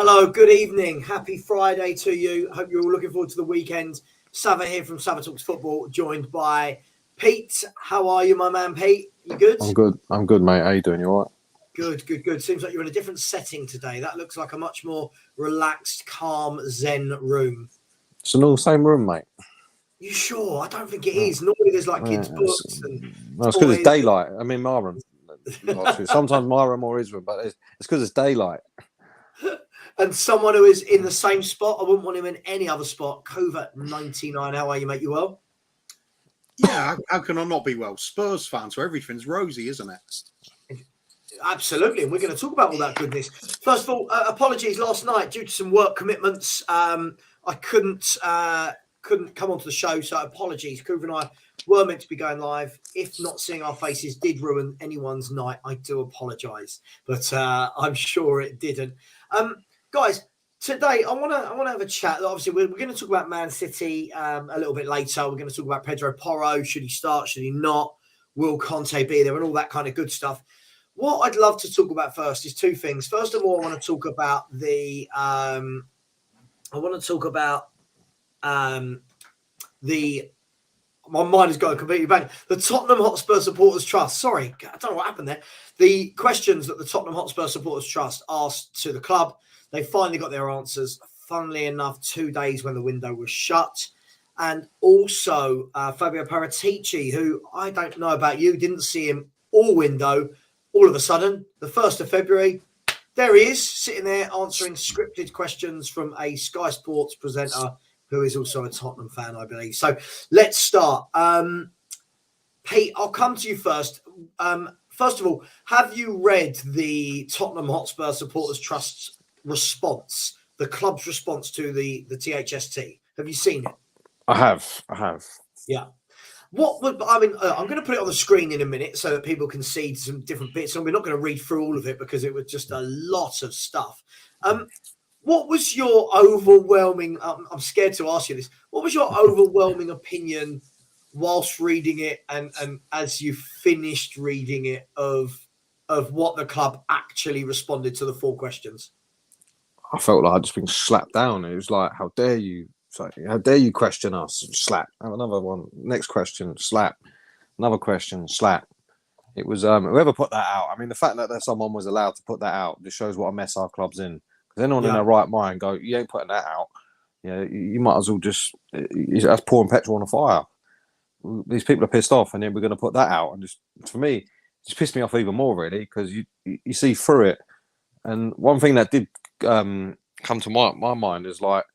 Hello, good evening. Happy Friday to you. Hope you're all looking forward to the weekend. Savva here from Savva Talks Football, joined by Pete. How are you, my man, Pete? You good? I'm good, mate. How you doing? You all right? Good. Seems like you're in a different setting today. That looks like a much more relaxed, calm, zen room. It's in all the same room, mate. You sure? I don't think it is. Normally there's like kids' books and it's because it's daylight. I mean, my room. Sometimes my room or his room, but it's because it's daylight. And someone who is in the same spot, I wouldn't want him in any other spot. Covert99, how are you, mate? You well? Yeah, how can I not be well? Spurs fan, so everything's rosy, isn't it? Absolutely, and we're going to talk about all that goodness. First of all, apologies last night due to some work commitments. I couldn't come onto the show, so apologies. Kuva and I were meant to be going live. If not seeing our faces did ruin anyone's night, I do apologise, but I'm sure it didn't. Guys, today I want to have a chat. Obviously, we're going to talk about Man City a little bit later. We're going to talk about Pedro Porro. Should he start? Should he not? Will Conte be there? And all that kind of good stuff. What I'd love to talk about first is two things. First of all, I want to talk about my mind is going completely blank. The Tottenham Hotspur Supporters Trust. Sorry, I don't know what happened there. The questions that the Tottenham Hotspur Supporters Trust asked to the club, they finally got their answers. Funnily enough, 2 days when the window was shut. And also Fabio Paratici, who I don't know about you, didn't see him all window. All of a sudden, the 1st of February, there he is, sitting there answering scripted questions from a Sky Sports presenter who is also a Tottenham fan, I believe. So let's start. Pete, I'll come to you first. First of all, have you read the Tottenham Hotspur Supporters Trust's response, the club's response to the THST? Have you seen it? I have. Yeah. I'm going to put it on the screen in a minute so that people can see some different bits, and we're not going to read through all of it because it was just a lot of stuff. What was your overwhelming? I'm scared to ask you this. What was your overwhelming opinion whilst reading it, and as you finished reading it, of what the club actually responded to the 4 questions? I felt like I'd just been slapped down. It was like, how dare you? How dare you question us? Slap. Have another one. Next question. Slap. Another question. Slap. It was whoever put that out. I mean, the fact that someone was allowed to put that out just shows what a mess our club's in. Because anyone in their right mind go, you ain't putting that out. Yeah, you might as well just. That's pouring petrol on a fire. These people are pissed off, and then we're going to put that out. And just for me, it just pissed me off even more, really, because you see through it. And one thing that did come to my mind is like,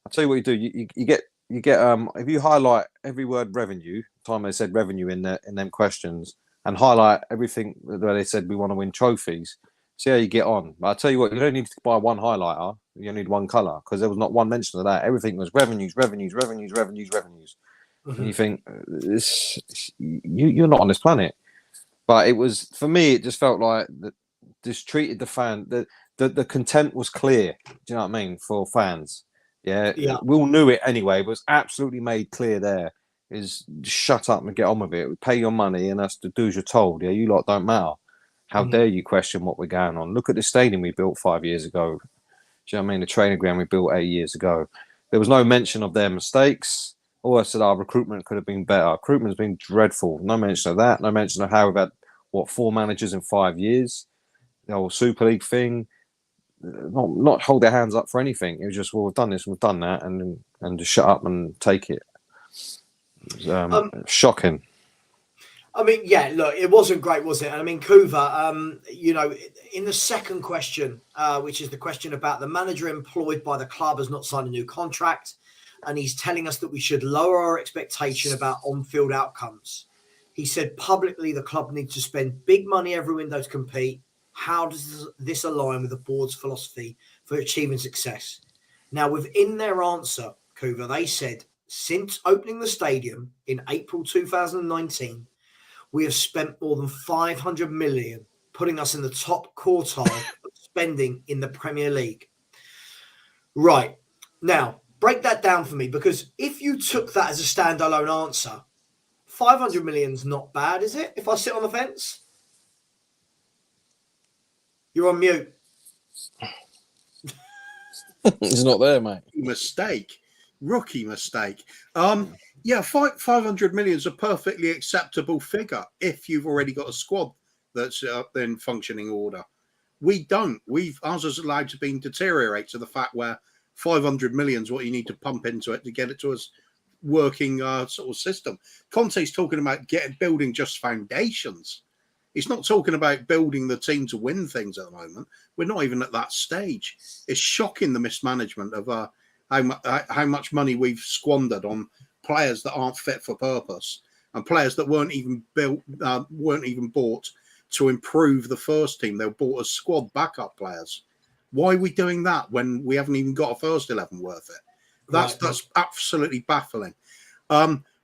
I'll tell you what you do. You get if you highlight every word revenue, time they said revenue in them questions, and highlight everything where they said we want to win trophies. See how you get on. But I'll tell you what, you don't need to buy one highlighter. You need one colour, because there was not one mention of that. Everything was revenues. Mm-hmm. And you think you're not on this planet. But it was, for me, it just felt like that. Just treated the fan. The content was clear. Do you know what I mean? For fans. Yeah, we all knew it anyway, but it was absolutely made clear there. Is shut up and get on with it. Pay your money and that's to do as you're told. Yeah, you lot don't matter. How dare you question what we're going on? Look at the stadium we built 5 years ago. Do you know what I mean? The training ground we built 8 years ago. There was no mention of their mistakes. All I said, our recruitment could have been better. Recruitment's been dreadful. No mention of that. No mention of how we've had, 4 managers in 5 years. The whole Super League thing. Not hold their hands up for anything. It was just, well, we've done this, we've done that, and just shut up and take it. It was shocking. I mean, yeah, look, it wasn't great, was it? And I mean, Kuva, in the second question, which is the question about the manager employed by the club has not signed a new contract, and he's telling us that we should lower our expectation about on-field outcomes. He said publicly the club needs to spend big money every window to compete. How does this align with the board's philosophy for achieving success? Now, within their answer, Kuva, they said, since opening the stadium in April 2019, we have spent more than 500 million, putting us in the top quartile of spending in the Premier League. Right. Now, break that down for me, because if you took that as a standalone answer, 500 million's not bad, is it? If I sit on the fence? You're on mute. It's not there, mate. Rookie mistake. Yeah, 500 million is a perfectly acceptable figure if you've already got a squad that's in functioning order. We don't. Ours is allowed to deteriorate to the fact where 500 million is what you need to pump into it to get it to a working sort of system. Conte's talking about building just foundations. He's not talking about building the team to win things at the moment. We're not even at that stage. It's shocking the mismanagement of how much money we've squandered on players that aren't fit for purpose and players that weren't even bought to improve the first team. They were bought as squad backup players. Why are we doing that when we haven't even got a first 11 worth it? That's absolutely baffling.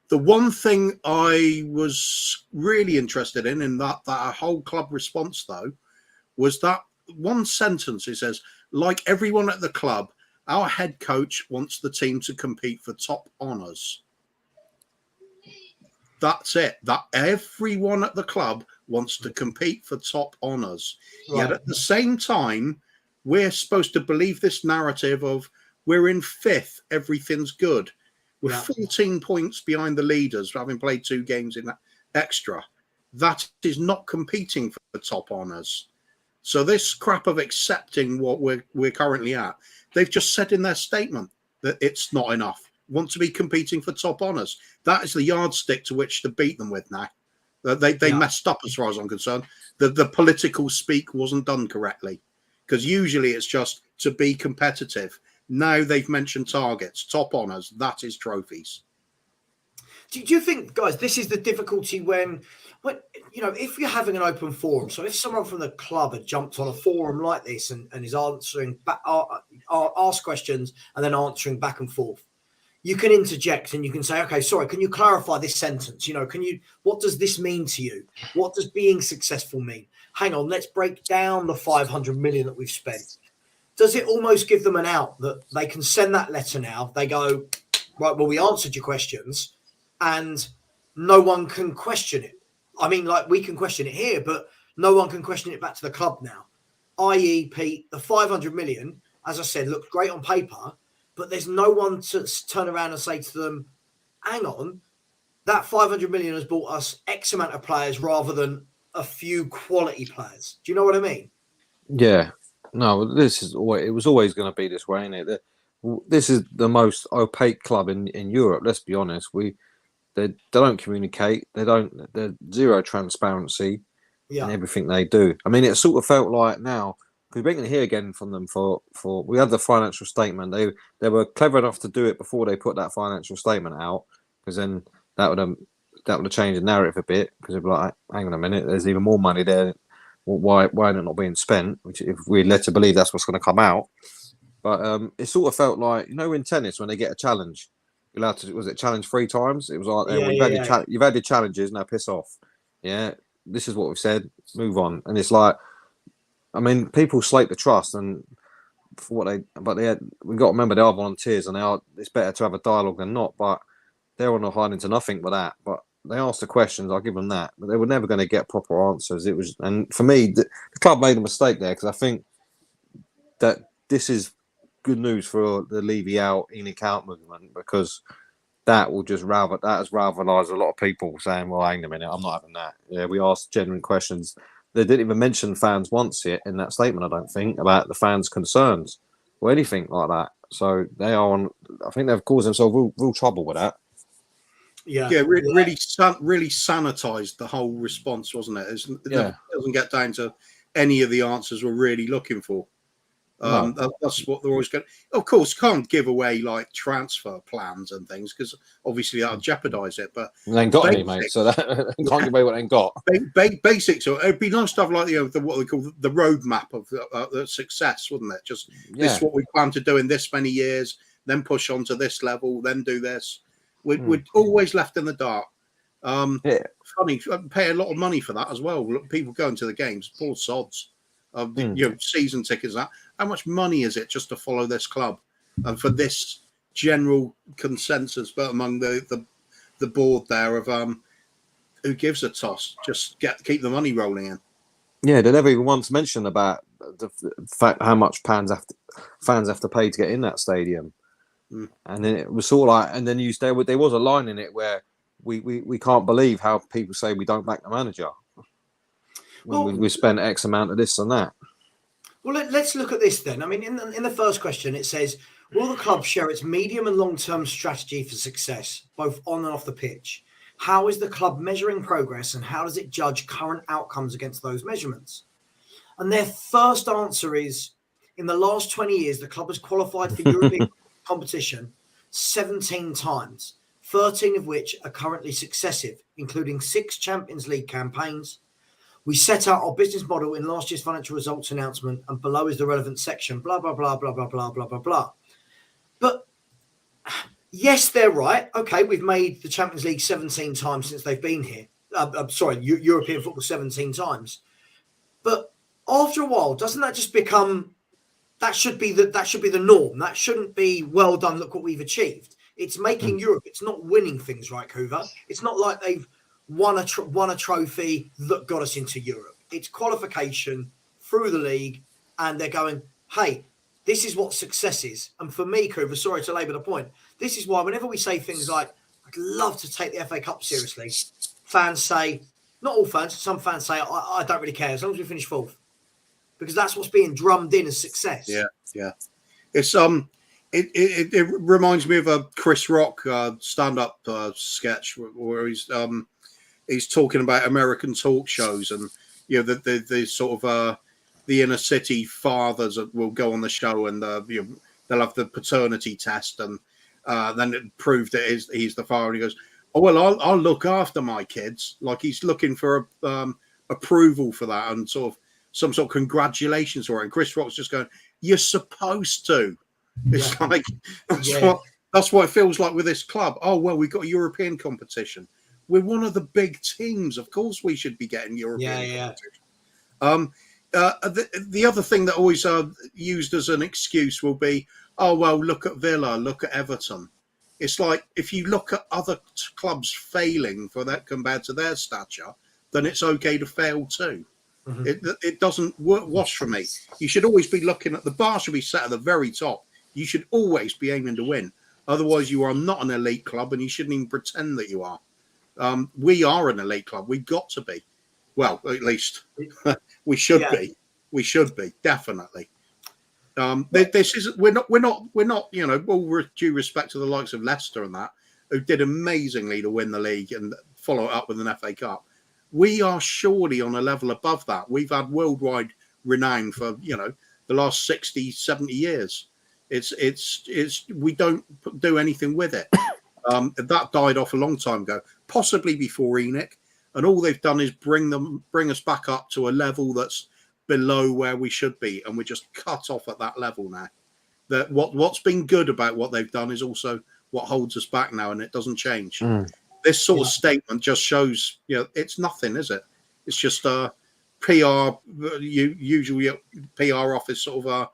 The one thing I was really interested in that whole club response, though, was that one sentence. It says, like everyone at the club, our head coach wants the team to compete for top honours. That's it. That everyone at the club wants to compete for top honours. Right. Yet at the same time, we're supposed to believe this narrative of we're in fifth, everything's good. We're 14 points behind the leaders for having played 2 games in that extra. That is not competing for the top honours. So this crap of accepting what we're currently at, they've just said in their statement that it's not enough. Want to be competing for top honours. That is the yardstick to which to beat them with now. They messed up as far as I'm concerned. The political speak wasn't done correctly, because usually it's just to be competitive. Now they've mentioned targets, top honours, that is trophies. Do you think, guys, this is the difficulty when if you're having an open forum, so if someone from the club had jumped on a forum like this and is answering, ask questions and then answering back and forth, you can interject and you can say, okay, sorry, can you clarify this sentence? What does this mean to you? What does being successful mean? Hang on, let's break down the 500 million that we've spent. Does it almost give them an out that they can send that letter now? They go, right, well, we answered your questions and no one can question it. I mean, like, we can question it here, but no one can question it back to the club now. I.e., Pete, the 500 million, as I said, looks great on paper, but there's no one to turn around and say to them, hang on, that 500 million has bought us X amount of players rather than a few quality players. Do you know what I mean? Yeah. No, it was always going to be this way, isn't it? This is the most opaque club in Europe. Let's be honest. They don't communicate. They're zero transparency in everything they do. I mean, it sort of felt like now, because we're going to hear again from them for we had the financial statement. They were clever enough to do it before they put that financial statement out, because then that would have changed the narrative a bit, because it'd be like, hang on a minute, there's even more money there. Why are it not being spent? Which, if we're led to believe, that's what's going to come out. But it sort of felt like, in tennis when they get a challenge, you're allowed to, was it challenge 3 times? It was like, you've had your challenges, now piss off. Yeah, this is what we've said. Move on. And it's like, I mean, people slate the trust, and for what we've got to remember they are volunteers, and it's better to have a dialogue than not. But they're on a hide into nothing with that. But they asked the questions, I'll give them that, but they were never going to get proper answers. And for me, the club made a mistake there, because I think that this is good news for the Levy out, Enoch out movement, because that has rivalised a lot of people saying, well, hang on a minute, I'm not having that. Yeah, we asked genuine questions. They didn't even mention fans once yet in that statement, I don't think, about the fans' concerns or anything like that. So I think they've caused themselves real trouble with that. Really sanitized the whole response, wasn't it? It doesn't get down to any of the answers we're really looking for. That's what they're always going. Of course, can't give away like transfer plans and things, because obviously that'll jeopardize it. But they ain't got any, mate. So that can't give away what they ain't got. Basics. So it'd be nice to have like what they call the roadmap of the success, wouldn't it? Just this is what we plan to do in this many years, then push on to this level, then do this. We're always left in the dark. Funny, pay a lot of money for that as well. People going to the games, poor sods. Season tickets. How much money is it just to follow this club, and for this general consensus, but among the board there of who gives a toss, just keep the money rolling in. Yeah, they never even once mentioned about the fact how much fans fans have to pay to get in that stadium. Mm. And then it was sort of like, and then there was a line in it where we can't believe how people say we don't back the manager when we spent X amount of this and that. Well, let's look at this then. I mean, in the first question, it says, will the club share its medium and long-term strategy for success, both on and off the pitch? How is the club measuring progress, and how does it judge current outcomes against those measurements? And their first answer is, in the last 20 years, the club has qualified for European competition 17 times, 13 of which are currently successive, including 6 Champions League campaigns. We set out our business model in last year's financial results announcement, and below is the relevant section, blah, blah, blah, blah, blah, blah, blah, blah, blah. But yes, they're right. Okay, we've made the Champions League 17 times since they've been here. European football 17 times. But after a while, doesn't that just become, that should be the norm? That shouldn't be, well done, look what we've achieved. It's making Europe. It's not winning things, right, Kuva? It's not like they've won a trophy that got us into Europe. It's qualification through the league, and they're going, hey, this is what success is. And for me, Kuva, sorry to labour the point, this is why whenever we say things like, I'd love to take the FA Cup seriously, fans say, not all fans, some fans say, I don't really care as long as we finish fourth. Because that's what's being drummed in as success. Yeah. It's it reminds me of a Chris Rock stand-up sketch where he's talking about American talk shows, and the sort of the inner city fathers that will go on the show, and they'll have the paternity test, and then it proved that he's the father, and he goes, oh well, I'll look after my kids, like he's looking for approval for that, and sort of some sort of congratulations for it. And Chris Rock's just going, you're supposed to. It's like that's what it feels like with this club. Oh well, we've got a European competition. We're one of the big teams. Of course, we should be getting European competition. The other thing that always used as an excuse will be, oh well, look at Villa, look at Everton. It's like, if you look at other clubs failing for that compared to their stature, then it's okay to fail too. Mm-hmm. It doesn't wash for me. You should always be looking at, the bar should be set at the very top. You should always be aiming to win. Otherwise, you are not an elite club, and you shouldn't even pretend that you are. We are an elite club. We've got to be. Well, at least we should be. We should be, definitely. This is we're not. All due respect to the likes of Leicester and that, who did amazingly to win the league and follow it up with an FA Cup. We are surely on a level above that. We've had worldwide renown for the last 60, 70 years. It's we don't do anything with it. That died off a long time ago, possibly before Enoch, and all they've done is bring us back up to a level that's below where we should be, and we're just cut off at that level now. That what's been good about what they've done is also what holds us back now, and it doesn't change. This sort of statement just shows, it's nothing, is it? It's just a PR, usually PR office sort of a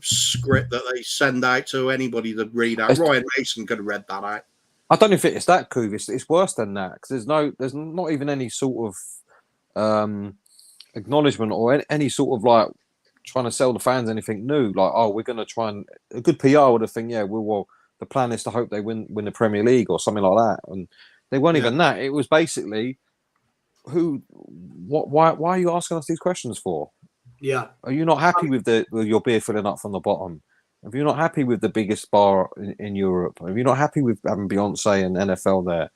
script that they send out to anybody to read out. Ryan Mason could have read that out. I don't know if it's that, Kuva. It's worse than that, because there's not even any sort of acknowledgement or any sort of like trying to sell the fans anything new. Like, oh, we're going to try, and a good PR would have think, well, the plan is to hope they win the Premier League or something like that, and they weren't even that. It was basically, why are you asking us these questions for? Yeah. Are you not happy with your beer filling up from the bottom? Are you not happy with the biggest bar in Europe? Are you not happy with having Beyonce and NFL there?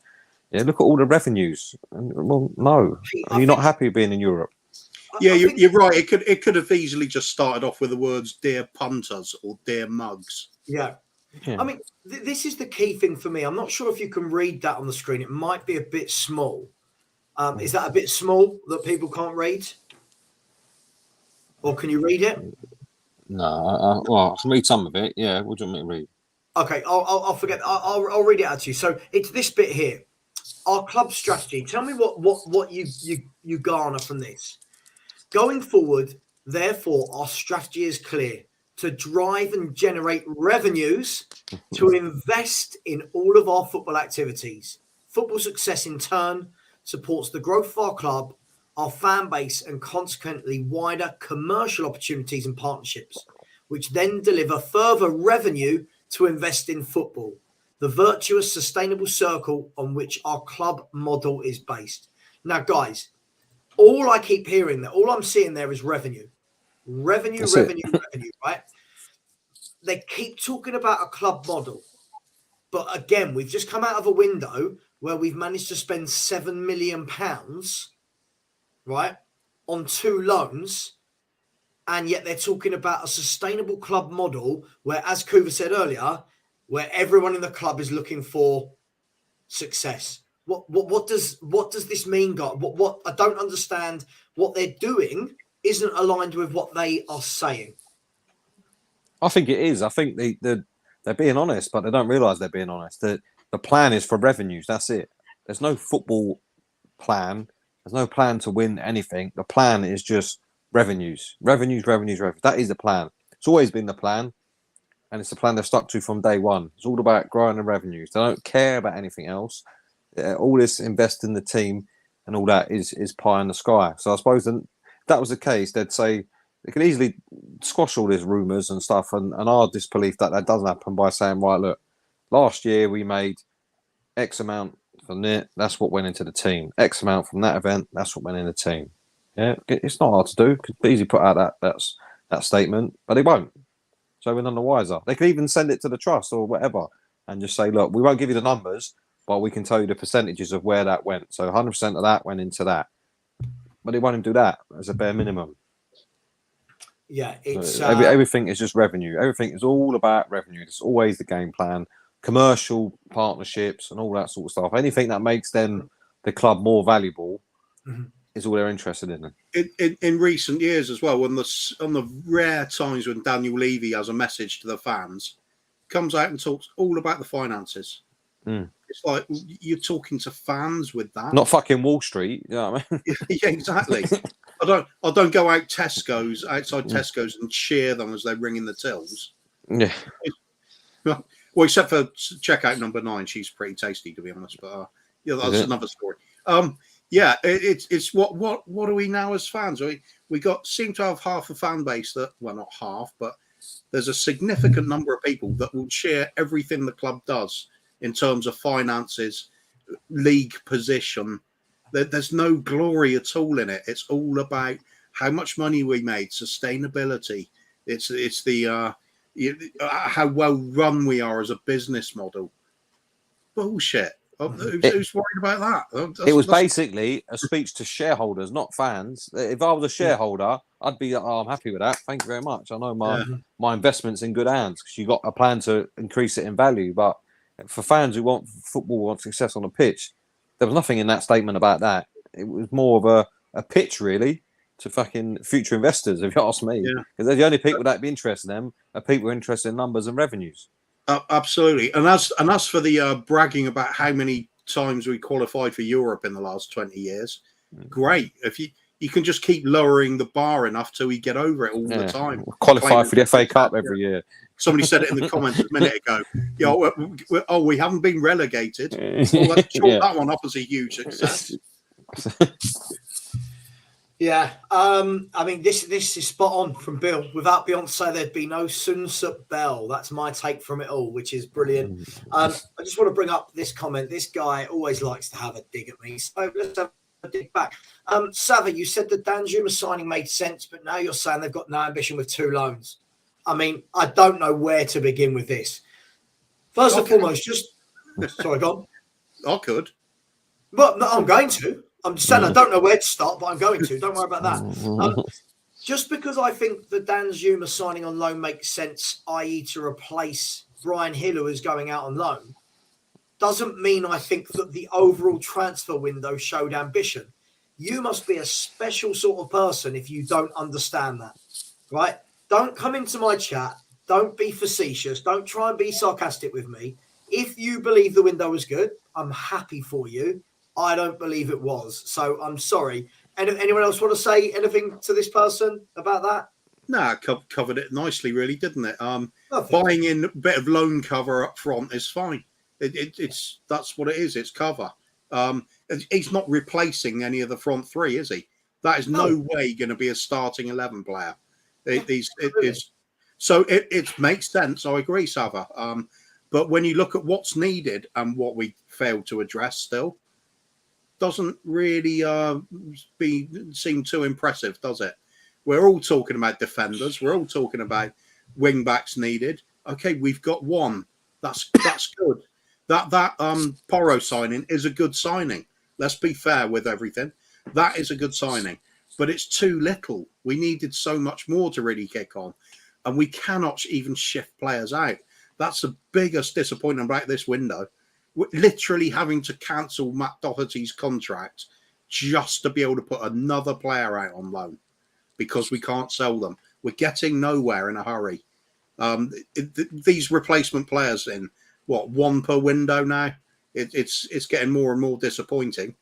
Yeah, look at all the revenues. Well, no. Are you not happy being in Europe? Yeah, you're right. It could have easily just started off with the words "dear punters" or "dear mugs." Yeah. I mean, this is the key thing for me. I'm not sure if you can read that on the screen. It might be a bit small. Is that a bit small that people can't read? Or can you read it? No, well, I can read some of it. Yeah, what do you want me to read? Okay, I'll forget. I'll read it out to you. So it's this bit here. Our club strategy. Tell me what you garner from this. Going forward, therefore, our strategy is clear: to drive and generate revenues, to invest in all of our football activities. Football success, in turn, supports the growth of our club, our fan base, and consequently wider commercial opportunities and partnerships. which then deliver further revenue to invest in football. The virtuous, sustainable circle on which our club model is based. Now, guys, all I keep hearing there, all I'm seeing there is revenue. Revenue, right? They keep talking about a club model. But again, we've just come out of a window where we've managed to spend £7 million, right, on 2 loans. And yet they're talking about a sustainable club model where, as Kuva said earlier, where everyone in the club is looking for success. What does this mean, God? What I don't understand. What they're doing isn't aligned with what they are saying. I think it is. I think they're being honest, but they don't realise they're being honest. The plan is for revenues. That's it. There's no football plan. There's no plan to win anything. The plan is just revenues. That is the plan. It's always been the plan, and it's the plan they've stuck to from day one. It's all about growing the revenues. They don't care about anything else. All this invest in the team and all that is pie in the sky. So I suppose if that was the case, they'd say they could easily squash all these rumours and stuff and our disbelief that doesn't happen by saying, right, look, last year we made X amount from it. That's what went into the team. X amount from that event. That's what went in the team. Yeah, it's not hard to do. Could easily put out that statement, but they won't. So we're none the wiser. They could even send it to the trust or whatever and just say, look, we won't give you the numbers, but we can tell you the percentages of where that went. So 100% of that went into that. But they won't even do that as a bare minimum. Yeah, it's everything is just revenue. Everything is all about revenue. It's always the game plan, commercial partnerships and all that sort of stuff. Anything that makes them the club more valuable is all they're interested in. In recent years as well, on the rare times when Daniel Levy has a message to the fans, comes out and talks all about the finances. It's like you're talking to fans with that. Not fucking Wall Street. You know what I mean? Yeah, exactly. I don't go out outside Tesco's and cheer them as they're ringing the tills. Yeah. Well, except for checkout number 9, she's pretty tasty to be honest. But yeah, that's another story. Yeah, it's what are we now as fans? We seem to have half a fan base that, well, not half, but there's a significant number of people that will share everything the club does in terms of finances, league position. There's no glory at all in it. It's all about how much money we made, sustainability. It's the how well run we are as a business model. Bullshit. Who's worried about that? It was basically a speech to shareholders, not fans. If I was a shareholder, I'd be, I'm happy with that. Thank you very much. I know my investment's in good hands because you got a plan to increase it in value. But for fans who want football, want success on the pitch, there was nothing in that statement about that. It was more of a pitch, really, to fucking future investors, if you ask me. Because they're the only people that'd be interested in them are people interested in numbers and revenues. Absolutely. And as for the bragging about how many times we qualified for Europe in the last 20 years, great. If you can just keep lowering the bar enough till we get over it all the time. Qualify for the FA Cup every year. Somebody said it in the comments a minute ago. We haven't been relegated. Well, let's chalk that one up as a huge success. Yeah, I mean, this is spot on from Bill. Without Beyonce, there'd be no Sun Suk Bell. That's my take from it all, which is brilliant. I just want to bring up this comment. This guy always likes to have a dig at me, so let's have a dig back. Savva, you said the Danjuma signing made sense, but now you're saying they've got no ambition with 2 loans. I mean, I don't know where to begin with this. First and foremost, sorry, go on. I could. But no, I'm going to. I'm just saying I don't know where to start, but I'm going to. Don't worry about that. Just because I think the Danjuma signing on loan makes sense, i.e. to replace Brian Hill, who is going out on loan, doesn't mean I think that the overall transfer window showed ambition. You must be a special sort of person if you don't understand that, right? Don't come into my chat. Don't be facetious. Don't try and be sarcastic with me. If you believe the window was good, I'm happy for you. I don't believe it was. So I'm sorry. Anyone else want to say anything to this person about that? No, covered it nicely, really, didn't it? Buying in a bit of loan cover up front is fine. It's that's what it is. It's cover. He's not replacing any of the front 3, is he? That is no way going to be a starting 11 player. So it makes sense. I agree, Savva. But when you look at what's needed and what we failed to address still, doesn't really seem too impressive, does it? We're all talking about defenders. We're all talking about wing backs needed. Okay, we've got one. That's good. That Porro signing is a good signing. Let's be fair with everything. That is a good signing, but it's too little. We needed so much more to really kick on, and we cannot even shift players out. That's the biggest disappointment about this window. We're literally having to cancel Matt Doherty's contract just to be able to put another player out on loan because we can't sell them. We're getting nowhere in a hurry. These replacement players in one per window now. It's getting more and more disappointing.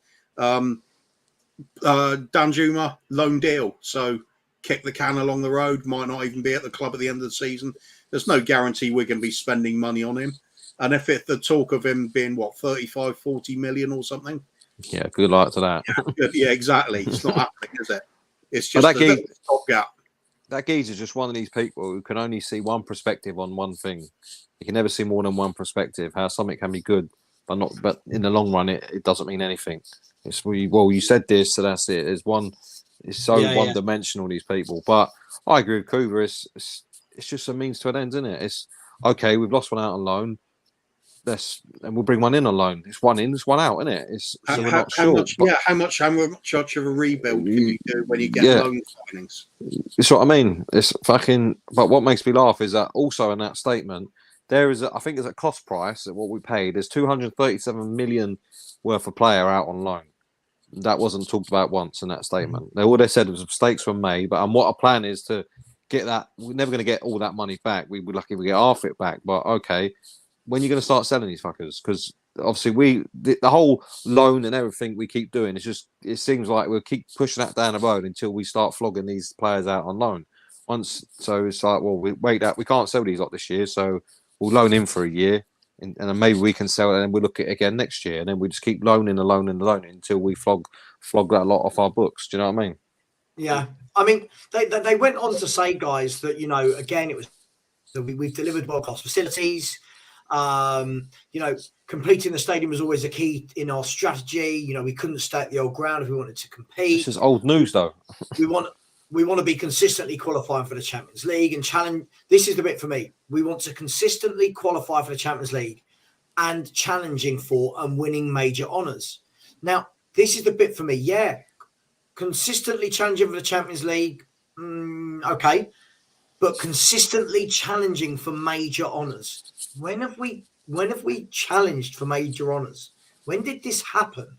Danjuma, loan deal. So kick the can along the road, might not even be at the club at the end of the season. There's no guarantee we're going to be spending money on him. And if the talk of him being 35, 40 million or something. Yeah, good luck to that. Yeah, exactly. It's not happening, is it? It's just a stopgap. That geezer's just one of these people who can only see one perspective on one thing. You can never see more than one perspective. How something can be good, but in the long run, it doesn't mean anything. It's you said this, so that's it. It's so one-dimensional, these people. But I agree with Kuva. It's just a means to an end, isn't it? It's okay. We've lost one out on loan. And we'll bring one in on loan. It's one in, it's one out, isn't it? We're not sure. How much of a rebuild can you do when you get loan signings? It's what I mean. It's fucking. But what makes me laugh is that also in that statement there is, I think, it's a cost price at what we paid. There's 237 million worth of player out on loan. That wasn't talked about once in that statement. All they said was mistakes were made, but what our plan is to get that. We're never going to get all that money back. We'd be lucky if we get half it back. But okay. When you're going to start selling these fuckers? Because obviously the whole loan and everything we keep doing, it seems like we'll keep pushing that down the road until we start flogging these players out on loan. So it's like, well, we can't sell these lot this year, so we'll loan in for a year, and then maybe we can sell it, and then we'll look at it again next year, and then we just keep loaning until we flog that lot off our books. Do you know what I mean? Yeah, I mean they went on to say, guys, that again it was we've delivered world-class facilities. Completing the stadium was always a key in our strategy. We couldn't stay at the old ground if we wanted to compete. This is old news, though. we want to be consistently qualifying for the Champions League and challenge. This is the bit for me. We want to consistently qualify for the Champions League and challenging for and winning major honours. Now, this is the bit for me. Yeah, consistently challenging for the Champions League. Okay. But consistently challenging for major honours. When have we challenged for major honours? When did this happen?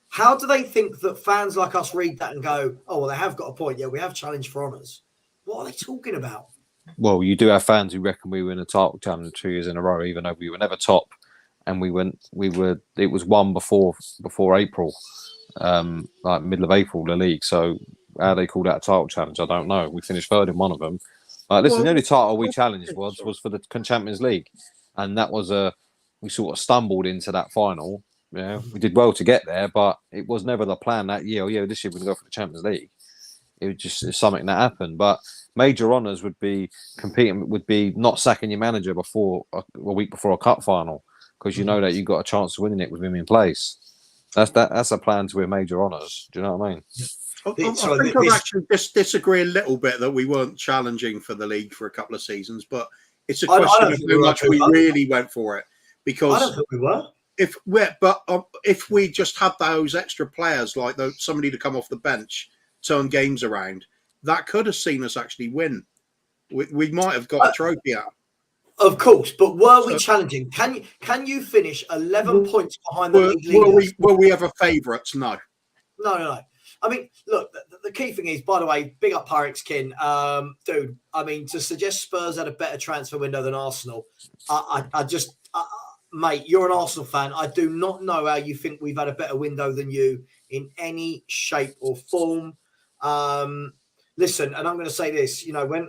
How do they think that fans like us read that and go, oh, well, they have got a point. Yeah, we have challenged for honours. What are they talking about? Well, you do have fans who reckon we were in a title challenge 2 years in a row, even though we were never top, and it was won before April, like middle of April, the league. So how they call that a title challenge, I don't know. We finished third in one of them. Listen, the only title we challenged was for the Champions League, and that was we sort of stumbled into that final. Yeah, we did well to get there, but it was never the plan that year. This year we're going to go for the Champions League. It was just something that happened. But major honours would be not sacking your manager before a week before a cup final, because you know that you've got a chance of winning it with him in place. That's a plan to win major honours. Do you know what I mean? I think I actually disagree a little bit that we weren't challenging for the league for a couple of seasons, but it's a question of how much we really went for it. Because I don't think we were. If we just had those extra players, like somebody to come off the bench, turn games around, that could have seen us actually win. We might have got a trophy out. Of course, but were we challenging? Can you finish 11 points behind the league leaders? Were we ever favourites? No. No. I mean, look, the key thing is, by the way, big up Pyrex Kin. Dude, I mean, to suggest Spurs had a better transfer window than Arsenal, mate, you're an Arsenal fan. I do not know how you think we've had a better window than you in any shape or form. Listen, and I'm going to say this, when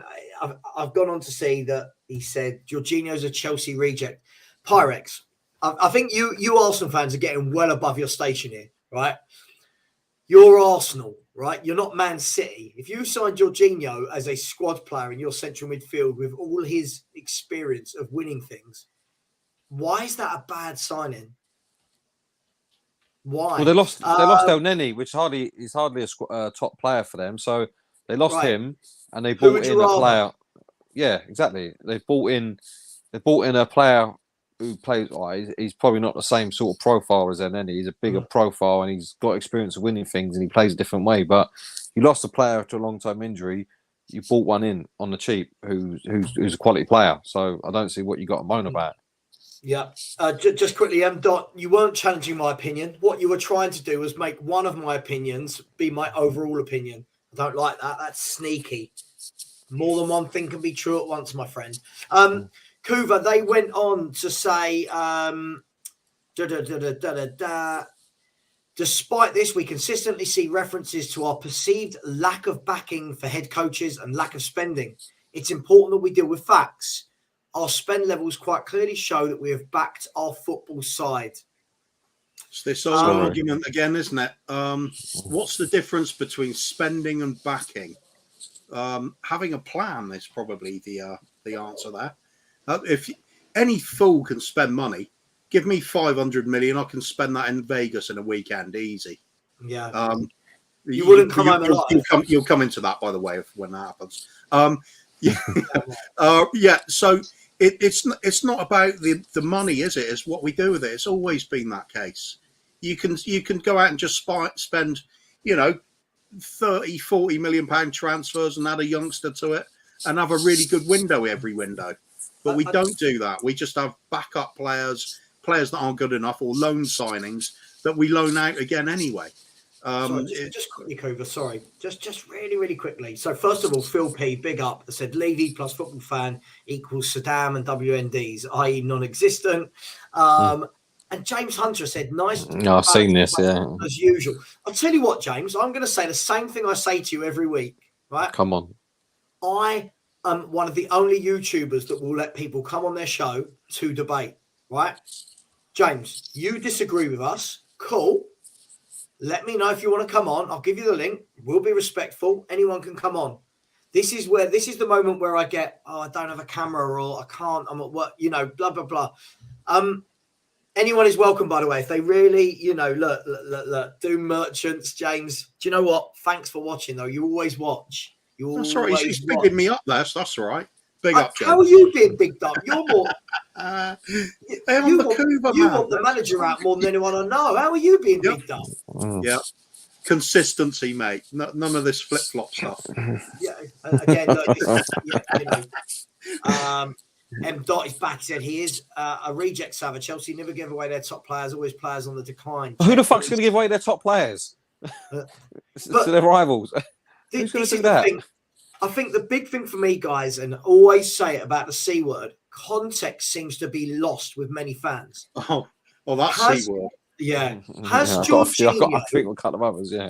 I've gone on to see that he said Jorginho's a Chelsea reject. Pyrex, I think you Arsenal fans are getting well above your station here, right? You're Arsenal, right? You're not Man City. If you sign Jorginho as a squad player in your central midfield with all his experience of winning things, why is that a bad signing? Why? Well, they lost El Neni, which is hardly a top player for them. So they lost him, and they bought in a player. Yeah, exactly. They bought in a player who plays. He's probably not the same sort of profile as El Neni. He's a bigger profile, and he's got experience of winning things, and he plays a different way. But you lost a player to a long-term injury. You bought one in on the cheap, who's a quality player. So I don't see what you got to moan about. Yeah. Just quickly, Dot, you weren't challenging my opinion. What you were trying to do was make one of my opinions be my overall opinion. I don't like that. That's sneaky. More than one thing can be true at once, my friend. Kuva, they went on to say, despite this, we consistently see references to our perceived lack of backing for head coaches and lack of spending. It's important that we deal with facts. Our spend levels quite clearly show that we have backed our football side. It's this old argument again, isn't it? What's the difference between spending and backing? Having a plan is probably the answer there. If any fool can spend money, give me 500 million, I can spend that in Vegas in a weekend, easy. Yeah. You wouldn't come home alive. You'll come into that, by the way, when that happens. So it's not about the money, is it? It's what we do with it. It's always been that case. You can go out and just spend, 30, 40 million pound transfers and add a youngster to it and have a really good window every window. But we don't do that. We just have backup players that aren't good enough, or loan signings that we loan out again anyway. Just quickly, Kuva, sorry. Just really, really quickly. So first of all, Phil P, big up, said Levy plus football fan equals Saddam and WNDs, i.e. non-existent. And James Hunter said, nice. No, I've seen this, yeah. As usual. I'll tell you what, James, I'm going to say the same thing I say to you every week, right? Come on. I am one of the only YouTubers that will let people come on their show to debate, right? James, you disagree with us. Cool. Let me know if you want to come on. I'll give you the link. We'll be respectful. Anyone can come on. This is the moment where I get, I don't have a camera, or I can't, I'm at work, blah, blah, blah. Anyone is welcome, by the way. If they really, look, do merchants, James. Do you know what? Thanks for watching, though. You always watch. That's all right. He's bigging me up there, so that's all right. Big up, James. How are you being bigged up? You're more... you want the manager out more than anyone I know. How are you being bigged up? Yeah. Consistency, mate. None of this flip-flop stuff. Yeah. Again, look, M. Dot is back. He said he is a reject, Savva. Chelsea never give away their top players, always players on the decline. Who the fuck's going to give away their top players to their rivals? Who's going to do that? I think the big thing for me, guys, and always say it about the C word, context seems to be lost with many fans. Oh, that's C word. Yeah. I think we'll cut them others, yeah.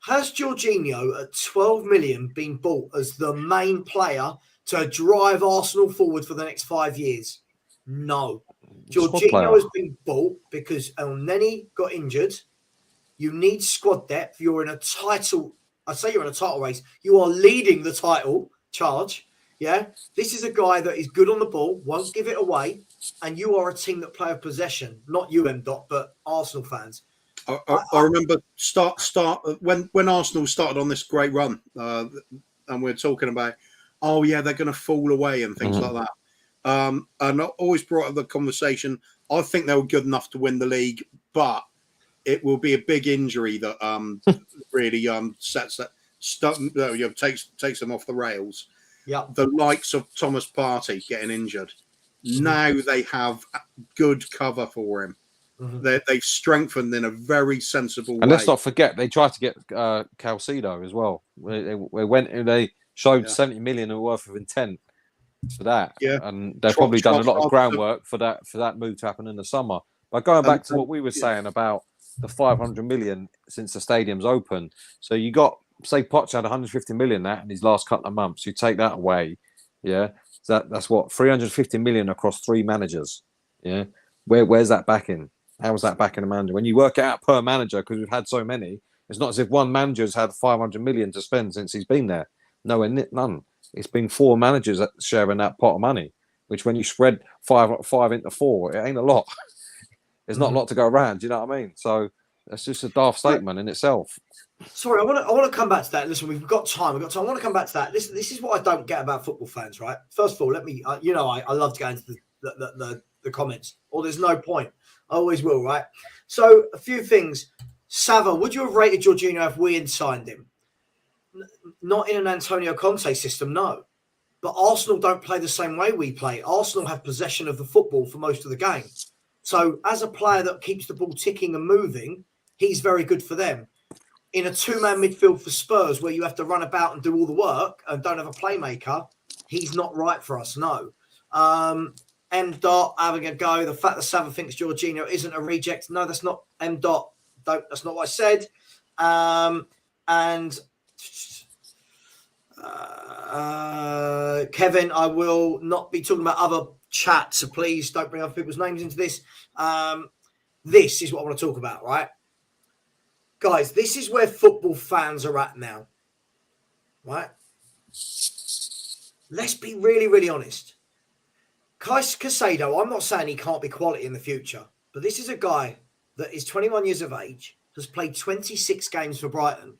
Has Jorginho at 12 million been bought as the main player to drive Arsenal forward for the next 5 years? No. Jorginho has been bought because El Neni got injured. You need squad depth. You're in a title. I say you're in a title race. You are leading the title charge. Yeah. This is a guy that is good on the ball, won't give it away. And you are a team that play a possession, not you, M. Dot, but Arsenal fans. I remember when Arsenal started on this great run, and we're talking about, oh yeah, they're going to fall away and things like that. And I always brought up the conversation. I think they were good enough to win the league, but it will be a big injury that really sets that takes them off the rails. Yeah, the likes of Thomas Partey getting injured. Now they have good cover for him. They've strengthened in a very sensible way. And let's not forget, they tried to get Calcido as well. They showed 70 million worth of intent for that. Yeah. And they've probably done a lot of groundwork for that move to happen in the summer. But going back to what we were saying about the 500 million since the stadium's open. So you got, say, Poch had 150 million that in his last couple of months. You take that away, yeah. So that's what, 350 million across 3 managers. Yeah. Where's that backing? How was that backing a manager? When you work it out per manager, because we've had so many, It's not as if one manager's had 500 million to spend since he's been there. None. It's been 4 managers sharing that pot of money, which when you spread five into 4, it ain't a lot. There's not a lot to go around. Do you know what I mean? So that's just a daft statement in itself. Sorry, I want to come back to that. Listen, we've got time. I want to come back to that. This is what I don't get about football fans, right? First of all, let me. I love to go into the comments, or there's no point. I always will, right? So a few things. Savva, would you have rated Jorginho if we had signed him? Not in an Antonio Conte system, no. But Arsenal don't play the same way we play. Arsenal have possession of the football for most of the game. So as a player that keeps the ball ticking and moving, he's very good for them. In a 2-man midfield for Spurs, where you have to run about and do all the work and don't have a playmaker, he's not right for us, no. M. Dot having a go. The fact that Savva thinks Jorginho isn't a reject. No, that's not M. Dot. That's not what I said. Kevin, I will not be talking about other chats, so please don't bring other people's names into this. This is what I want to talk about, right? Guys, this is where football fans are at now, right? Let's be really, really honest. Caicedo, I'm not saying he can't be quality in the future, but this is a guy that is 21 years of age, has played 26 games for Brighton.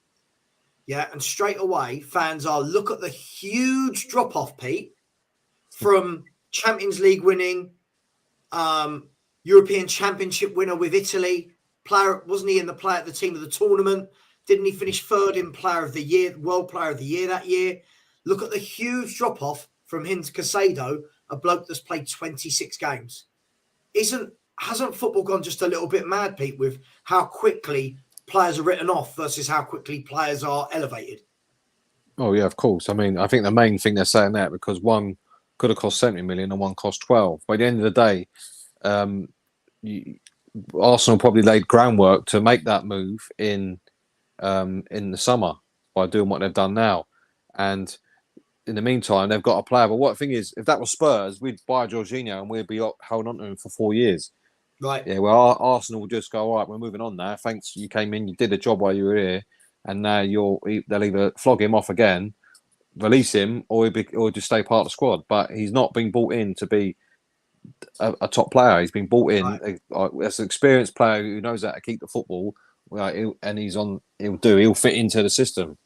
Yeah, and straight away, fans are, look at the huge drop-off, Pete, from Champions League winning, European Championship winner with Italy. Player, wasn't he in the team of the tournament? Didn't he finish 3rd in Player of the Year, World Player of the Year that year? Look at the huge drop-off from him to Caicedo, a bloke that's played 26 games. Hasn't football gone just a little bit mad, Pete, with how quickly players are written off versus how quickly players are elevated? Oh, yeah, of course. I mean, I think the main thing they're saying that because one could have cost 70 million and one cost 12. By the end of the day, Arsenal probably laid groundwork to make that move in the summer by doing what they've done now. And in the meantime, they've got a player. But what the thing is, if that was Spurs, we'd buy Jorginho and we'd be holding on to him for 4 years. Right. Yeah, well, Arsenal will just go, all right, we're moving on now. Thanks, you came in, you did a job while you were here, and now they'll either flog him off again, release him, or just stay part of the squad. But he's not been brought in to be a top player. He's been brought in as an experienced player who knows how to keep the football, and he'll fit into the system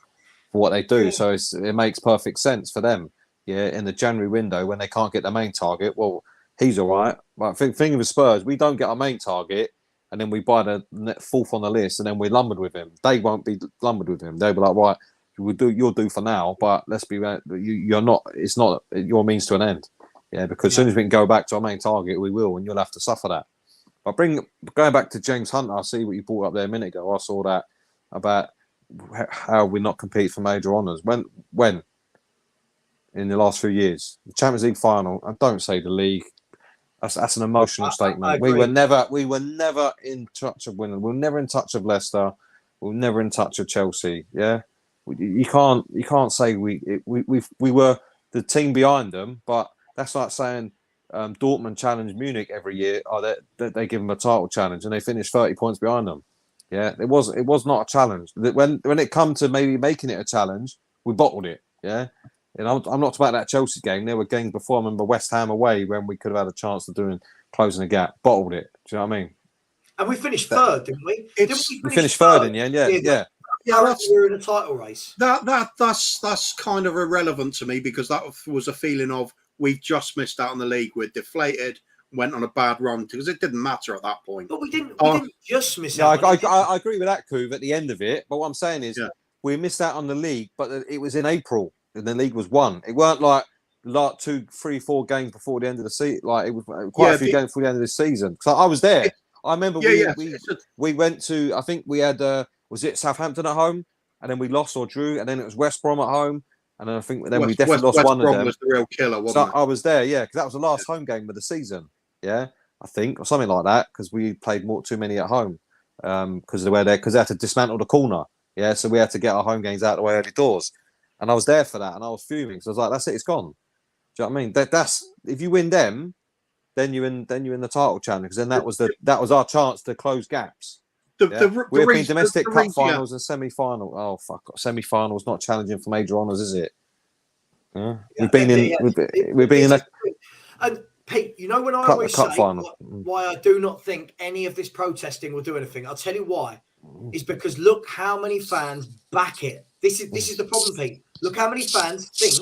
for what they do. So it makes perfect sense for them. Yeah, in the January window when they can't get the main target, well, he's all right. But think of the Spurs, we don't get our main target, and then we buy the 4th on the list, and then we're lumbered with him. They won't be lumbered with him. They'll be like, right, you'll do for now, but let's be you're not. It's not your means to an end. Yeah, because as soon as we can go back to our main target, we will, and you'll have to suffer that. But going back to James Hunter, I see what you brought up there a minute ago. I saw that about how we're not competing for major honours. When in the last few years, the Champions League final, and don't say the league. That's an emotional statement. We were never in touch of winning. We were never in touch of Leicester. We were never in touch of Chelsea. Yeah, you can't say we were the team behind them, but that's like saying Dortmund challenge Munich every year. They give them a title challenge and they finish 30 points behind them. Yeah, it was not a challenge. When it come to maybe making it a challenge, we bottled it. Yeah. And I'm not about that Chelsea game. There were games before. I remember West Ham away when we could have had a chance of closing the gap. Bottled it. Do you know what I mean? And we finished 3rd, didn't we? We finished 3rd in the end. Yeah. Yeah, we were in a title race. That's kind of irrelevant to me because that was a feeling of we've just missed out on the league. We're deflated. Went on a bad run because it didn't matter at that point. But we didn't just miss out. I agree with that, Kuv, at the end of it. But what I'm saying is we missed out on the league, but it was in April. And the league was won. It weren't like 2, 3, 4 games before the end of the season. Like it was quite a few games before the end of the season. So I was there. I remember we went to. I think we had was it Southampton at home, and then we lost or drew, and then it was West Brom at home, and then I think we definitely lost one of them. Was the real killer, wasn't it? I was there, because that was the last home game of the season. Yeah, I think or something like that because we played too many at home because they were there because they had to dismantle the corner. Yeah, so we had to get our home games out of the way early doors. And I was there for that, and I was fuming. So I was like, "That's it, it's gone." Do you know what I mean? That's if you win them, then you're in the title challenge. Because then that was our chance to close gaps. We've been domestic cup finals and semi-final. Oh fuck! Semi-finals not challenging for major honours, is it? Yeah. We've been in a. And Pete, you know when I always say why I do not think any of this protesting will do anything. I'll tell you why. Is because look how many fans back it. This is the problem, Pete. Look how many fans think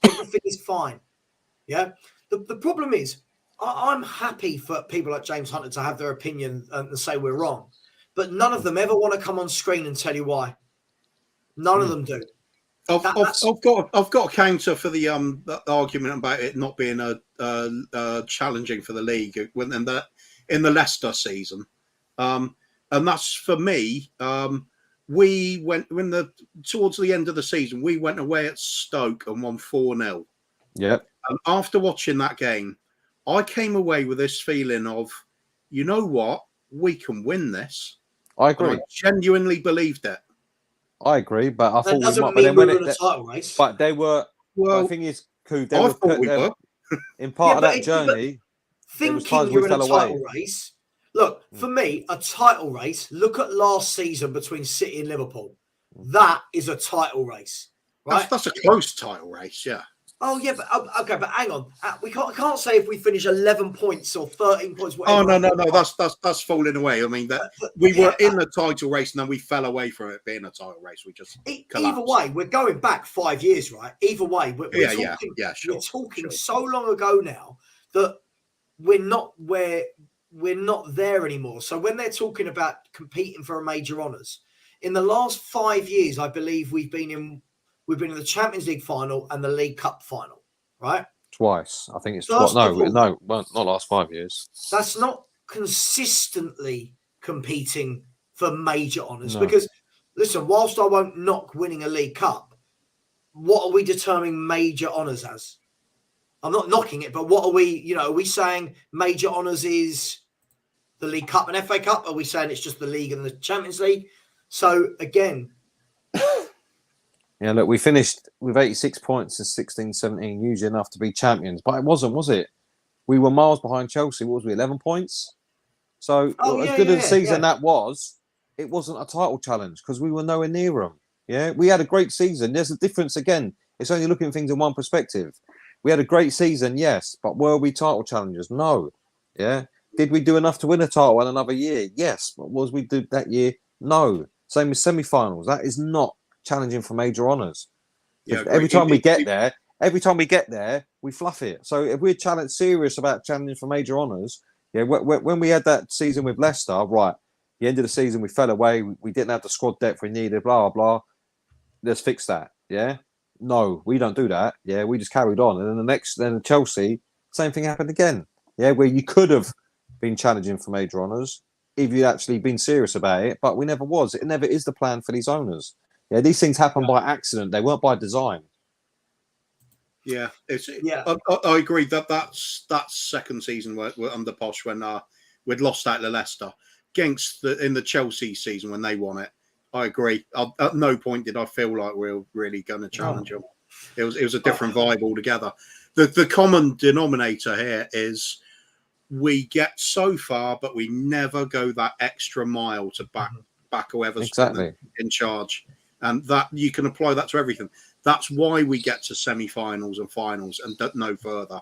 everything is fine. Yeah. The problem is I'm happy for people like James Hunter to have their opinion and say we're wrong, but none of them ever want to come on screen and tell you why. None of them do. I've got a counter for the argument about it not being challenging for the league in the Leicester season, and that's for me. We went towards the end of the season. We went away at Stoke and won 4-0. Yep. And after watching that game, I came away with this feeling of, you know what, we can win this. I agree. And I genuinely believed it. I agree, but I thought we might. But then when a title race. But they were. Well, the thing is, we were in part of that journey. Thinking you're in a title race. Look, for me, a title race. Look at last season between City and Liverpool. That is a title race, right? That's a close title race, yeah. Oh yeah, but okay, but hang on. I can't say if we finish 11 points or 13 points. Whatever. Oh no, that's falling away. I mean that we were in the title race and then we fell away from it being a title race. We just either way, we're going back 5 years, right? Either way, we're talking so long ago now that we're not there anymore. So when they're talking about competing for a major honours, in the last 5 years, I believe we've been in the Champions League final and the League Cup final, right? Twice. I think it's twice. No, not last 5 years. That's not consistently competing for major honours. Because, listen, whilst I won't knock winning a League Cup, what are we determining major honours as? I'm not knocking it, but what are we, are we saying major honours is the League Cup and FA Cup? Are we saying it's just the League and the Champions League? So, again... Yeah, look, we finished with 86 points in 16-17, usually enough to be champions. But it wasn't, was it? We were miles behind Chelsea. What was we, 11 points? So as good as a season that was, it wasn't a title challenge because we were nowhere near them. Yeah, we had a great season. There's a difference again. It's only looking at things in one perspective. We had a great season, yes, but were we title challengers? No. Yeah. Did we do enough to win a title in another year? Yes. But was we do that year? No. Same with semi-finals. That is not challenging for major honours. Yeah, every time we get there, we fluff it. So if we're serious about challenging for major honours, when we had that season with Leicester, right, the end of the season we fell away, we didn't have the squad depth we needed, blah blah. Let's fix that. Yeah, no, we don't do that. Yeah, we just carried on, and then Chelsea, same thing happened again. Yeah, where you could have been challenging for major honours if you'd actually been serious about it, but we never was. It never is the plan for these owners. Yeah, these things happen by accident. They weren't by design. Yeah, I agree that's second season we're under Posh when we'd lost out to Leicester in the Chelsea season when they won it. I agree. At no point did I feel like we were really going to challenge them. It was a different vibe altogether. The common denominator here is we get so far, but we never go that extra mile to back whoever's in charge. And that you can apply that to everything. That's why we get to semi-finals and finals and no further.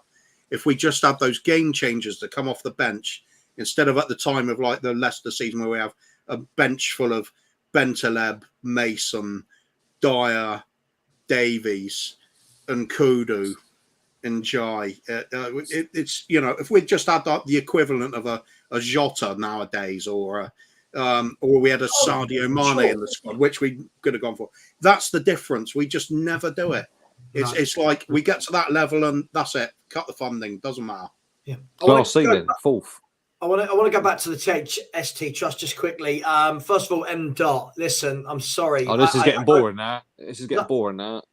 If we just have those game changers that come off the bench, instead of at the time of like the Leicester season where we have a bench full of Bentaleb, Mason, Dyer, Davies, and Kudu and Jai. It's if we just had the equivalent of a Jota nowadays or we had a Sadio Mane in the squad, which we could have gone for. That's the difference. We just never do it. It's like we get to that level and that's it. Cut the funding. Doesn't matter. Yeah. Last season, fourth. I want to go back to the THST trust just quickly. First of all, M. Dot. Listen, I'm sorry. Oh, this is getting boring now. This is getting boring now.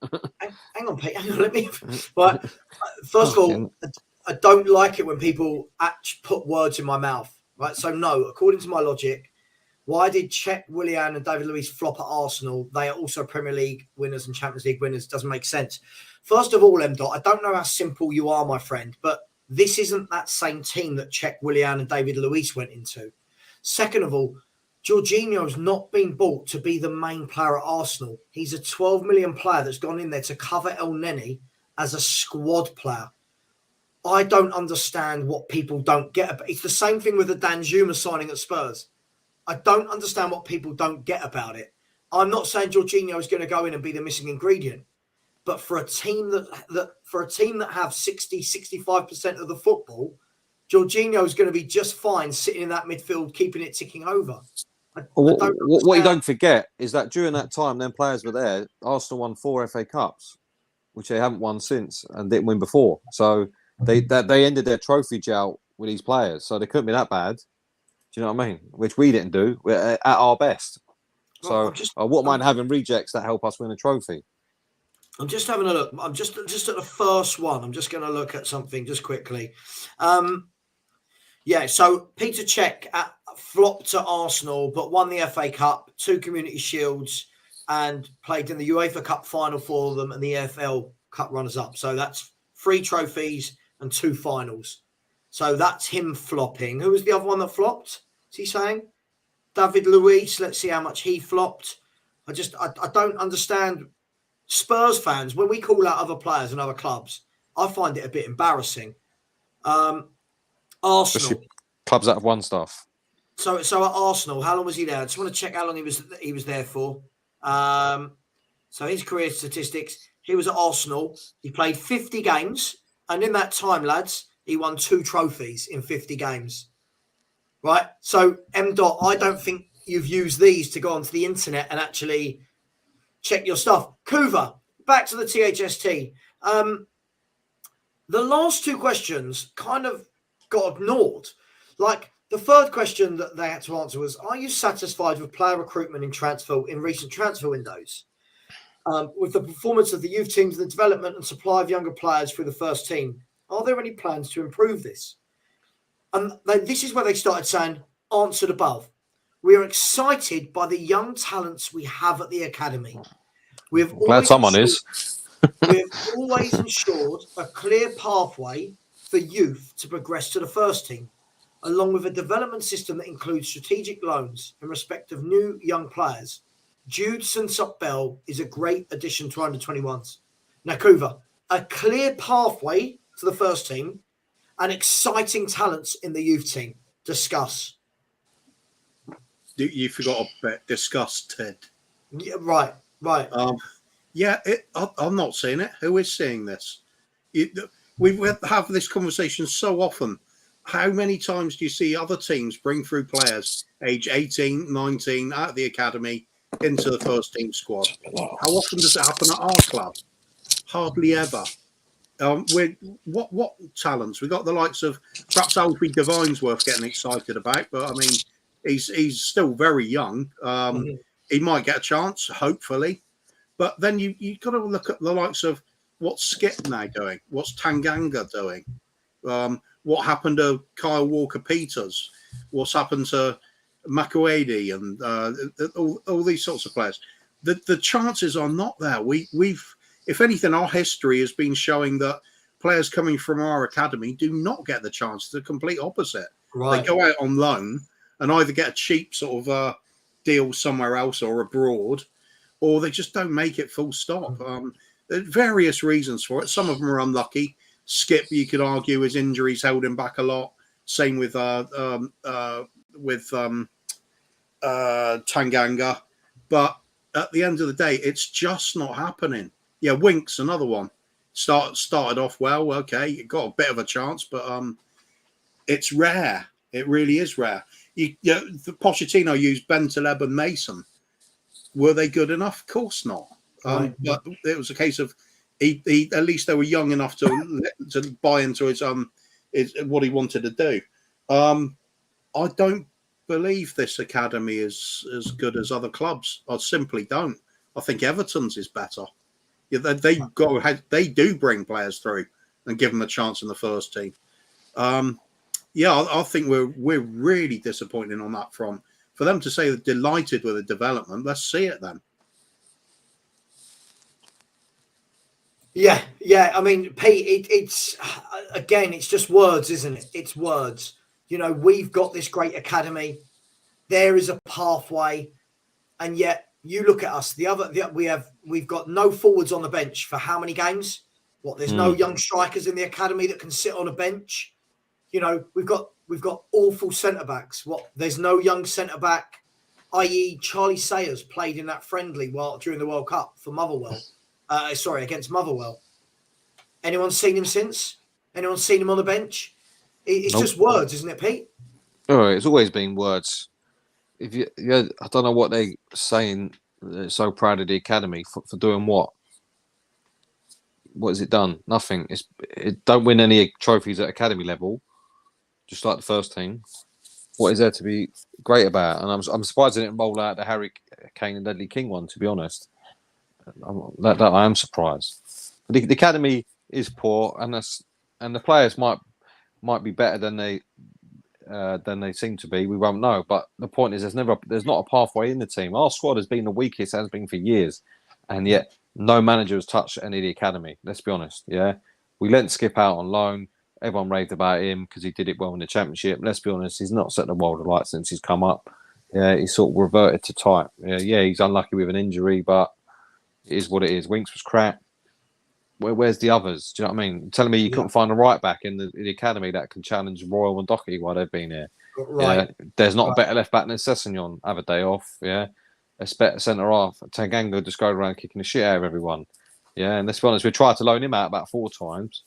Hang on, Pete. Hang on. Let me. Right. First of all, I don't like it when people put words in my mouth. Right. So no, according to my logic. Why did Czech, Willian and David Luiz flop at Arsenal? They are also Premier League winners and Champions League winners. Doesn't make sense. First of all, M. Dot, I don't know how simple you are, my friend, but this isn't that same team that Czech, Willian and David Luiz went into. Second of all, Jorginho's not been bought to be the main player at Arsenal. He's a 12 million player that's gone in there to cover El Neni as a squad player. I don't understand what people don't get. It's the same thing with the Danjuma signing at Spurs. I don't understand what people don't get about it. I'm not saying Jorginho is going to go in and be the missing ingredient, but for a team that have 60-65% of the football, Jorginho is going to be just fine sitting in that midfield, keeping it ticking over. What you don't forget is that during that time, then players were there. Arsenal won 4 FA Cups, which they haven't won since and didn't win before. So they ended their trophy drought with these players, so they couldn't be that bad. Do you know what I mean? Which we didn't do. We're at our best. So what mind having rejects that help us win a trophy? I'm just having a look. I'm just at the first one. I'm just going to look at something just quickly. So Peter Cech flopped to Arsenal, but won the FA Cup, 2 Community Shields, and played in the UEFA Cup final for them and the EFL Cup runners-up. So that's 3 trophies and 2 finals. So that's him flopping. Who was the other one that flopped? Is he saying? David Luiz. Let's see how much he flopped. I don't understand. Spurs fans, when we call out other players and other clubs, I find it a bit embarrassing. Arsenal. Especially clubs that have won stuff. So at Arsenal, how long was he there? I just want to check how long he was there for. So his career statistics, he was at Arsenal. He played 50 games. And in that time, lads, he won 2 trophies in 50 games. Right? So, I don't think you've used these to go onto the internet and actually check your stuff. Kuva, back to the THST. The last 2 questions kind of got ignored. Like, the third question that they had to answer was, are you satisfied with player recruitment in recent transfer windows? With the performance of the youth teams, the development and supply of younger players through the first team, are there any plans to improve this? And this is where they started saying, answered above. We are excited by the young talents we have at the academy. Glad someone is. We have always ensured a clear pathway for youth to progress to the first team, along with a development system that includes strategic loans in respect of new young players. Jude Sunsop-Bell is a great addition to under-21s. Now, Kuva, a clear pathway to the first team and exciting talents in the youth team. Discuss. You forgot a bit. Discuss, Ted. Yeah, right. I'm not seeing it. Who is seeing this? We have this conversation so often. How many times do you see other teams bring through players age 18, 19 out of the academy into the first team squad? How often does it happen at our club? Hardly ever. What talents? We got the likes of perhaps Alfie Devine's worth getting excited about, but I mean, he's still very young. He might get a chance, hopefully, but then you got to look at the likes of what's Skip now doing, what's Tanganga doing, what happened to Kyle Walker-Peters, what's happened to Makuedi, and all these sorts of players. The chances are not there. We've if anything, our history has been showing that players coming from our academy do not get the chance. The complete opposite. Right. They go out on loan and either get a cheap sort of deal somewhere else or abroad, or they just don't make it full stop. There are various reasons for it. Some of them are unlucky. Skip, you could argue, his injuries held him back a lot. Same with Tanganga. But at the end of the day, it's just not happening. Yeah, Winks, another one. Started off well. Okay, it got a bit of a chance, but it's rare. It really is rare. The Pochettino used Bentaleb and Mason. Were they good enough? Of course not. But it was a case of he at least they were young enough to buy into his what he wanted to do. I don't believe this academy is as good as other clubs. I simply don't. I think Everton's is better. Yeah, they do bring players through and give them a chance in the first team. I think we're really disappointing on that front. For them to say they're delighted with the development, let's see it then. Yeah. I mean, Pete, it's just words, isn't it? It's words. You know, we've got this great academy. there is a pathway, and yet you look at us. We've got no forwards on the bench for how many games? There's no young strikers in the academy that can sit on a bench. You know, we've got awful centre backs. There's no young centre back, i.e. Charlie Sayers played in that friendly during the World Cup for Motherwell. Against Motherwell. Anyone seen him since? Anyone seen him on the bench? It's Nope. just words, isn't it, Pete? Oh, it's always been words. I don't know what they're saying. They're so proud of the academy for doing what? What has it done? Nothing. It don't win any trophies at academy level, just like the first team. What is there to be great about? And I'm surprised they didn't roll out the Harry Kane and Ledley King one. To be honest, I am surprised. The academy is poor, and the players might be better than they seem to be. We won't know. But the point is, there's not a pathway in the team. Our squad has been the weakest, has been for years, and yet no manager has touched any of the academy. Let's be honest. Yeah, we let Skip out on loan. Everyone raved about him because he did it well in the championship. Let's be honest, he's not set the world alight since he's come up. Yeah, he's sort of reverted to type. Yeah, he's unlucky with an injury, but it is what it is. Winks was crap. Where's the others? Do you know what I mean? You're telling me you couldn't find a right back in the academy that can challenge Royal and Doherty while they've been here? Right. Yeah, there's not a better left back than Sessegnon. Have a day off. Yeah, a better centre half. Tanganga just go around kicking the shit out of everyone. Yeah, and let's be honest, we tried to loan him out about 4 times,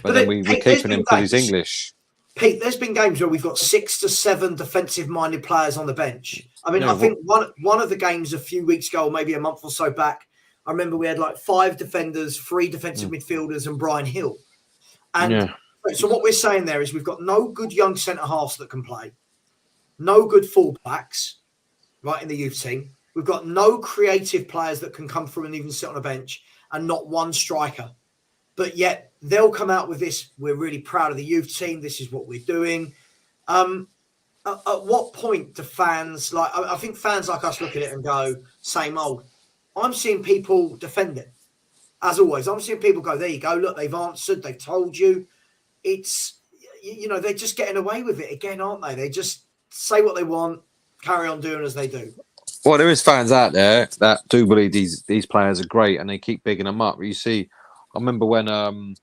but then we're keeping him because he's English. Pete, there's been games where we've got 6 to 7 defensive-minded players on the bench. I mean, I think one of the games a few weeks ago, or maybe a month or so back, I remember we had like 5 defenders, 3 defensive midfielders, and Brian Hill. And so what we're saying there is we've got no good young centre-halves that can play, no good full-backs, right, in the youth team. We've got no creative players that can come through and even sit on a bench, and not one striker. But yet they'll come out with this, we're really proud of the youth team, this is what we're doing. At what point do fans, I think fans like us look at it and go, same old. I'm seeing people defend it. As always, I'm seeing people go, there you go, look, they've answered, they've told you. It's, they're just getting away with it again, aren't they? They just say what they want, carry on doing as they do. Well, there is fans out there that do believe these players are great and they keep bigging them up. You see, I remember when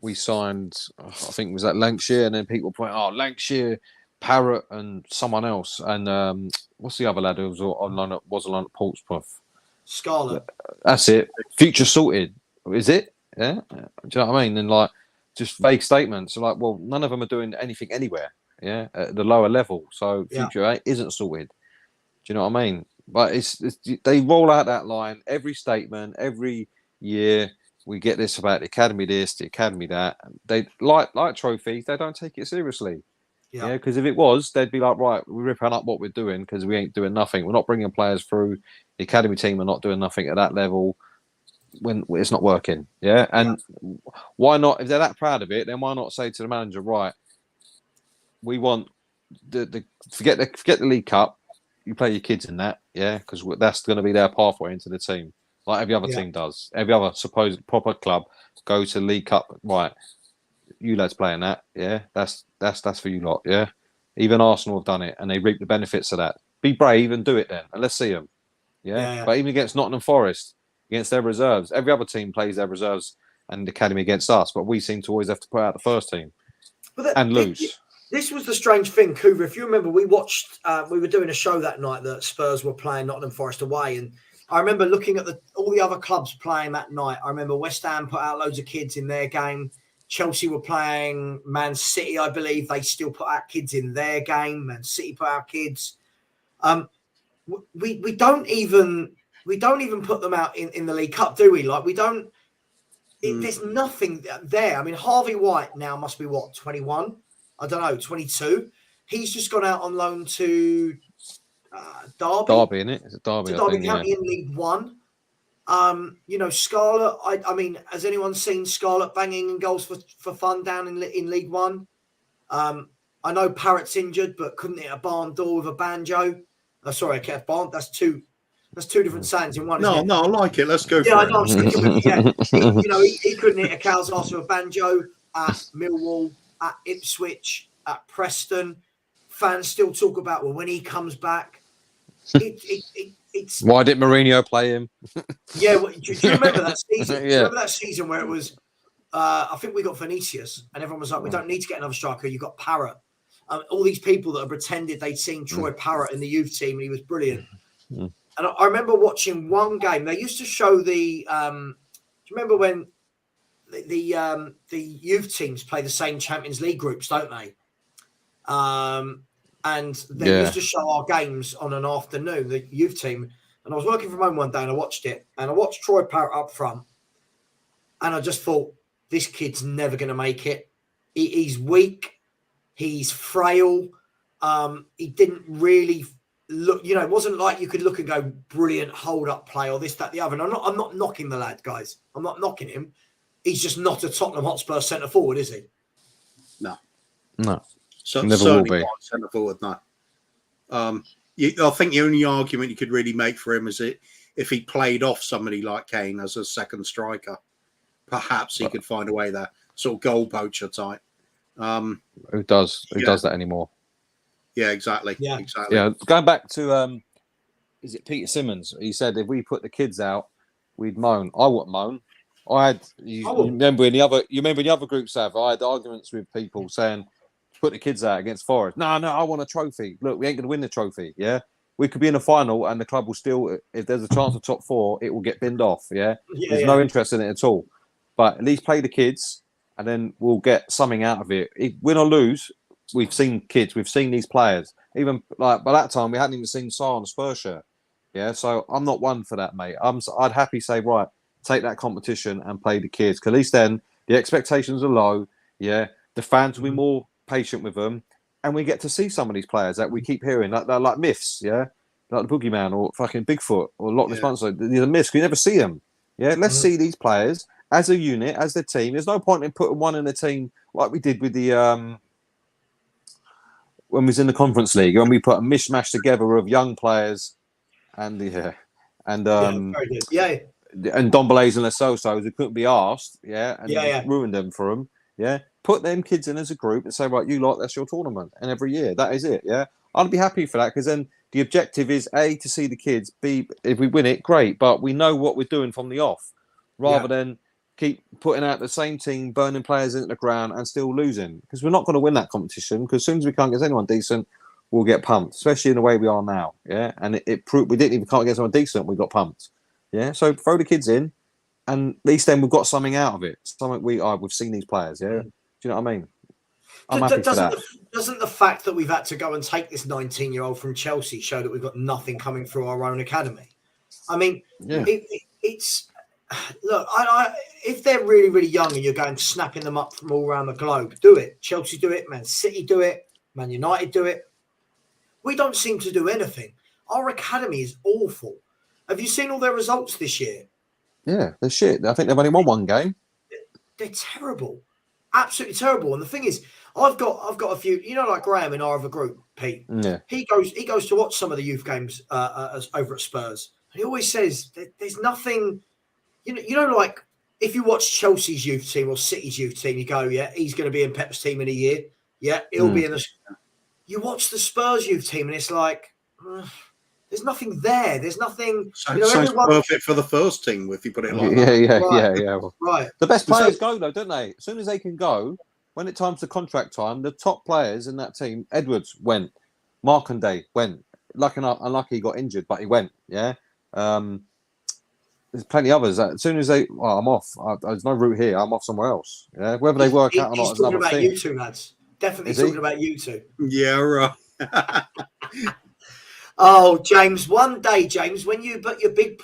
we signed, I think it was at Lancashire, and then people point, Lancashire, Parrott, and someone else, and what's the other lad who was on at Portsmouth? Scarlett. That's it. Future sorted, is it? Yeah. Do you know what I mean? And just vague statements. So well, none of them are doing anything anywhere. Yeah, at the lower level. So future isn't sorted. Do you know what I mean? But it's they roll out that line every statement, every year. We get this about the academy this, the academy that. They like trophies. They don't take it seriously. Yeah, because if it was, they'd be like, right, we're ripping up what we're doing because we ain't doing nothing. We're not bringing players through. The academy team are not doing nothing at that level when it's not working. Yeah, and why not? If they're that proud of it, then why not say to the manager, right? We want the forget the League Cup. You play your kids in that, because that's going to be their pathway into the team, like every other team does. Every other supposed proper club go to League Cup, right? You lads playing that, that's for you lot, Even Arsenal have done it, and they reap the benefits of that. Be brave and do it then, and let's see them, But even against Nottingham Forest, against their reserves, every other team plays their reserves and the academy against us, but we seem to always have to put out the first team and lose. This was the strange thing, Kuva. If you remember, we watched, we were doing a show that night that Spurs were playing Nottingham Forest away. And I remember looking at all the other clubs playing that night. I remember West Ham put out loads of kids in their game. Chelsea were playing Man City, I believe. They still put out kids in their game. Man City put out kids. We don't even put them out in the League Cup, do we? We don't. There's nothing there. I mean, Harvey White now must be 21. I don't know, 22. He's just gone out on loan to Derby. Derby, isn't it? It's a Derby, to Derby County in League One. Scarlett, I mean, has anyone seen Scarlett banging in goals for fun down in League One? I know Parrott's injured, but couldn't hit a barn door with a banjo. Sorry, Kev, barn. That's two different sayings in one. No, I like it. Let's go for it. I know, I'm sticking with it, he couldn't hit a cow's arse with a banjo at Millwall, at Ipswich, at Preston. fans still talk about, well, when he comes back, it's Why didn't Mourinho play him? yeah. Do you remember that season? Yeah. Do you remember that season where it was? I think we got Vinicius, and everyone was like, "We don't need to get another striker. You got Parrott." All these people that have pretended they'd seen Troy Parrott in the youth team, and he was brilliant. And I remember watching one game. They used to show the. Do you remember when the youth teams play the same Champions League groups, don't they? And they used to show our games on an afternoon, the youth team. And I was working from home one day and I watched it. And I watched Troy Parrott up front. And I just thought, this kid's never going to make it. He's weak. He's frail. He didn't really look, it wasn't like you could look and go, brilliant hold-up play or this, that, the other. And I'm not knocking the lad, guys. I'm not knocking him. He's just not a Tottenham Hotspur centre forward, is he? No. So never certainly will be. Not centre forward, no. I think the only argument you could really make for him is if he played off somebody like Kane as a second striker, perhaps he could find a way there, sort of goal poacher type. Who does that anymore? Yeah, exactly. Yeah, exactly. Yeah, going back to is it Peter Simmons? He said if we put the kids out, we'd moan. I wouldn't moan. You remember in the other groups have I had arguments with people saying put the kids out against Forest. No, I want a trophy. Look, we ain't gonna win the trophy. Yeah. We could be in the final and the club will still, if there's a chance of top 4, it will get binned off. Yeah. There's no interest in it at all. But at least play the kids and then we'll get something out of it. Win or lose, we've seen kids, we've seen these players. Even like by that time, we hadn't even seen Sarr on the Spurs shirt. Yeah. So I'm not one for that, mate. I'd happily say, right, take that competition and play the kids. Because at least then the expectations are low. Yeah. The fans will be more patient with them. And we get to see some of these players that we keep hearing, like myths, yeah? Like the Boogeyman or fucking Bigfoot or Loch Ness Monster. These are myths. You never see them. Yeah, let's see these players as a unit, as the team. There's no point in putting one in the team like we did with the when we was in the Conference League, when we put a mishmash together of young players and and Dombelay's and Lesosos who couldn't be asked, and ruined them for them. Yeah, put them kids in as a group and say, right, you lot, that's your tournament. And every year, that is it, yeah? I'd be happy for that because then the objective is, A, to see the kids, B, if we win it, great, but we know what we're doing from the off rather than keep putting out the same team, burning players into the ground and still losing because we're not going to win that competition because as soon as we can't get anyone decent, we'll get pumped, especially in the way we are now, yeah? And it proved we didn't even can't get someone decent, we got pumped, yeah? So throw the kids in. And at least then we've got something out of it. Something we've seen these players, yeah. Do you know what I mean? I'm happy for that. Doesn't the fact that we've had to go and take this 19-year-old from Chelsea show that we've got nothing coming through our own academy? I mean, it's look. If they're really, really young and you're going snapping them up from all around the globe, do it. Chelsea do it. Man City do it. Man United do it. We don't seem to do anything. Our academy is awful. Have you seen all their results this year? Yeah, they're shit. I think they've only won one game. They're terrible, absolutely terrible. And the thing is, I've got a few. Like Graham in our other group, Pete. Yeah, he goes to watch some of the youth games over at Spurs, and he always says there's nothing. Like if you watch Chelsea's youth team or City's youth team, you go, yeah, he's going to be in Pep's team in a year. Yeah, he'll be in the. You watch the Spurs youth team, and it's like. There's nothing there. There's nothing. Sounds perfect for the first team if you put it like that. Yeah. Right. The best players go though, don't they? As soon as they can go, when it's time for contract time, the top players in that team. Edwards went. Markanday went. Unlucky he got injured, but he went. Yeah. There's plenty of others. As soon as I'm off. There's no route here. I'm off somewhere else. Yeah. Whether they work out or not is another thing. He's talking about you two, lads. Definitely talking about you two. Yeah. Right. Oh, James, one day, James, when you put your big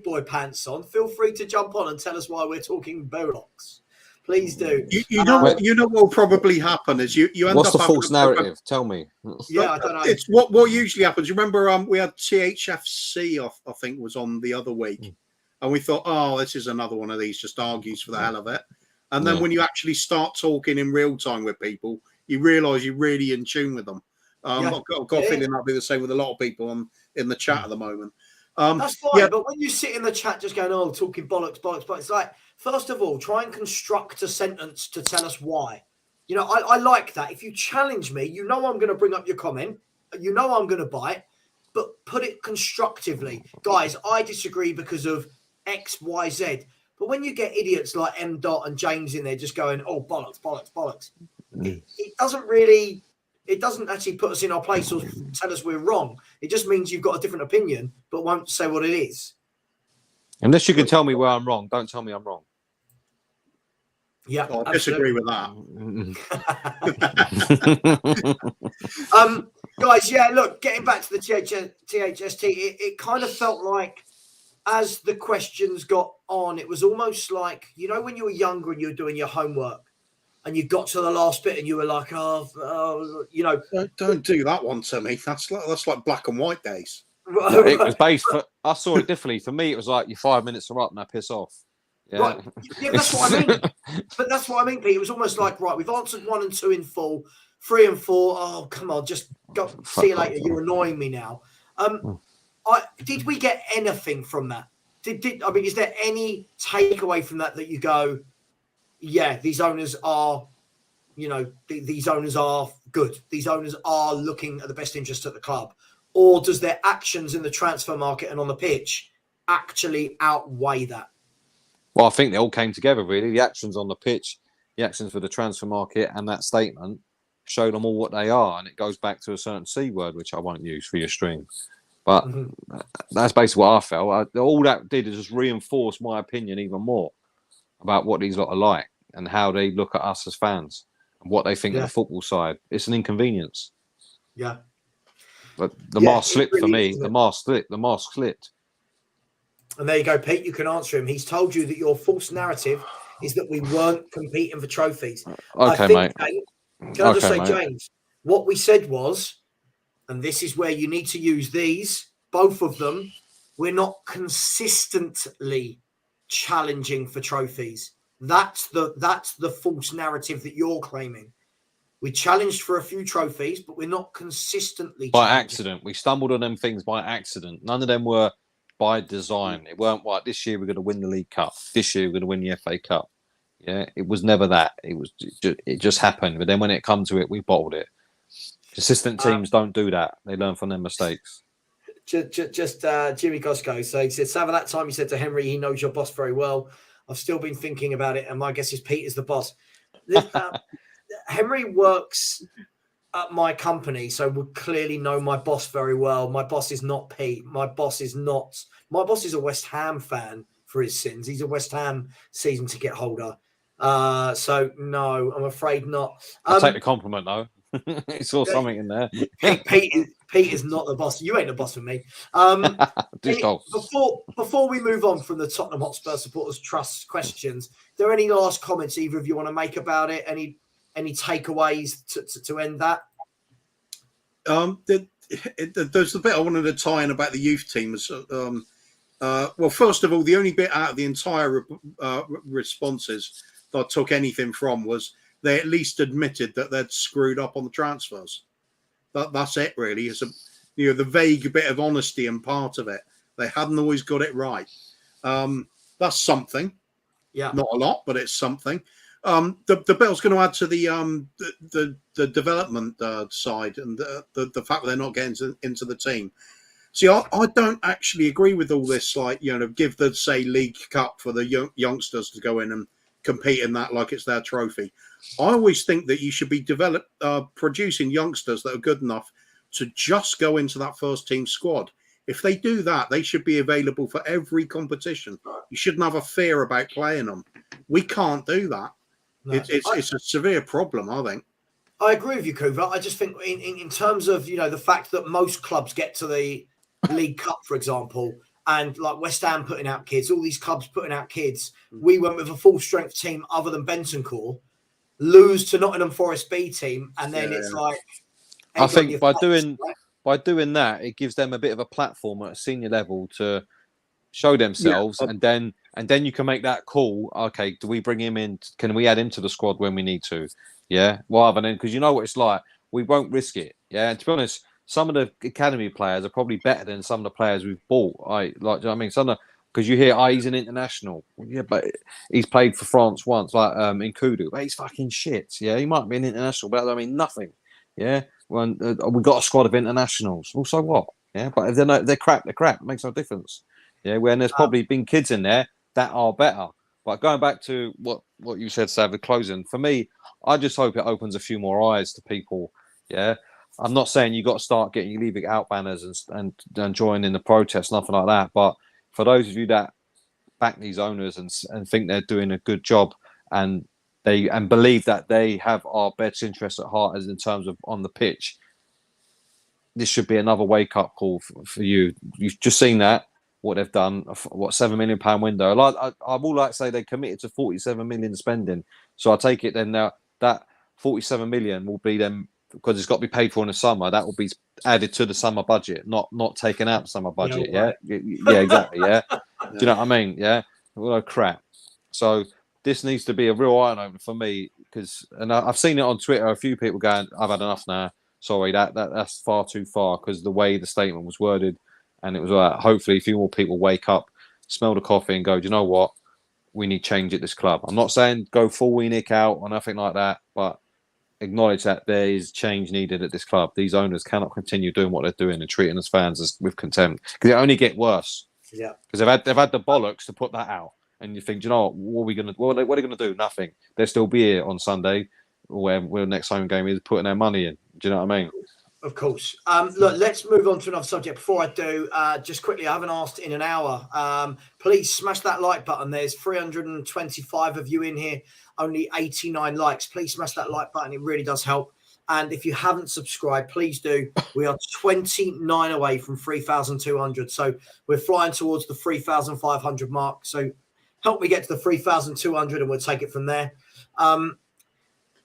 boy pants on, feel free to jump on and tell us why we're talking Botox. Please do. You know what will probably happen is you end What's up. What's the false narrative? Tell me. Yeah, I don't know. It's what usually happens. You remember we had THFC, I think, was on the other week, and we thought, oh, this is another one of these, just argues for the hell of it. And then when you actually start talking in real time with people, you realise you're really in tune with them. I've got a feeling that'll be the same with a lot of people in the chat at the moment. That's fine, but when you sit in the chat just going, oh, talking bollocks, it's like, first of all, try and construct a sentence to tell us why. You know, I like that. If you challenge me, you know I'm going to bring up your comment. You know I'm going to bite, but put it constructively. Guys, I disagree because of X, Y, Z. But when you get idiots like M. Dot and James in there just going, oh, bollocks, bollocks, bollocks, it doesn't actually put us in our place or tell us we're wrong. It just means you've got a different opinion, but won't say what it is. Unless you can tell me where I'm wrong, don't tell me I'm wrong. Yeah, I disagree with that. Guys, yeah, look, getting back to the THST, it kind of felt like as the questions got on, it was almost like, you know, when you were younger and you were doing your homework and you got to the last bit and you were like, you know. Don't do that one to me. That's like black and white days. No, it was based for, I saw it differently. For me, it was like, your 5 minutes are up, now piss off. Yeah. Right. Yeah, that's what I mean. But that's what I mean, Pete. It was almost like, right, we've answered 1 and 2 in full, 3 and 4. Oh, come on, just go. See you later. You're annoying me now. Did we get anything from that? I mean, is there any takeaway from that you go, yeah, these owners are, you know, these owners are good. These owners are looking at the best interest of the club. Or does their actions in the transfer market and on the pitch actually outweigh that? Well, I think they all came together, really. The actions on the pitch, the actions for the transfer market, and that statement showed them all what they are. And it goes back to a certain C word, which I won't use for your stream. But that's basically what I felt. All that did is just reinforce my opinion even more about what these lot are like and how they look at us as fans and what they think of the football side. It's an inconvenience. Yeah. But the mask slipped really for me. The mask slipped. The mask slipped. And there you go, Pete. You can answer him. He's told you that your false narrative is that we weren't competing for trophies. Okay, mate. James, can I just say, mate, James, what we said was, and this is where you need to use these, both of them, we're not consistently challenging for trophies. That's the false narrative that you're claiming. We challenged for a few trophies, but we're not consistently by accident. We stumbled on them things by accident. None of them were by design. It weren't like this year we're going to win the League Cup. This year we're going to win the FA Cup. Yeah, it was never that. It just happened. But then when it come to it, we bottled it. Consistent teams don't do that. They learn from their mistakes. Just Jimmy Cosco. So he said, Savva, that time you said to Henry, he knows your boss very well. I've still been thinking about it, and my guess is Pete is the boss. Henry works at my company, so would clearly know my boss very well. My boss is not Pete. My boss is a West Ham fan for his sins. He's a West Ham season ticket holder. So no, I'm afraid not. I'll take the compliment though. He saw something in there. Pete is not the boss. You ain't the boss with me. Before we move on from the Tottenham Hotspur Supporters Trust questions, are there any last comments either of you want to make about it? Any takeaways to end that? There's the bit I wanted to tie in about the youth teams. Well, first of all, the only bit out of the entire responses that I took anything from was they at least admitted that they'd screwed up on the transfers. That's it, really. It's the vague bit of honesty and part of it. They hadn't always got it right. That's something. Yeah, not a lot, but it's something. The bit I was going to add to the development side and the fact that they're not getting into the team. See, I don't actually agree with all this. Like, give the League Cup for the youngsters to go in and compete in that like it's their trophy. I always think that you should be producing youngsters that are good enough to just go into that first team squad. If they do that, they should be available for every competition. You shouldn't have a fear about playing them. We can't do that. No. It's a severe problem, I think. I agree with you, Kuva. I just think in terms of, the fact that most clubs get to the League Cup, for example, and like West Ham putting out kids, all these clubs putting out kids, we went with a full strength team other than Bentancur, lose to Nottingham Forest B team, and then it's like... I think by doing that, it gives them a bit of a platform at a senior level to show themselves, and then you can make that call. Okay, do we bring him in? Can we add him to the squad when we need to? Yeah, rather than, because you know what it's like, we won't risk it. Yeah, and to be honest, some of the academy players are probably better than some of the players we've bought. Some of the Because you hear, he's an international. Well, yeah, but he's played for France once, like in Kudu. But he's fucking shit. Yeah, he might be an international, but I mean nothing. Yeah, when we've got a squad of internationals. Well, so what? Yeah, but if they're crap, they're crap. It makes no difference. Yeah, when there's probably been kids in there that are better. But going back to what you said, Sav, the closing, for me, I just hope it opens a few more eyes to people. Yeah, I'm not saying you got to start getting your leaving out banners and join in the protest, nothing like that. But for those of you that back these owners and think they're doing a good job and believe that they have our best interests at heart as in terms of on the pitch, this should be another wake up call for you. You've just seen that. What they've done, what £7 million window. I will like to say they committed to 47 million spending. So I take it then now that 47 million will be them because it's got to be paid for in the summer. That will be added to the summer budget, not taken out the summer budget. Yeah, yeah, exactly. Yeah, do you know what I mean? Yeah, well, crap. So this needs to be a real eye opener for me because, and I've seen it on Twitter. A few people going, "I've had enough now." Sorry, that's far too far because the way the statement was worded. And it was like, hopefully, a few more people wake up, smell the coffee, and go, do you know what? We need change at this club. I'm not saying go full Enoch out or nothing like that, but acknowledge that there is change needed at this club. These owners cannot continue doing what they're doing and treating us fans with contempt because it only get worse. Yeah, because they've had the bollocks to put that out, and you think, do you know what are we gonna? What are they gonna do? Nothing. They'll still be here on Sunday, where the next home game is, putting their money in. Do you know what I mean? of course. Look, let's move on to another subject. Before I do, just quickly, I haven't asked in an hour. Please smash that like button. There's 325 of you in here, only 89 likes. Please smash that like button. It really does help. And if you haven't subscribed, please do. We are 29 away from 3,200. So we're flying towards the 3,500 mark. So help me get to the 3,200 and we'll take it from there.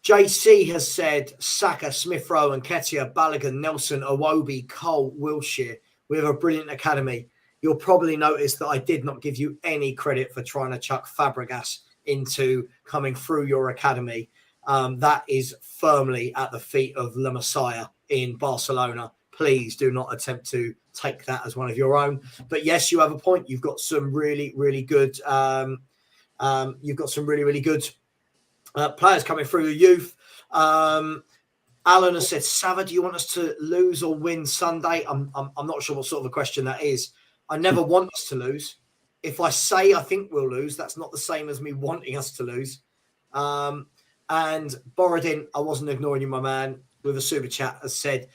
JC has said Saka, Smith Rowe, and Ketia, Balogun, Nelson, Iwobi, Cole, Wilshere. We have a brilliant academy. You'll probably notice that I did not give you any credit for trying to chuck Fabregas into coming through your academy. That is firmly at the feet of La Masia in Barcelona. Please do not attempt to take that as one of your own. But yes, you have a point. You've got some really, really good. Players coming through the youth. Alan has said, Savva, do you want us to lose or win Sunday? I'm not sure what sort of a question that is. I never want us to lose. If I say I think we'll lose, that's not the same as me wanting us to lose. And Borodin, I wasn't ignoring you, my man, with a super chat, has said,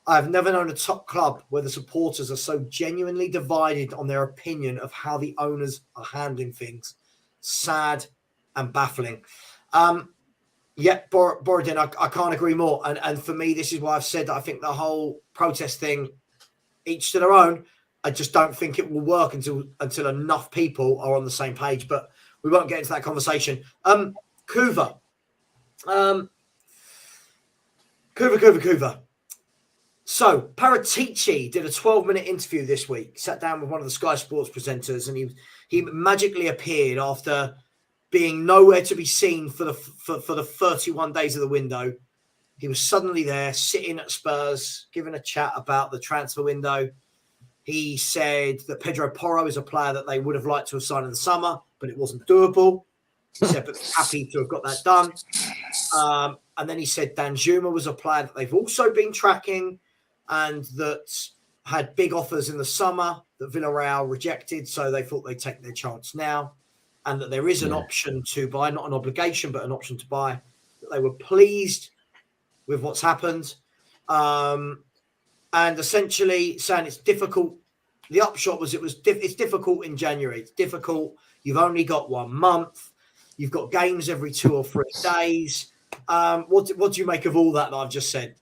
I've never known a top club where the supporters are so genuinely divided on their opinion of how the owners are handling things. Sad and baffling. Borodin, I can't agree more. And for me, this is why I've said that I think the whole protest thing, each to their own, I just don't think it will work until enough people are on the same page. But we won't get into that conversation. Kuva. Kuva. So Paratici did a 12-minute interview this week, sat down with one of the Sky Sports presenters, and he magically appeared after being nowhere to be seen for the 31 days of the window. He was suddenly there, sitting at Spurs, giving a chat about the transfer window. He said that Pedro Porro is a player that they would have liked to have signed in the summer, but it wasn't doable. He said, but happy to have got that done. And then he said Danjuma was a player that they've also been tracking and that had big offers in the summer that Villarreal rejected, so they thought they'd take their chance now. And that there is an option to buy, not an obligation, but an option to buy. That they were pleased with what's happened. And essentially saying it's difficult. The upshot was it's difficult in January. It's difficult. You've only got 1 month. You've got games every 2 or 3 days. What do you make of all that I've just said?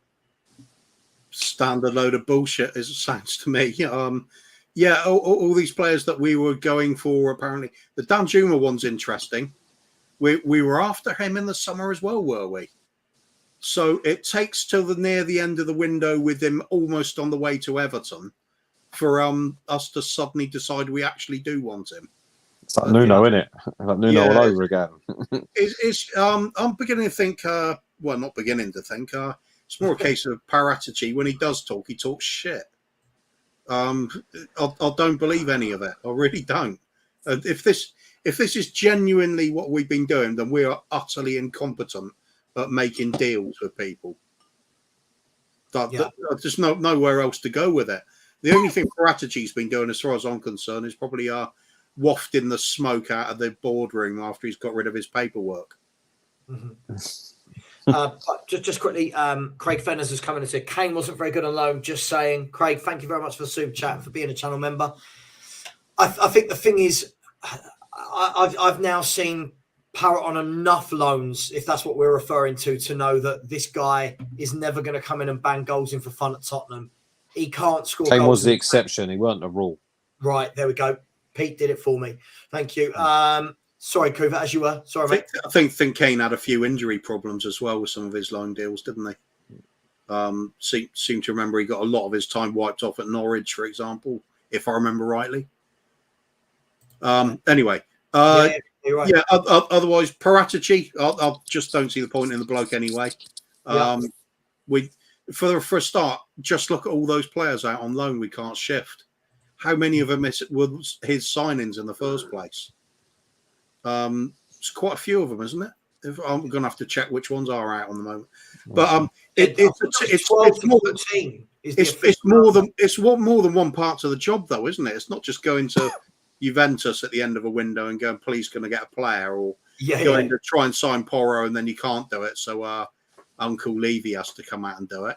Standard load of bullshit, as it sounds to me. All these players that we were going for, apparently. The Danjuma one's interesting. We were after him in the summer as well, were we? So it takes till near the end of the window with him almost on the way to Everton for us to suddenly decide we actually do want him. It's like Nuno, isn't it? Like Nuno all over again. I'm beginning to think, not beginning to think, it's more a case of Paratici. When he does talk, he talks shit. I don't believe any of it. I really don't. If this is genuinely what we've been doing, then we are utterly incompetent at making deals with people. There's nowhere else to go with it. The only thing Paratici's been doing, as far as I'm concerned, is probably wafting the smoke out of the boardroom after he's got rid of his paperwork. Mm-hmm. Just quickly, Craig Fenners has come in and said Kane wasn't very good on loan. Just saying, Craig, thank you very much for the super chat, for being a channel member. I think the thing is, I've now seen Parrott on enough loans, if that's what we're referring to know that this guy is never going to come in and bang goals in for fun at Tottenham. He can't score. Kane goals was the exception. He weren't the rule. Right, there we go. Pete did it for me. Thank you. Sorry, Kuva, as you were. Sorry, mate. I think Kane had a few injury problems as well with some of his loan deals, didn't he? Seem to remember he got a lot of his time wiped off at Norwich, for example, if I remember rightly. Anyway, you're right. Otherwise, Paratici, I just don't see the point in the bloke anyway. For a start, just look at all those players out on loan we can't shift. How many of them were his signings in the first place? It's quite a few of them, isn't it? I'm going to have to check which ones are out on the moment. But it's more than one part of the job, though, isn't it? It's not just going to Juventus at the end of a window and going, please, can I get a player? Or going to try and sign Porro and then you can't do it. So Uncle Levy has to come out and do it.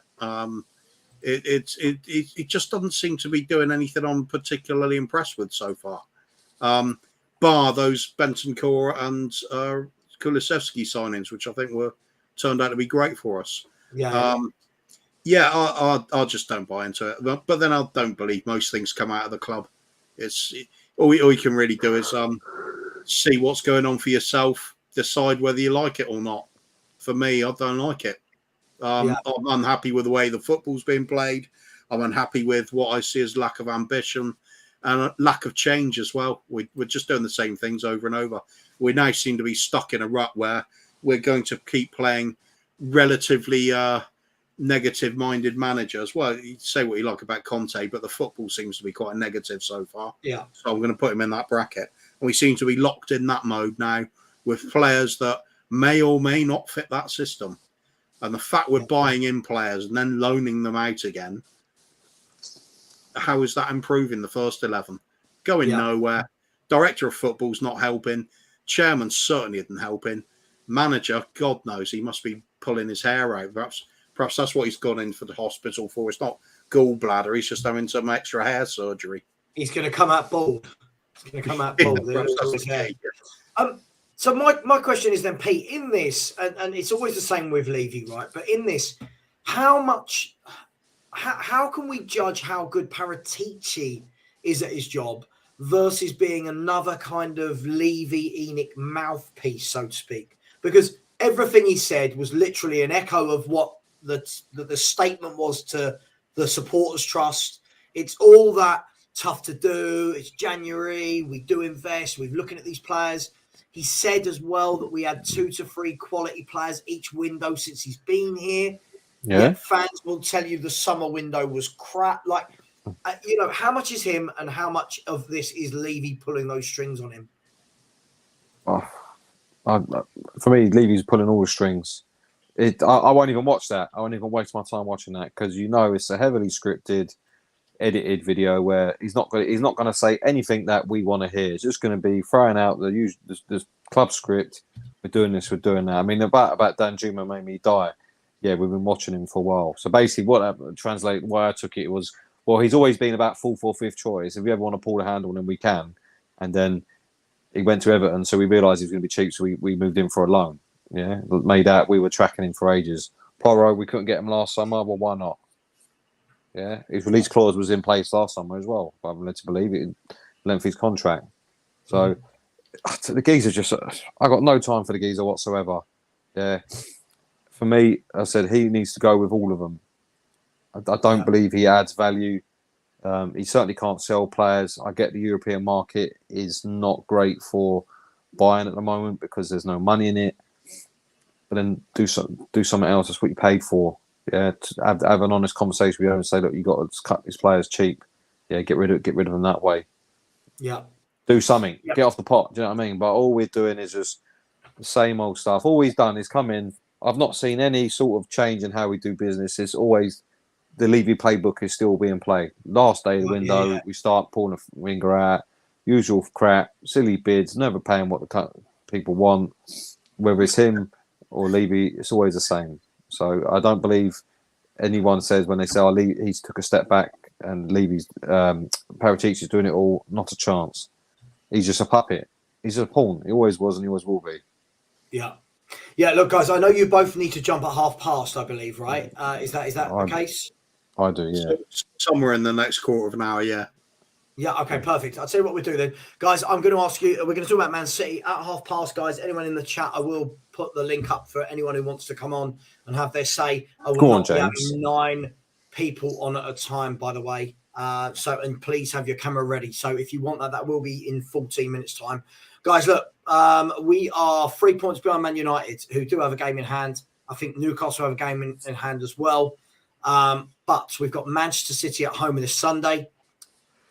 It just doesn't seem to be doing anything I'm particularly impressed with so far. Bar those Bentancur and Kulusevski signings, which I think turned out to be great for us. I just don't buy into it. But then I don't believe most things come out of the club. All you can really do is see what's going on for yourself, decide whether you like it or not. For me, I don't like it. I'm unhappy with the way the football's being played. I'm unhappy with what I see as lack of ambition and a lack of change as well. We're just doing the same things over and over. We now seem to be stuck in a rut where we're going to keep playing relatively negative-minded managers. Well, you say what you like about Conte, but the football seems to be quite negative so far. Yeah. So I'm going to put him in that bracket. And we seem to be locked in that mode now with players that may or may not fit that system. And the fact we're buying in players and then loaning them out again, how is that improving the first 11? Going nowhere. Director of football's not helping. Chairman certainly isn't helping. Manager, God knows, he must be pulling his hair out. Perhaps that's what he's gone in for the hospital for. It's not gallbladder. He's just having some extra hair surgery. He's going to come out bald. So my question is then, Pete, in this, and it's always the same with Levy, right? But in this, how can we judge how good Paratici is at his job versus being another kind of Levy Enoch mouthpiece, so to speak? Because everything he said was literally an echo of what the statement was to the supporters trust. It's all that tough to do. It's January. We do invest. We're looking at these players. He said as well that we had 2 to 3 quality players each window since he's been here. Yeah. Fans will tell you the summer window was crap. Like, how much is him and how much of this is Levy pulling those strings on him? For me, Levy's pulling all the strings. I won't even watch that. I won't even waste my time watching that because it's a heavily scripted, edited video where he's not going to say anything that we want to hear. It's just going to be throwing out the club script. We're doing this. We're doing that. I mean, about Danjuma made me die. Yeah, we've been watching him for a while. So basically, why I took it was, well, he's always been about 4th or 5th choice. If we ever want to pull the handle, then we can. And then he went to Everton, so we realised he was going to be cheap, so we moved in for a loan. Yeah, made out we were tracking him for ages. Porro, we couldn't get him last summer. Well, why not? Yeah, his release clause was in place last summer as well. I'm led to believe it, length of his contract. So the geezer I got no time for the geezer whatsoever. Yeah, for me, I said he needs to go with all of them. I don't believe he adds value. He certainly can't sell players. I get the European market is not great for buying at the moment because there's no money in it. But then do something else. That's what you paid for. Yeah, to have an honest conversation with you and say, look, you got to cut these players cheap. Yeah, get rid of them that way. Yeah. Do something. Yep. Get off the pot. Do you know what I mean? But all we're doing is just the same old stuff. All he's done is come in. I've not seen any sort of change in how we do business. It's always the Levy playbook is still being played. Last day of the window, we start pulling a winger out. Usual crap, silly bids, never paying what the people want. Whether it's him or Levy, it's always the same. So I don't believe anyone says when they say, he's took a step back and Levy's Paratici's doing it all. Not a chance. He's just a puppet. He's a pawn. He always was and he always will be. Yeah. Yeah, look, guys, I know you both need to jump at 1:30, I believe, right? Is that the case? I do, yeah. Somewhere in the next quarter of an hour, yeah. Yeah, okay, perfect. I'll tell you what we'll do then. Guys, I'm going to ask you, we're going to talk about Man City at 1:30, guys. Anyone in the chat, I will put the link up for anyone who wants to come on and have their say. I will not be having 9 people on at a time, by the way. And please have your camera ready. So if you want that will be in 14 minutes' time. Guys, look, we are 3 points behind Man United, who do have a game in hand. I think Newcastle have a game in hand as well. But we've got Manchester City at home this Sunday.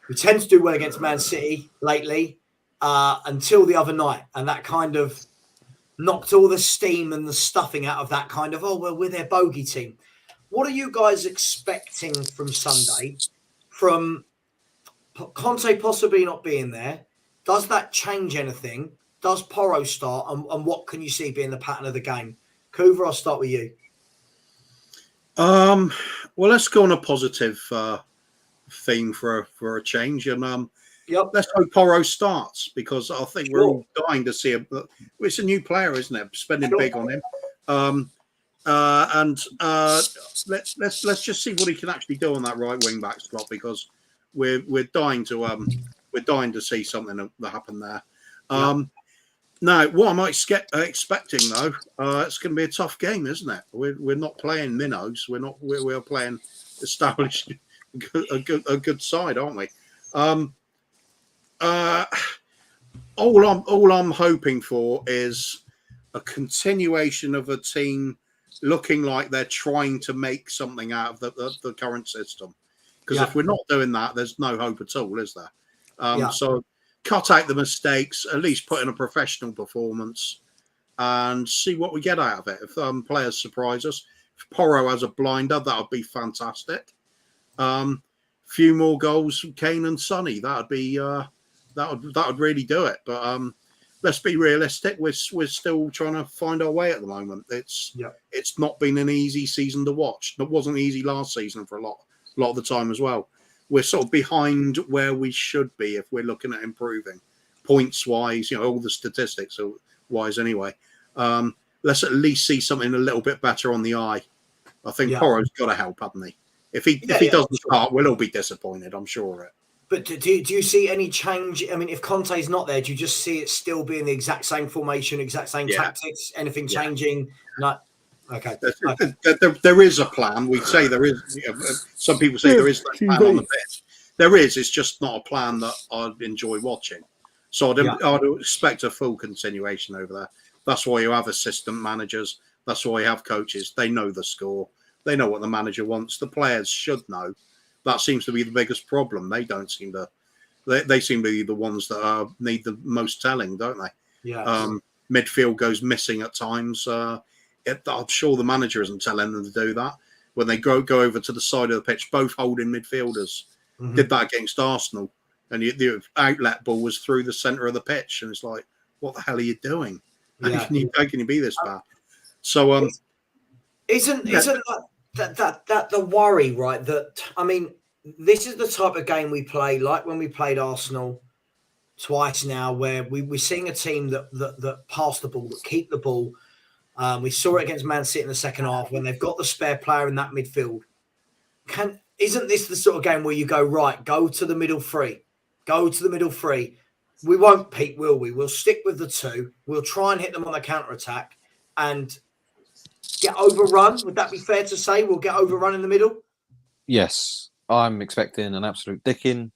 We tend to do well against Man City lately until the other night. And that kind of knocked all the steam and the stuffing out of that kind of, we're their bogey team. What are you guys expecting from Sunday? From Conte possibly not being there, does that change anything? Does Porro start? And what can you see being the pattern of the game? Kuva, I'll start with you. Well, let's go on a positive theme for a change, and let's hope Porro starts, because I think we're all dying to see him. It's a new player, isn't it? Spending big on him, let's just see what he can actually do on that right wing back slot, because we're dying to see something that happen there. Now, what am I expecting though? It's going to be a tough game, isn't it? We're not playing minnows. We're playing established a good side, aren't we? All I'm hoping for is a continuation of a team looking like they're trying to make something out of the current system. Because if we're not doing that, there's no hope at all, is there? So cut out the mistakes, at least put in a professional performance, and see what we get out of it. If players surprise us, if Porro has a blinder, that would be fantastic. Few more goals from Kane and Sonny, that would really do it. But let's be realistic. We're still trying to find our way at the moment. It's not been an easy season to watch. It wasn't easy last season for a lot of the time as well. We're sort of behind where we should be if we're looking at improving points wise, all the statistics wise anyway. Let's at least see something a little bit better on the eye. I think Porro's got to help, hasn't he? If he doesn't start, we'll all be disappointed, I'm sure of it. But do you see any change? I mean, if Conte's not there, do you just see it still being the exact same formation, exact same tactics? Anything changing? No. Okay. There is a plan. We say there is. Some people say there is no plan on the pitch. There is. It's just not a plan that I'd enjoy watching. So I'd expect a full continuation over there. That's why you have assistant managers. That's why you have coaches. They know the score. They know what the manager wants. The players should know. That seems to be the biggest problem. They don't seem to. They seem to be the ones that need the most telling, don't they? Yeah. Midfield goes missing at times. I'm sure the manager isn't telling them to do that. When they go over to the side of the pitch, both holding midfielders. Did that against Arsenal, and the outlet ball was through the centre of the pitch, and it's like, what the hell are you doing? How can you be this bad? So isn't that the worry, right? That, I mean, this is the type of game we play, like when we played Arsenal twice now, where we're seeing a team that pass the ball, that keep the ball. We saw it against Man City in the second half when they've got the spare player in that midfield. Isn't this the sort of game where you go, right, go to the middle three. Go to the middle three. We won't peak, will we? We'll stick with the two. We'll try and hit them on the counter-attack and get overrun. Would that be fair to say? We'll get overrun in the middle? Yes. I'm expecting an absolute dicking.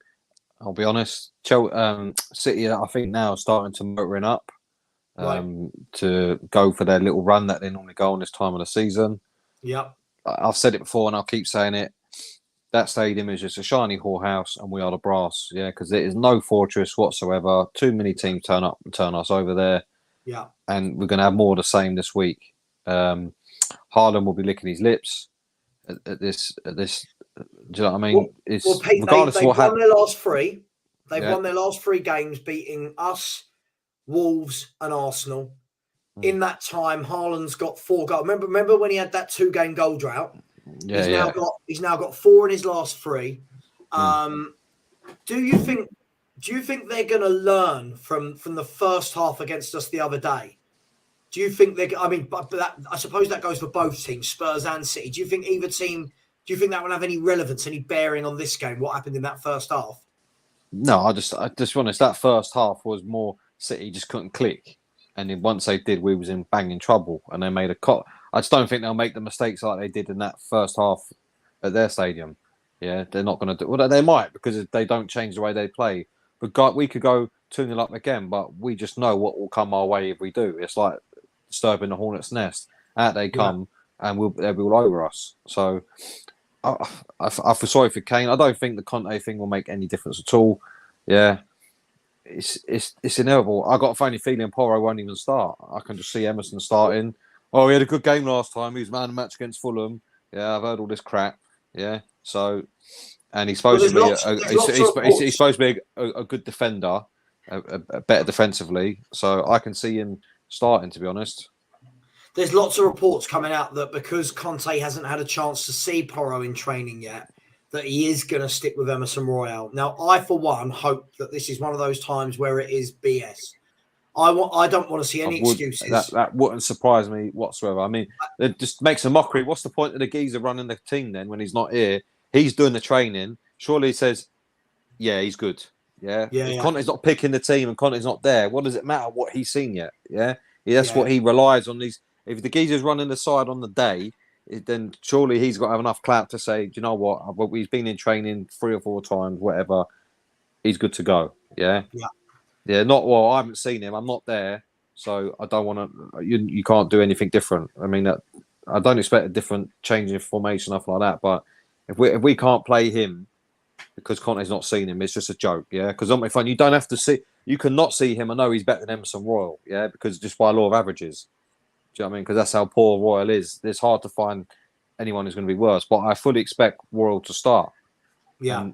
I'll be honest. City, I think, now starting to motoring up. To go for their little run that they normally go on this time of the season. Yeah. I've said it before and I'll keep saying it. that stadium is just a shiny whorehouse, and we are the brass. Yeah, because there is no fortress whatsoever. Too many teams turn up and turn us over there. Yeah, and we're going to have more of the same this week. Haaland will be licking his lips at this. Do you know what I mean? It's Pete, regardless they've of what won happens. their last three. They've Yeah. won their last 3 games, beating us, Wolves, and Arsenal. Mm. In that time, Haaland's got 4 goals. Remember when he had that 2-game goal drought? Yeah, He's now got 4 in his last 3. Mm. Do you think they're going to learn from the first half against us the other day? Do you think they? I mean, but that, I suppose that goes for both teams, Spurs and City. Do you think either team? Do you think that will have any relevance, any bearing on this game? What happened in that first half? No, I just be honest. That first half was more City just couldn't click, and then once they did, we was in banging trouble, and they made a cut. I just don't think they'll make the mistakes like they did in that first half at their stadium. Yeah, they're not going to do. Well, they might because they don't change the way they play. But we could go 2-0 up again, but we just know what will come our way if we do. It's like disturbing the hornet's nest. Out they come, and they'll be all over us. So I feel sorry for Kane. I don't think the Conte thing will make any difference at all. Yeah, it's inevitable. I got a funny feeling Porro won't even start. I can just see Emerson starting. Oh, he had a good game last time. He was man of the match against Fulham. Yeah, I've heard all this crap. Yeah, so and he's supposed to be he's supposed to be a good defender, a better defensively. So I can see him starting. To be honest. There's lots of reports coming out that because Conte hasn't had a chance to see Porro in training yet, that he is going to stick with Emerson Royale. Now, I, for one, hope that this is one of those times where it is BS. I don't want to see any excuses. That wouldn't surprise me whatsoever. I mean, it just makes a mockery. What's the point of the geezer running the team then when he's not here? He's doing the training. Surely he says, yeah, he's good. Yeah. Conte's not picking the team and Conte's not there. What does it matter what he's seen yet? Yeah. That's what he relies on. These. If the geezer's running the side on the day, then surely he's got to have enough clout to say, do you know what? He's been in training 3 or 4 times, whatever. He's good to go. Yeah. Yeah. Not well. I haven't seen him. I'm not there, so I don't want to. You can't do anything different. I mean, I don't expect a different change in formation, stuff like that. But if we can't play him because Conte's not seen him, it's just a joke. Yeah. Because on my phone, you don't have to see. You can not see him and know he's better than Emerson Royal. Yeah. Because just by law of averages. Do you know what I mean? Because that's how poor Royal is. It's hard to find anyone who's going to be worse. But I fully expect Royal to start. Yeah.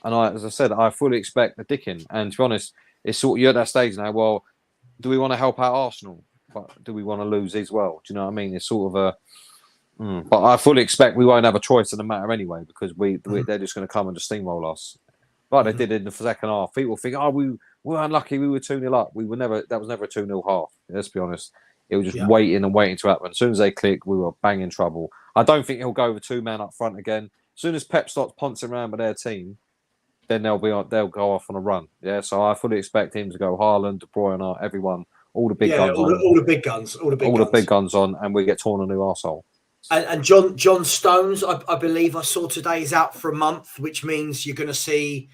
And as I said, I fully expect the Dickin. And to be honest, it's sort of you're at that stage now. Well, do we want to help out Arsenal? But do we want to lose as well? Do you know what I mean? It's sort of a. But I fully expect we won't have a choice in the matter anyway because they're just going to come and just steamroll us. Like they did in the second half. People think, oh, we were unlucky. We were 2-0 up. We were never. That was never a 2-0 half. Let's be honest. It was just waiting to happen. As soon as they click, we were banging trouble. I don't think he'll go with 2 men up front again. As soon as Pep starts pouncing around with their team, then they'll go off on a run. Yeah, so I fully expect him to go Haaland, De Bruyne, everyone, all the big guns on. All the big guns. All the big guns on, and we get torn a new arsehole. And John Stones, I believe I saw today, is out for a month, which means you're going to see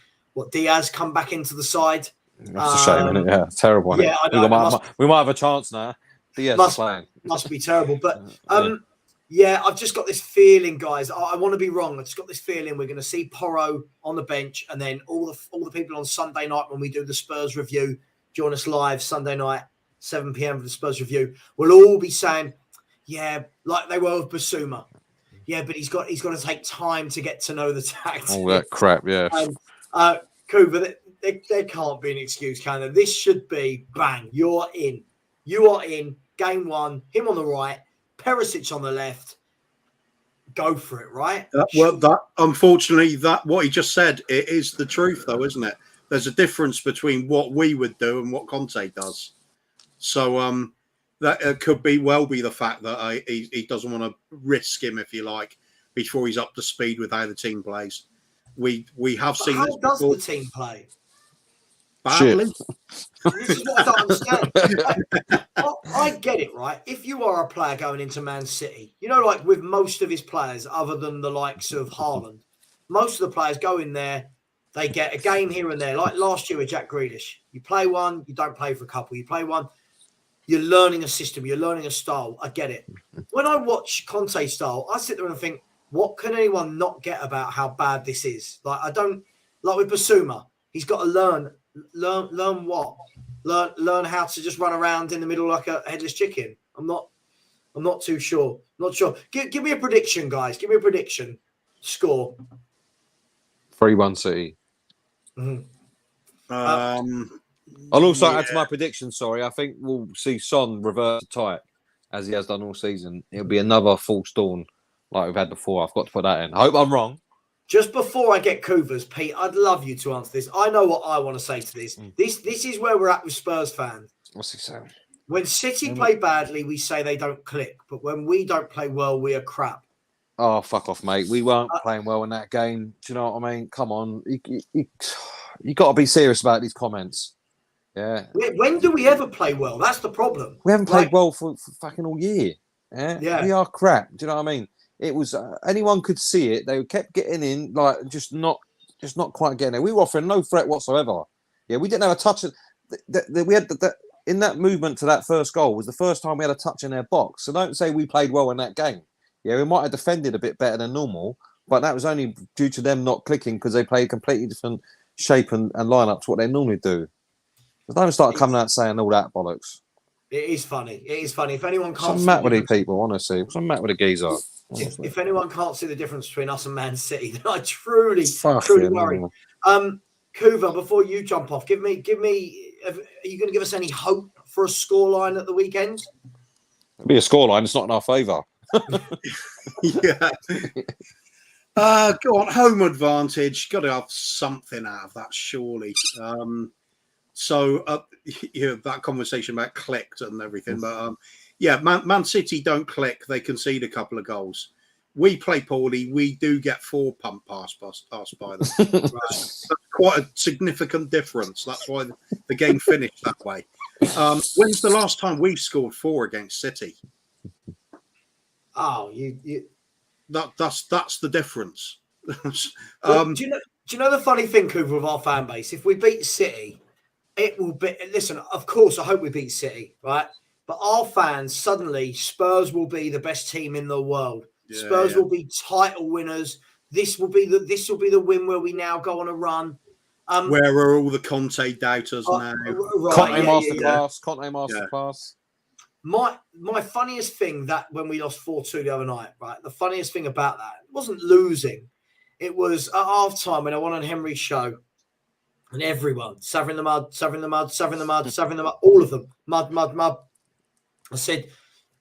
Diaz come back into the side. That's a shame, isn't it? Yeah, it's terrible. Yeah, I know. We might have a chance now. Must be terrible. But I've just got this feeling, guys. I want to be wrong. I've just got this feeling we're going to see Porro on the bench, and then all the people on Sunday night when we do the Spurs review, join us live Sunday night, 7 p.m. for the Spurs review. We'll all be saying, yeah, like they were with Basuma. Yeah, but he's got to take time to get to know the tactics. All that crap, yeah. And Kuva, there can't be an excuse, can there? This should be bang. You're in. You are in. Game 1, him on the right, Perisic on the left. Go for it, right? Unfortunately, what he just said, it is the truth, though, isn't it? There's a difference between what we would do and what Conte does. So that could be the fact that he doesn't want to risk him, if you like, before he's up to speed with how the team plays. We have seen. How does the team play? Badly. This is what I don't understand. I get it, right? If you are a player going into Man City, like with most of his players, other than the likes of Haaland, most of the players go in there, they get a game here and there. Like last year with Jack Grealish, you play one, you don't play for a couple. You play one, you're learning a system, you're learning a style. I get it. When I watch Conte style, I sit there and think, what can anyone not get about how bad this is? Like, I don't like with Basuma. He's got to learn what? Learn how to just run around in the middle like a headless chicken. I'm not too sure. Not sure. Give me a prediction, guys. Give me a prediction. Score. 3-1 City. Mm-hmm. I'll also add to my prediction. Sorry, I think we'll see Son reverse to type as he has done all season. It'll be another false dawn like we've had before. I've got to put that in. I hope I'm wrong. Just before I get Kuva's, Pete, I'd love you to answer this. I know what I want to say to this. This is where we're at with Spurs fans. What's he saying? When City play badly, we say they don't click. But when we don't play well, we are crap. Oh, fuck off, mate. We weren't playing well in that game. Do you know what I mean? Come on. You got to be serious about these comments. Yeah. When do we ever play well? That's the problem. We haven't played well for fucking all year. Yeah. We are crap. Do you know what I mean? It was anyone could see it. They kept getting in, like just not quite getting there. We were offering no threat whatsoever. Yeah, we didn't have a touch. We had in that movement to that first goal was the first time we had a touch in their box. So don't say we played well in that game. Yeah, we might have defended a bit better than normal, but that was only due to them not clicking because they played a completely different shape and lineup to what they normally do. So don't start coming out saying all that bollocks. It is funny. It is funny. If anyone can't, I'm mad with these people, honestly. I'm mad with the geezer. If anyone can't see the difference between us and Man City, then I truly worry. Kuva, before you jump off, give me. Are you going to give us any hope for a scoreline at the weekend? It'll be a scoreline. It's not in our favour. Yeah. Go on, home advantage. Got to have something out of that, surely. That conversation about clicked and everything, but Man City don't click. They concede a couple of goals. We play poorly. We do get 4 pumped past by them. That's quite a significant difference. That's why the game finished that way. When's the last time we've scored 4 against City? Oh, that's the difference. Do you know the funny thing, Cooper, of our fan base? If we beat City, it will be. Listen, of course, I hope we beat City, right? But our fans suddenly, Spurs will be the best team in the world. Yeah, Spurs will be title winners. This will be the win where we now go on a run. Where are all the Conte doubters now? Right, Conte masterclass. Conte masterclass. My funniest thing that when we lost 4-2 the other night, right? The funniest thing about that wasn't losing. It was at half time when I went on Henry's show, and everyone saving the mud, all of them, mud. I said,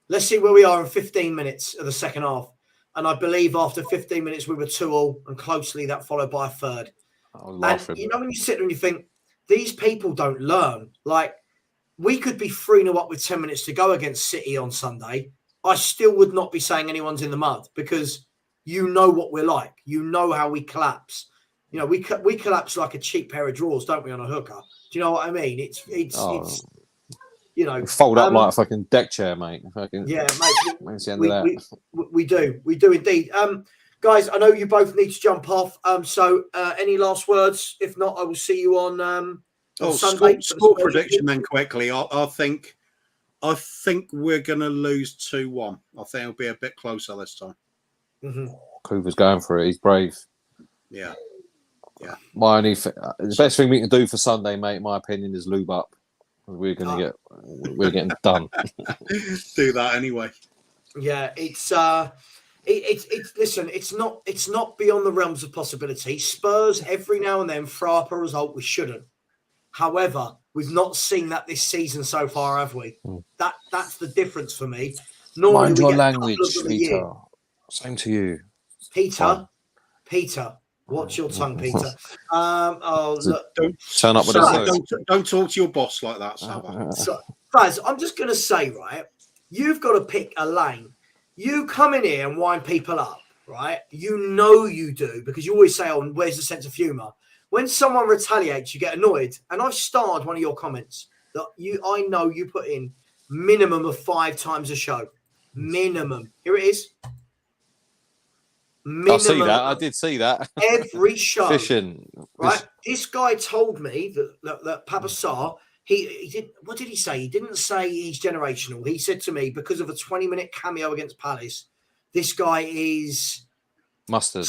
let's see where we are in 15 minutes of the second half. And I believe after 15 minutes, we were 2-2 and closely that followed by a third. And you know, when you sit there and you think, these people don't learn. Like, we could be 3-0 up with 10 minutes to go against City on Sunday. I still would not be saying anyone's in the mud because you know what we're like. You know how we collapse. You know, we collapse like a cheap pair of drawers, don't we, on a hooker? Do you know what I mean? It's you know, fold up like a fucking deck chair, mate. Yeah, mate. We do indeed. Guys, I know you both need to jump off. So any last words? If not, I will see you on Sunday. Score prediction then quickly. I think we're gonna lose 2-1. I think it'll be a bit closer this time. Mm-hmm. Cooper's going for it. He's brave. Yeah. The best thing we can do for Sunday, mate, in my opinion, is lube up. We're getting done. Do that anyway. Yeah, it's listen, it's not beyond the realms of possibility. Spurs every now and then throw up a result we shouldn't. However, we've not seen that this season so far, have we? That's the difference for me. Normally mind your language, Peter. Same to you, Peter. Watch your tongue, Peter. Look, don't turn up with don't talk to your boss like that, Savva. So, Faz, I'm just going to say, right, you've got to pick a lane. You come in here and wind people up, right? You know you do, because you always say, oh, where's the sense of humour? When someone retaliates, you get annoyed. And I've starred one of your comments that I know you put in minimum of 5 times a show. Minimum. Here it is. I see that. I did see that. Every show. Fishing. Right? This guy told me that Papa Sarr, he did. What did he say? He didn't say he's generational. He said to me, because of a 20-minute cameo against Palace, this guy is Mustard.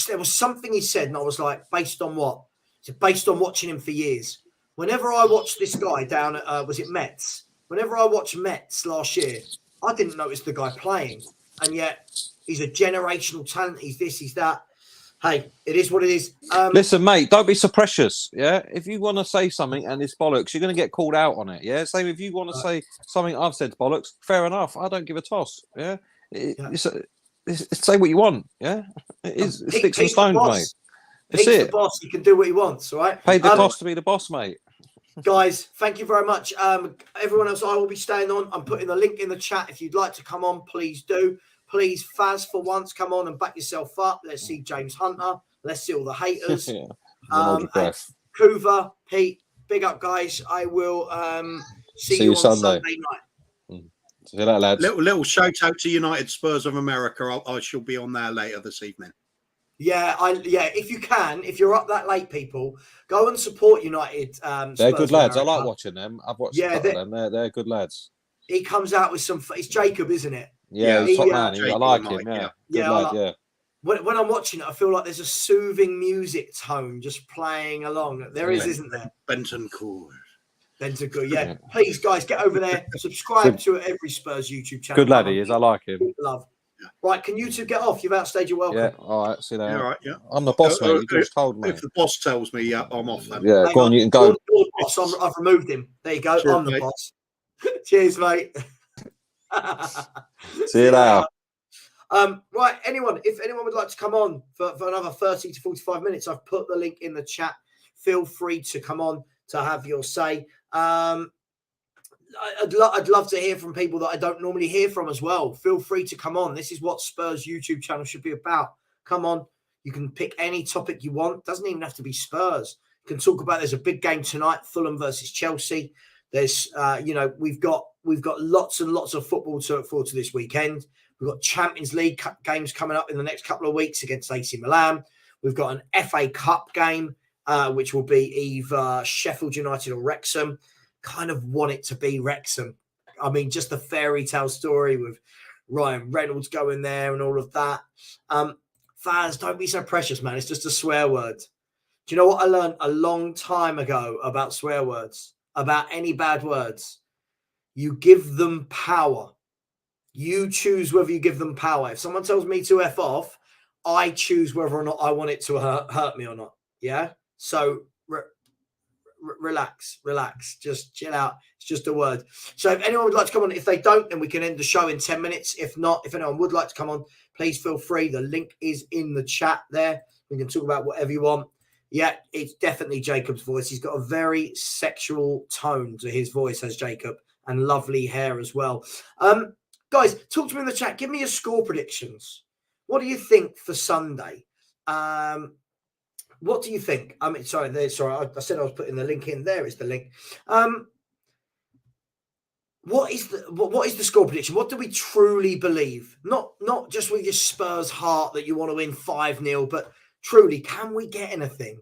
There was something he said, and I was like, based on what? He said, based on watching him for years. Whenever I watched this guy down at, was it Mets? Whenever I watched Mets last year, I didn't notice the guy playing. And yet he's a generational talent. He's this, he's that. Hey, it is what it is. Listen, mate, don't be so precious. Yeah. If you want to say something and it's bollocks, you're going to get called out on it. Yeah. Same if you want to say something I've said bollocks, fair enough. I don't give a toss. Yeah. Say what you want. Yeah. It is sticks and stones, mate. He's the boss. He can do what he wants. All right. Paid the cost to be the boss, mate. Guys, thank you very much. Everyone else, I will be staying on. I'm putting the link in the chat. If you'd like to come on, please do. Please, Faz, for once, come on and back yourself up. Let's see James Hunter. Let's see all the haters. Kuva, Pete, big up, guys. I will see you on Sunday night. See you later, lads. Little shout out to United Spurs of America. I shall be on there later this evening. Yeah, if you can, if you're up that late, people, go and support United. They're good lads. I like watching them. I've watched them. They're good lads. He comes out with some. It's Jacob, isn't it? Yeah, top man. I like him. Yeah. When I'm watching it, I feel like there's a soothing music tone just playing along. There is, isn't there? Benton Cool. Yeah. Please, guys, get over there. Subscribe to every Spurs YouTube channel. Good lad he is. I like him. Love. Right, can you two get off? You've outstayed your welcome. Yeah, all right. See you later. All right, yeah. I'm the boss, mate. You just told me. If the boss tells me, yeah, I'm off then. Yeah, go on, you can go. You're the boss. I've removed him. There you go. Cheers, I'm the boss. Cheers, mate. See you later. Right, if anyone would like to come on for another 30 to 45 minutes, I've put the link in the chat. Feel free to come on to have your say. I'd love to hear from people that I don't normally hear from as well. Feel free to come on. This is what Spurs YouTube channel should be about. Come on. You can pick any topic you want. Doesn't even have to be Spurs. You can talk about, there's a big game tonight, Fulham versus Chelsea. There's, we've got lots and lots of football to look forward to this weekend. We've got Champions League games coming up in the next couple of weeks against AC Milan. We've got an FA Cup game, which will be either Sheffield United or Wrexham. Kind of want it to be Wrexham. I mean, just the fairy tale story with Ryan Reynolds going there and all of that. Fans, don't be so precious, man. It's just a swear word. Do you know what I learned a long time ago about swear words, about any bad words? You give them power. You choose whether you give them power. If someone tells me to F off, I choose whether or not I want it to hurt me or not. Yeah? So relax, just chill out. It's just a word. So if anyone would like to come on, if they don't, then we can end the show in 10 minutes. If not, if anyone would like to come on, please feel free. The link is in the chat there. We can talk about whatever you want. Yeah, it's definitely Jacob's voice. He's got a very sexual tone to his voice, has Jacob, and lovely hair as well. Guys, talk to me in the chat. Give me your score predictions. What do you think for Sunday? What do you think? I mean, sorry, I said I was putting the link in. There is the link. What is the score prediction? What do we truly believe? Not just with your Spurs heart that you want to win 5-0, but truly, can we get anything?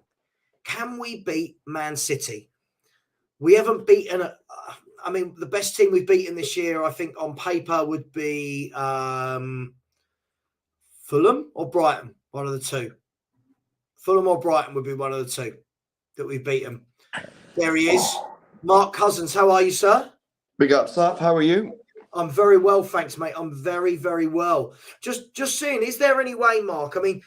Can we beat Man City? We haven't beaten the best team we've beaten this year, I think, on paper would be Fulham or Brighton, one of the two. Fulham or Brighton would be one of the two that we've beaten. There he is. Mark Cousins, how are you, sir? Big up, Sav. How are you? I'm very well, thanks, mate. I'm very, very well. Just seeing, is there any way, Mark? I mean,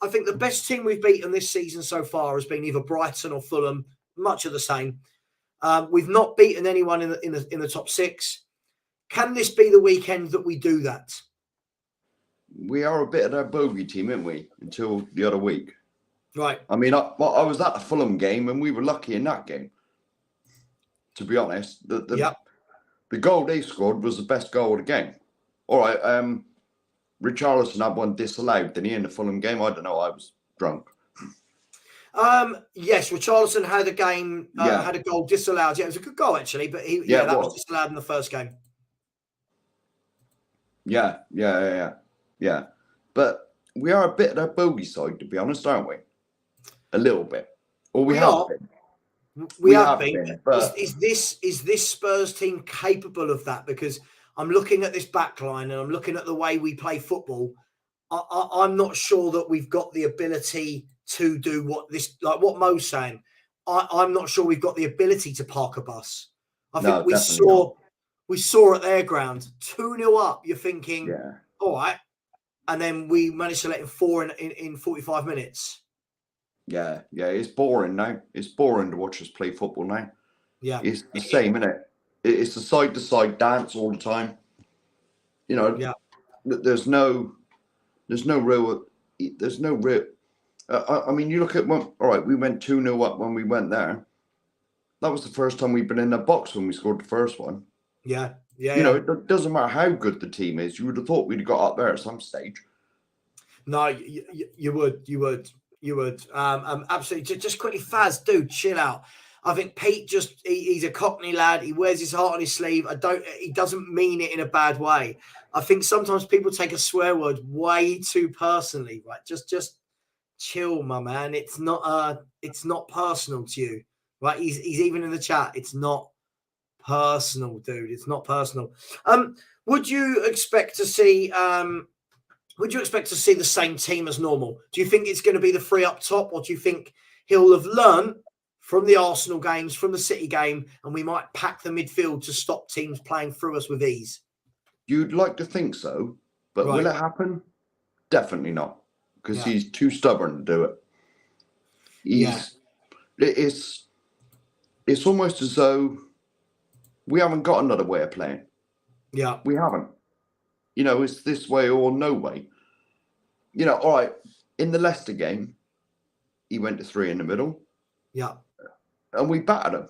I think the best team we've beaten this season so far has been either Brighton or Fulham, much of the same. We've not beaten anyone in the top 6. Can this be the weekend that we do that? We are a bit of a bogey team, aren't we? Until the other week. Right. I mean, I was at the Fulham game and we were lucky in that game. To be honest, the goal they scored was the best goal of the game. All right. Richarlison had one disallowed, didn't he, in the Fulham game? I don't know. I was drunk. Yes, Richarlison had had a goal disallowed. Yeah, it was a good goal actually, but that was disallowed in the first game. Yeah. But we are a bit of a bogey side, to be honest, aren't we? A little bit. Or we have been. We have been. But is this Spurs team capable of that? Because I'm looking at this back line and I'm looking at the way we play football. I'm not sure that we've got the ability to do what Mo's saying. I'm not sure we've got the ability to park a bus. I think we saw at their ground 2-0 up. You're thinking, all right, and then we managed to let in 4 in 45 minutes. Yeah, it's boring now. It's boring to watch us play football now. Yeah, it's the same, isn't it? It's a side-to-side dance all the time. You know, there's no real. I mean, you look at all right. We went 2-0 up when we went there. That was the first time we've been in the box when we scored the first one. Yeah. You know, it doesn't matter how good the team is. You would have thought we'd have got up there at some stage. No, you would. Absolutely. Just quickly, Faz, dude, chill out. I think Pete he's a Cockney lad. He wears his heart on his sleeve. He doesn't mean it in a bad way. I think sometimes people take a swear word way too personally, right? Just chill, my man. It's not personal to you, right? He's even in the chat. It's not personal, dude. It's not personal. Would you expect to see the same team as normal? Do you think it's going to be the 3 up top, or do you think he'll have learned from the Arsenal games, from the City game, and we might pack the midfield to stop teams playing through us with ease? You'd like to think so, but will it happen? Definitely not, because he's too stubborn to do it. It's almost as though we haven't got another way of playing. Yeah. We haven't. You know, it's this way or no way. You know, all right, in the Leicester game, he went to 3 in the middle. Yeah. And we battered him.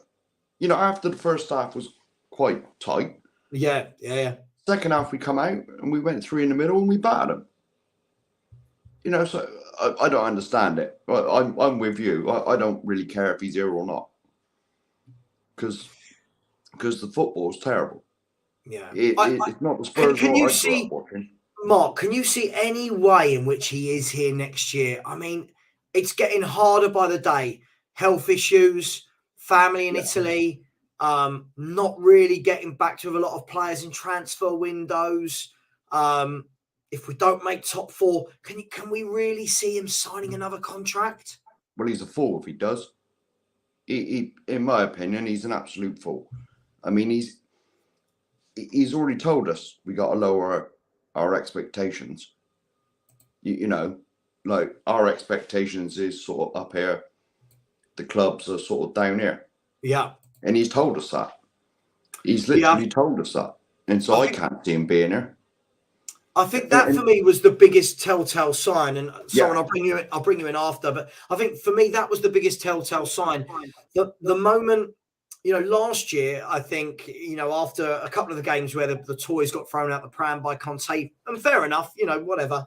You know, after the first half was quite tight. Yeah. Second half, we come out and we went 3 in the middle and we battered him. You know, so I don't understand it. I'm with you. I don't really care if he's here or not. Because the football's terrible. Yeah. It's not the Spurs can you I see, grew up watching. Mark, can you see any way in which he is here next year? I mean, it's getting harder by the day. Health issues, family in Italy, not really getting back to a lot of players in transfer windows. If we don't make top 4, can we really see him signing another contract? Well, he's a fool if he does. He in my opinion, he's an absolute fool. I mean, he's already told us we got to lower our expectations. You know, like our expectations is sort of up here. The clubs are sort of down here. Yeah. And he's told us that. He's literally told us that. And so I can't see him being here. I think that for me was the biggest telltale sign. And Soren, I'll bring you in after. But I think for me, that was the biggest telltale sign. The moment, you know, last year, I think, you know, after a couple of the games where the toys got thrown out the pram by Conte, and fair enough, you know, whatever.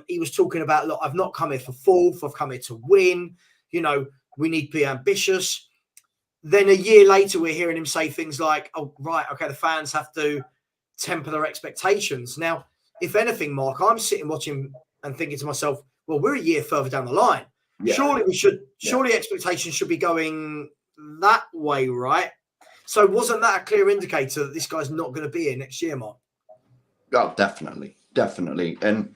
He was talking about, look, I've not come here for fourth. I've come here to win. You know, we need to be ambitious. Then a year later, we're hearing him say things like, oh, right, okay, the fans have to temper their expectations. Now, if anything, Mark, I'm sitting watching and thinking to myself, well, we're a year further down the line. Yeah. Surely expectations should be going that way, right? So wasn't that a clear indicator that this guy's not going to be here next year, Mark? Oh, definitely. And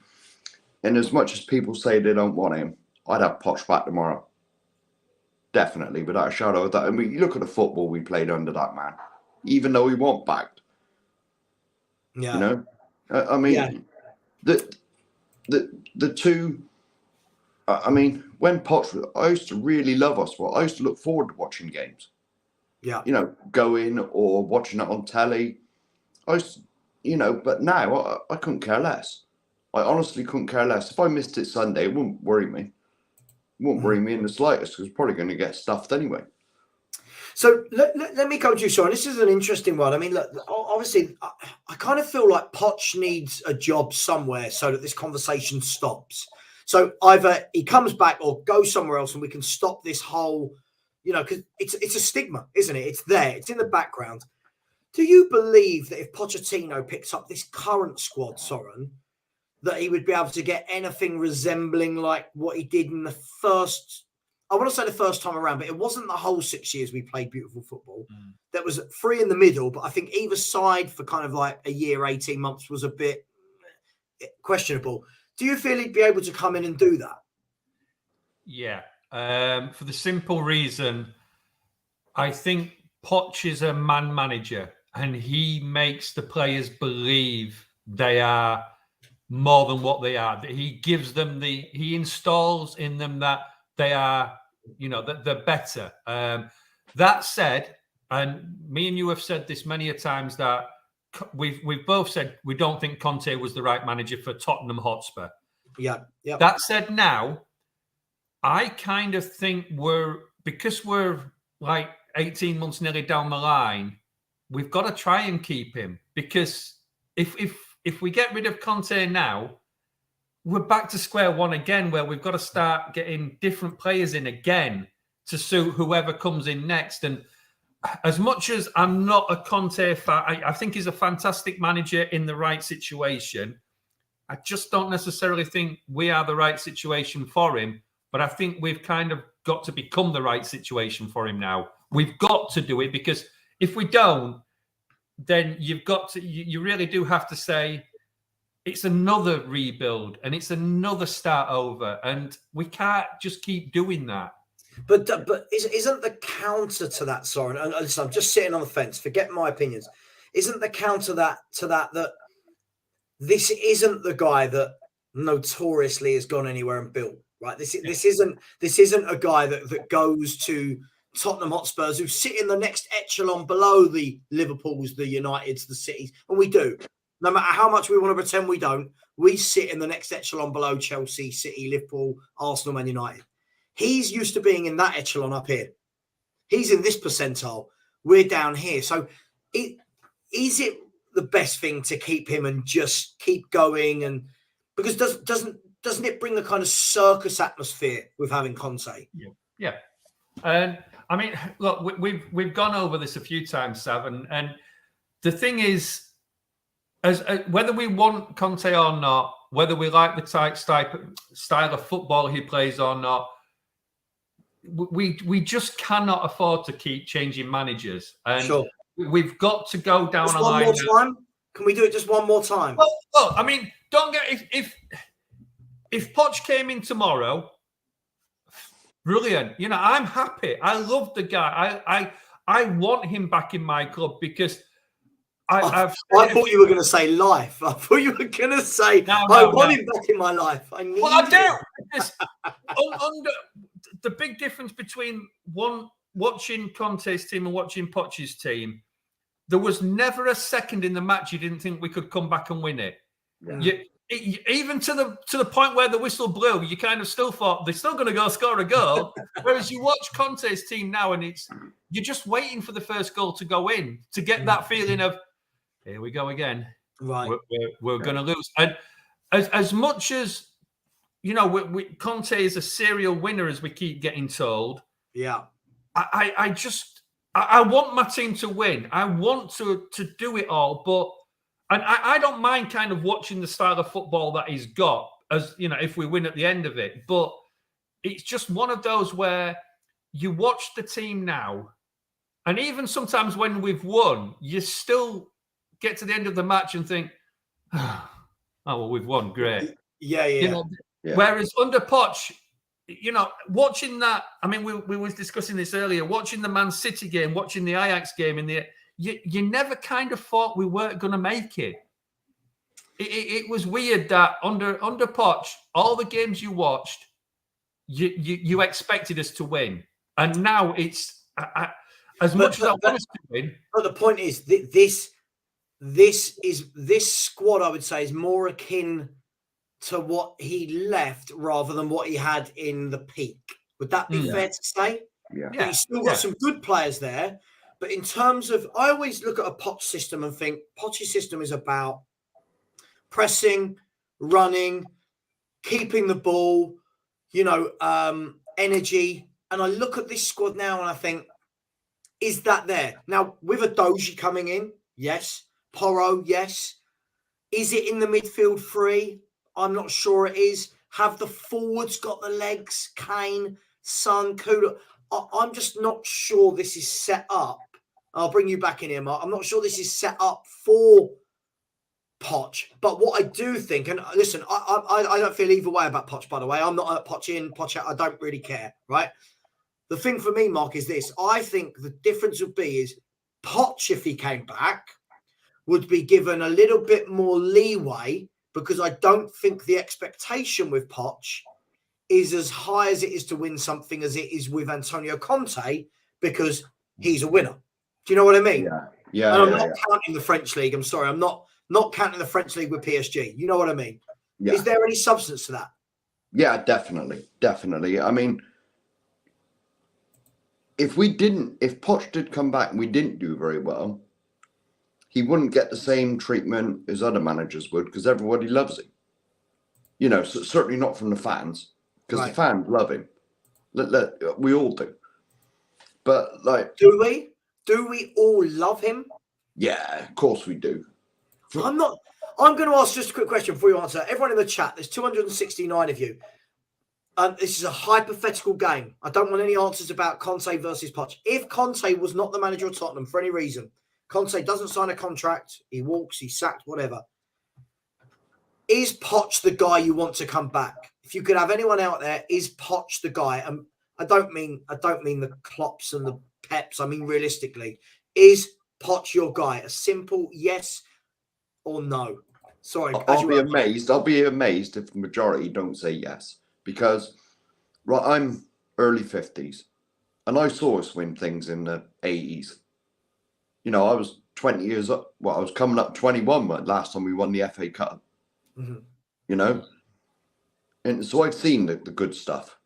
as much as people say they don't want him, I'd have Poch back tomorrow. Definitely, without a shadow of that. I mean, you look at the football we played under that man, even though he wasn't backed. Yeah. You know? I mean, the two. I mean, when Poch, I used to really love us. Well, I used to look forward to watching games. Yeah. You know, going or watching it on telly. I used to, you know, but now I couldn't care less. I honestly couldn't care less. If I missed it Sunday, it wouldn't worry me. It wouldn't worry me in the slightest because it's probably going to get stuffed anyway. So let me come to you, Soren. This is an interesting one. I mean, look, obviously, I kind of feel like Poch needs a job somewhere so that this conversation stops. So either he comes back or goes somewhere else and we can stop this whole, you know, because it's a stigma, isn't it? It's there. It's in the background. Do you believe that if Pochettino picks up this current squad, Soren, that he would be able to get anything resembling like what he did in the first, I want to say the first time around, but it wasn't the whole 6 years we played beautiful football. There was 3 in the middle, but I think either side for kind of like a year, 18 months was a bit questionable. Do you feel he'd be able to come in and do that? Yeah, for the simple reason, I think Poch is a man manager and he makes the players believe they are more than what they are. He gives them he installs in them that they are, that they're better. That said, and me and you have said this many a times, that we've both said we don't think Conte was the right manager for Tottenham Hotspur. Yeah. That said, now I kind of think because we're like 18 months nearly down the line, we've got to try and keep him, because if we get rid of Conte now, we're back to square one again, where we've got to start getting different players in again to suit whoever comes in next. And as much as I'm not a Conte fan, I think he's a fantastic manager in the right situation. I just don't necessarily think we are the right situation for him. But I think we've kind of got to become the right situation for him now. We've got to do it, because if we don't, then you really do have to say it's another rebuild and it's another start over, and we can't just keep doing that. But isn't the counter to that, Soren? And listen, I'm just sitting on the fence. Forget my opinions. Isn't the counter to that this isn't the guy that notoriously has gone anywhere and built, right? This isn't a guy that goes to Tottenham Hotspurs, who sit in the next echelon below the Liverpools, the Uniteds, the Cities, and we do. No matter how much we want to pretend we don't, we sit in the next echelon below Chelsea, City, Liverpool, Arsenal, Man United. He's used to being in that echelon up here. He's in this percentile. We're down here. So is it the best thing to keep him and just keep going? And because doesn't it bring the kind of circus atmosphere with having Conte? Yeah. And I mean, look, we've gone over this a few times, Sav, and the thing is, as whether we want Conte or not, whether we like the style of football he plays or not, we just cannot afford to keep changing managers. And sure. We've got to go down just a one line. More time? Can we do it just one more time? Well, I mean, don't get if Poch came in tomorrow, brilliant. I'm happy. I love the guy. I want him back in my club, because I thought you were going to say life. I thought you were going to say I want him back in my life. I need. Well, I do. Because under the big difference between watching Conte's team and watching Poch's team, there was never a second in the match you didn't think we could come back and win it. Yeah. Even to the point where the whistle blew, you kind of still thought they're still going to go score a goal. Whereas you watch Conte's team now, and you're just waiting for the first goal to go in to get that feeling of, here we go again. Right, we're going to lose. And as much as Conte is a serial winner, as we keep getting told. Yeah, I want my team to win. I want to do it all, but I don't mind kind of watching the style of football that he's got, as if we win at the end of it. But it's just one of those where you watch the team now, and even sometimes when we've won, you still get to the end of the match and think, oh well, we've won, great. Yeah. Yeah. Whereas under Poch, watching that, I mean, we was discussing this earlier, watching the Man City game, watching the Ajax game, you never kind of thought we weren't going to make it. It was weird that under Poch, all the games you watched, you expected us to win. And now it's, as much as I want us to win. But the point is, this squad, I would say, is more akin to what he left rather than what he had in the peak. Would that be fair to say? Yeah. He's still got some good players there, but in terms of, I always look at a Poch system and think Poch's system is about pressing, running, keeping the ball, energy. And I look at this squad now and I think, is that there? Now, with a Doji coming in, yes. Porro, yes. Is it in the midfield three? I'm not sure it is. Have the forwards got the legs? Kane, Son, Kula. I'm just not sure this is set up. I'll bring you back in here, Mark. I'm not sure this is set up for Poch. But what I do think, and listen, I don't feel either way about Poch, by the way. I'm not a Poch in, Poch out. I don't really care, right? The thing for me, Mark, is this. I think the difference would be is Poch, if he came back, would be given a little bit more leeway, because I don't think the expectation with Poch is as high as it is to win something as it is with Antonio Conte, because he's a winner. Do you know what I mean? Yeah. And I'm not counting the French league. I'm sorry. I'm not counting the French league with PSG. You know what I mean? Yeah. Is there any substance to that? Yeah, definitely. I mean, if Poch did come back and we didn't do very well, he wouldn't get the same treatment as other managers would, because everybody loves him. You know, so certainly not from the fans, because the fans love him. We all do. But like, do we all love him? Yeah, of course we do. I'm going to ask just a quick question before you answer. Everyone in the chat, there's 269 of you. This is a hypothetical game. I don't want any answers about Conte versus Poch. If Conte was not the manager of Tottenham for any reason, Conte doesn't sign a contract, he walks, he's sacked, whatever. Is Poch the guy you want to come back? If you could have anyone out there, is Poch the guy? And I don't mean the Klopps and the Peps. I mean realistically, is Poch your guy? A simple yes or no. Sorry, I'll be amazed if the majority don't say yes, because I'm early 50s and I saw us win things in the 80s. You know, I was 20 years up. Well, I was coming up 21 last time we won the FA Cup. Mm-hmm. You know, and so I've seen the good stuff.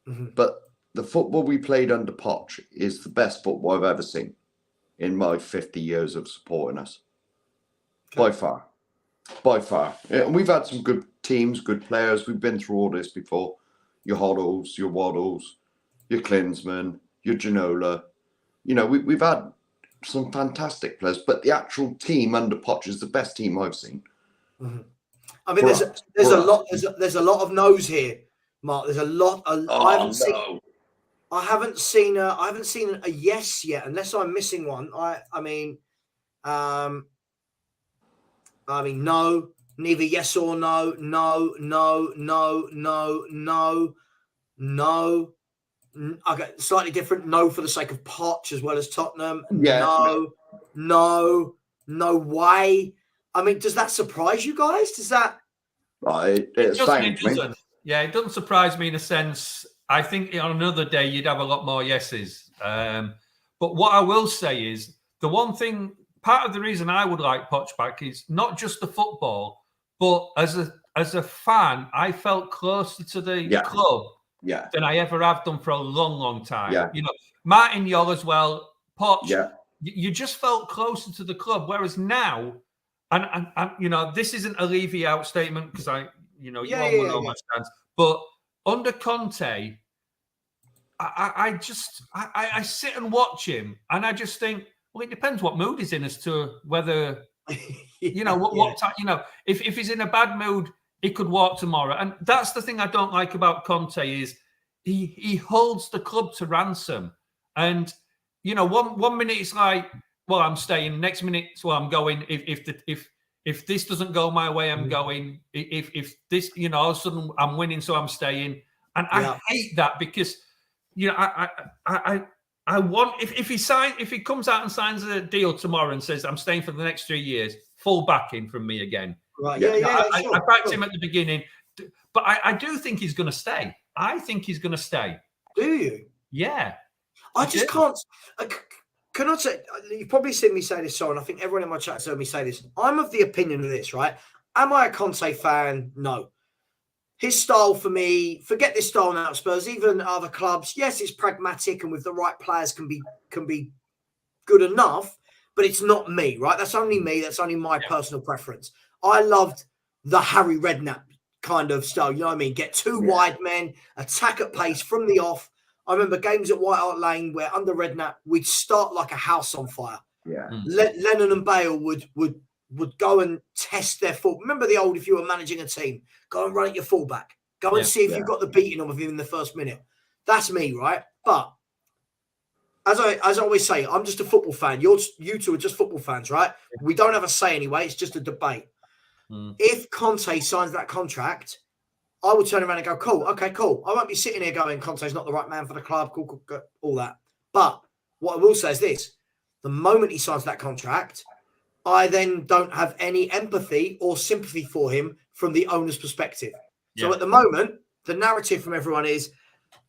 Mm-hmm. But the football we played under Poch is the best football I've ever seen in my 50 years of supporting us. Okay. By far. Yeah, and we've had some good teams, good players. We've been through all this before. Your Hoddles, your Waddles, your Klinsmann, your Ginola. You know, we've had some fantastic players, but the actual team under Poch is the best team I've seen. Mm-hmm. I mean, there's a lot of no's here, Mark. There's a lot. I haven't seen a yes yet, unless I'm missing one. I mean, no, neither yes or no, no. Okay, slightly different. No for the sake of Poch as well as Tottenham. Yeah. No way. I mean, does that surprise you guys? Does that? It doesn't. Yeah, it doesn't surprise me in a sense. I think on another day you'd have a lot more yeses. But what I will say is the one thing. Part of the reason I would like Poch back is not just the football, but as a fan, I felt closer to the club than I ever have done for a long, long time. Yeah. You know, Martin Yol as well, Poch. You just felt closer to the club, whereas now. And you know, this isn't a Levy out statement because you all know my stance. But under Conte, I sit and watch him, and I just think, well, it depends what mood he's in as to whether what time. You know, if he's in a bad mood, he could walk tomorrow, and that's the thing I don't like about Conte is he holds the club to ransom, and you know, one minute it's like, well, I'm staying. Next minute, well, I'm going. If this doesn't go my way, I'm going. If this, you know, all of a sudden I'm winning, so I'm staying. And I hate that because, you know, I want if he comes out and signs a deal tomorrow and says I'm staying for the next 3 years, full backing from me again. Right? I backed him at the beginning, but I do think he's going to stay. I think he's going to stay. Do you? Yeah. I just can't. Can I say, you've probably seen me say this, so, and I think everyone in my chat has heard me say this. I'm of the opinion of this, right? Am I a Conte fan? No. His style for me, forget this style now at Spurs, even other clubs, yes, it's pragmatic and with the right players can be good enough, but it's not me, right? That's only me. That's only my personal preference. I loved the Harry Redknapp kind of style, you know what I mean? Get two wide men, attack at pace from the off. I remember games at White Hart Lane where under Redknapp, we'd start like a house on fire. Yeah. Lennon and Bale would go and test their full. Remember the old, if you were managing a team, go and run at your fullback. Go and see if you've got the beating of him in the first minute. That's me, right? But as I always say, I'm just a football fan. You two are just football fans, right? We don't have a say anyway. It's just a debate. If Conte signs that contract, I would turn around and go, cool, okay, cool. I won't be sitting here going, Conte's not the right man for the club, cool, all that. But what I will say is this. The moment he signs that contract, I then don't have any empathy or sympathy for him from the owner's perspective. So at the moment, the narrative from everyone is,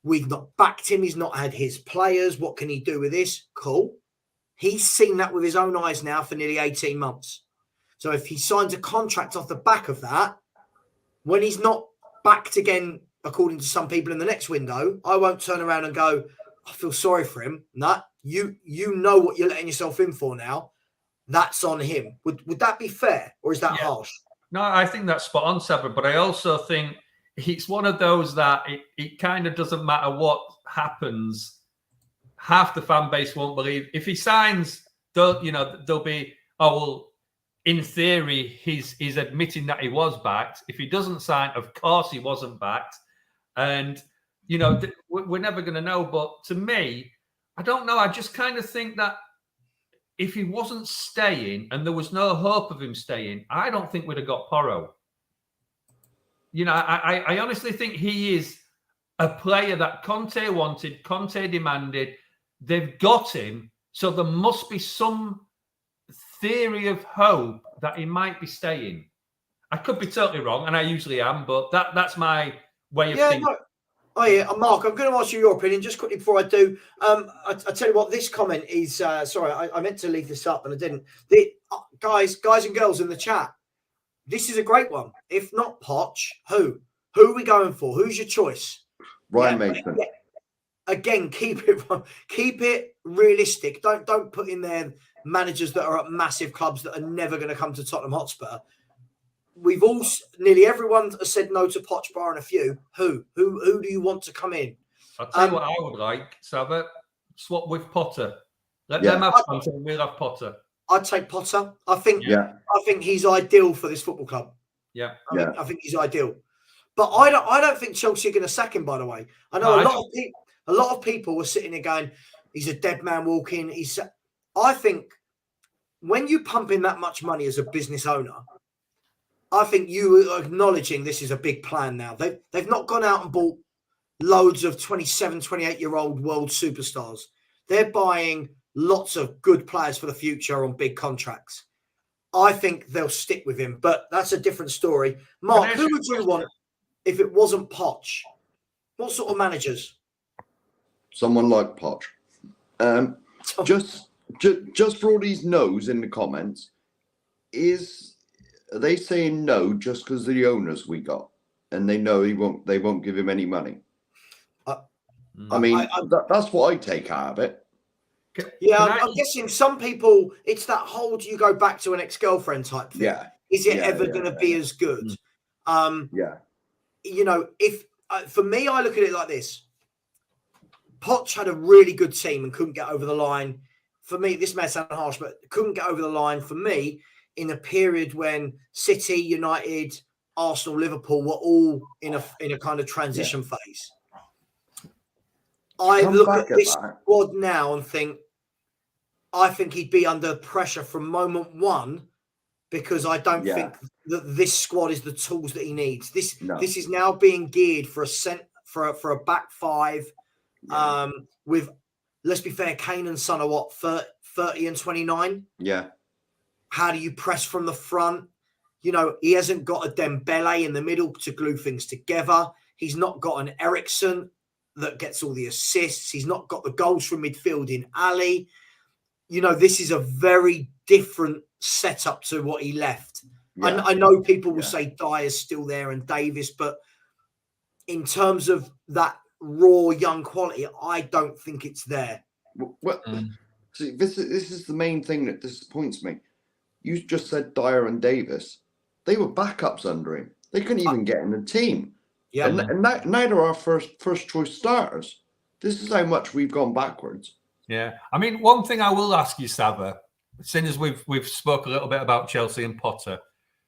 we've not backed him. He's not had his players. What can he do with this? Cool. He's seen that with his own eyes now for nearly 18 months. So if he signs a contract off the back of that, when he's not backed again, according to some people in the next window, I won't turn around and go, I feel sorry for him. No, you know what you're letting yourself in for now. That's on him. Would that be fair, or is that harsh? No, I think that's spot on, Savva. But I also think it's one of those that it kind of doesn't matter what happens. Half the fan base won't believe. If he signs, they'll be, oh, well, in theory, he's admitting that he was backed. If he doesn't sign, of course he wasn't backed. And, we're never going to know. But to me, I don't know. I just kind of think that if he wasn't staying and there was no hope of him staying, I don't think we'd have got Porro. I honestly think he is a player that Conte wanted, Conte demanded. They've got him. So there must be some theory of hope that he might be staying. I could be totally wrong, and I usually am, but that's my way of thinking. Oh, yeah, Mark, I'm going to ask you your opinion just quickly before I do. I tell you what, this comment is, sorry, I meant to leave this up and I didn't. Guys and girls in the chat, this is a great one. If not Poch, who? Who are we going for? Who's your choice? Ryan Mason. Again, keep it realistic. Don't put in there managers that are at massive clubs that are never going to come to Tottenham Hotspur. We've all, nearly everyone has said no to Poch, barring a few. Who do you want to come in? I'll tell you what I would like, Savva. Swap with Potter. Let them have Conte and we'll have Potter. I'd take Potter. I think he's ideal for this football club. Yeah. I think he's ideal. But I don't think Chelsea are going to sack him, by the way. I know a lot of people were sitting there going, he's a dead man walking. I think when you pump in that much money as a business owner, I think you are acknowledging this is a big plan now. They've not gone out and bought loads of 27, 28-year-old world superstars. They're buying lots of good players for the future on big contracts. I think they'll stick with him, but that's a different story. Mark, who would you want if it wasn't Poch? What sort of managers? Someone like Poch. Just for all these no's in the comments, are they saying no just because of the owners we got, and they know they won't give him any money? I mean, that's what I take out of it. I'm guessing some people, it's that whole, do you go back to an ex-girlfriend type thing? Yeah. Is it ever going to be as good? If for me, I look at it like this. Poch had a really good team and couldn't get over the line. For me, this may sound harsh, but couldn't get over the line for me in a period when City, United, Arsenal, Liverpool were all in a kind of transition phase. I look at this squad now and think, I think he'd be under pressure from moment one, because I don't think that this squad is the tools that he needs. This is now being geared for a back five with, let's be fair, Kane and Son are what, 30 and 29? Yeah. How do you press from the front? He hasn't got a Dembele in the middle to glue things together. He's not got an Eriksen that gets all the assists. He's not got the goals from midfield in Ali. This is a very different setup to what he left. Yeah. I know people will say Dyer's still there and Davis, but in terms of that raw young quality, I don't think it's there. Well, see, this is the main thing that disappoints me. You just said Dyer and Davis. They were backups under him. They couldn't even get in the team. Yeah, and neither are first choice starters. This is how much we've gone backwards. Yeah, I mean, one thing I will ask you, Savva, seeing as we've spoke a little bit about Chelsea and Potter.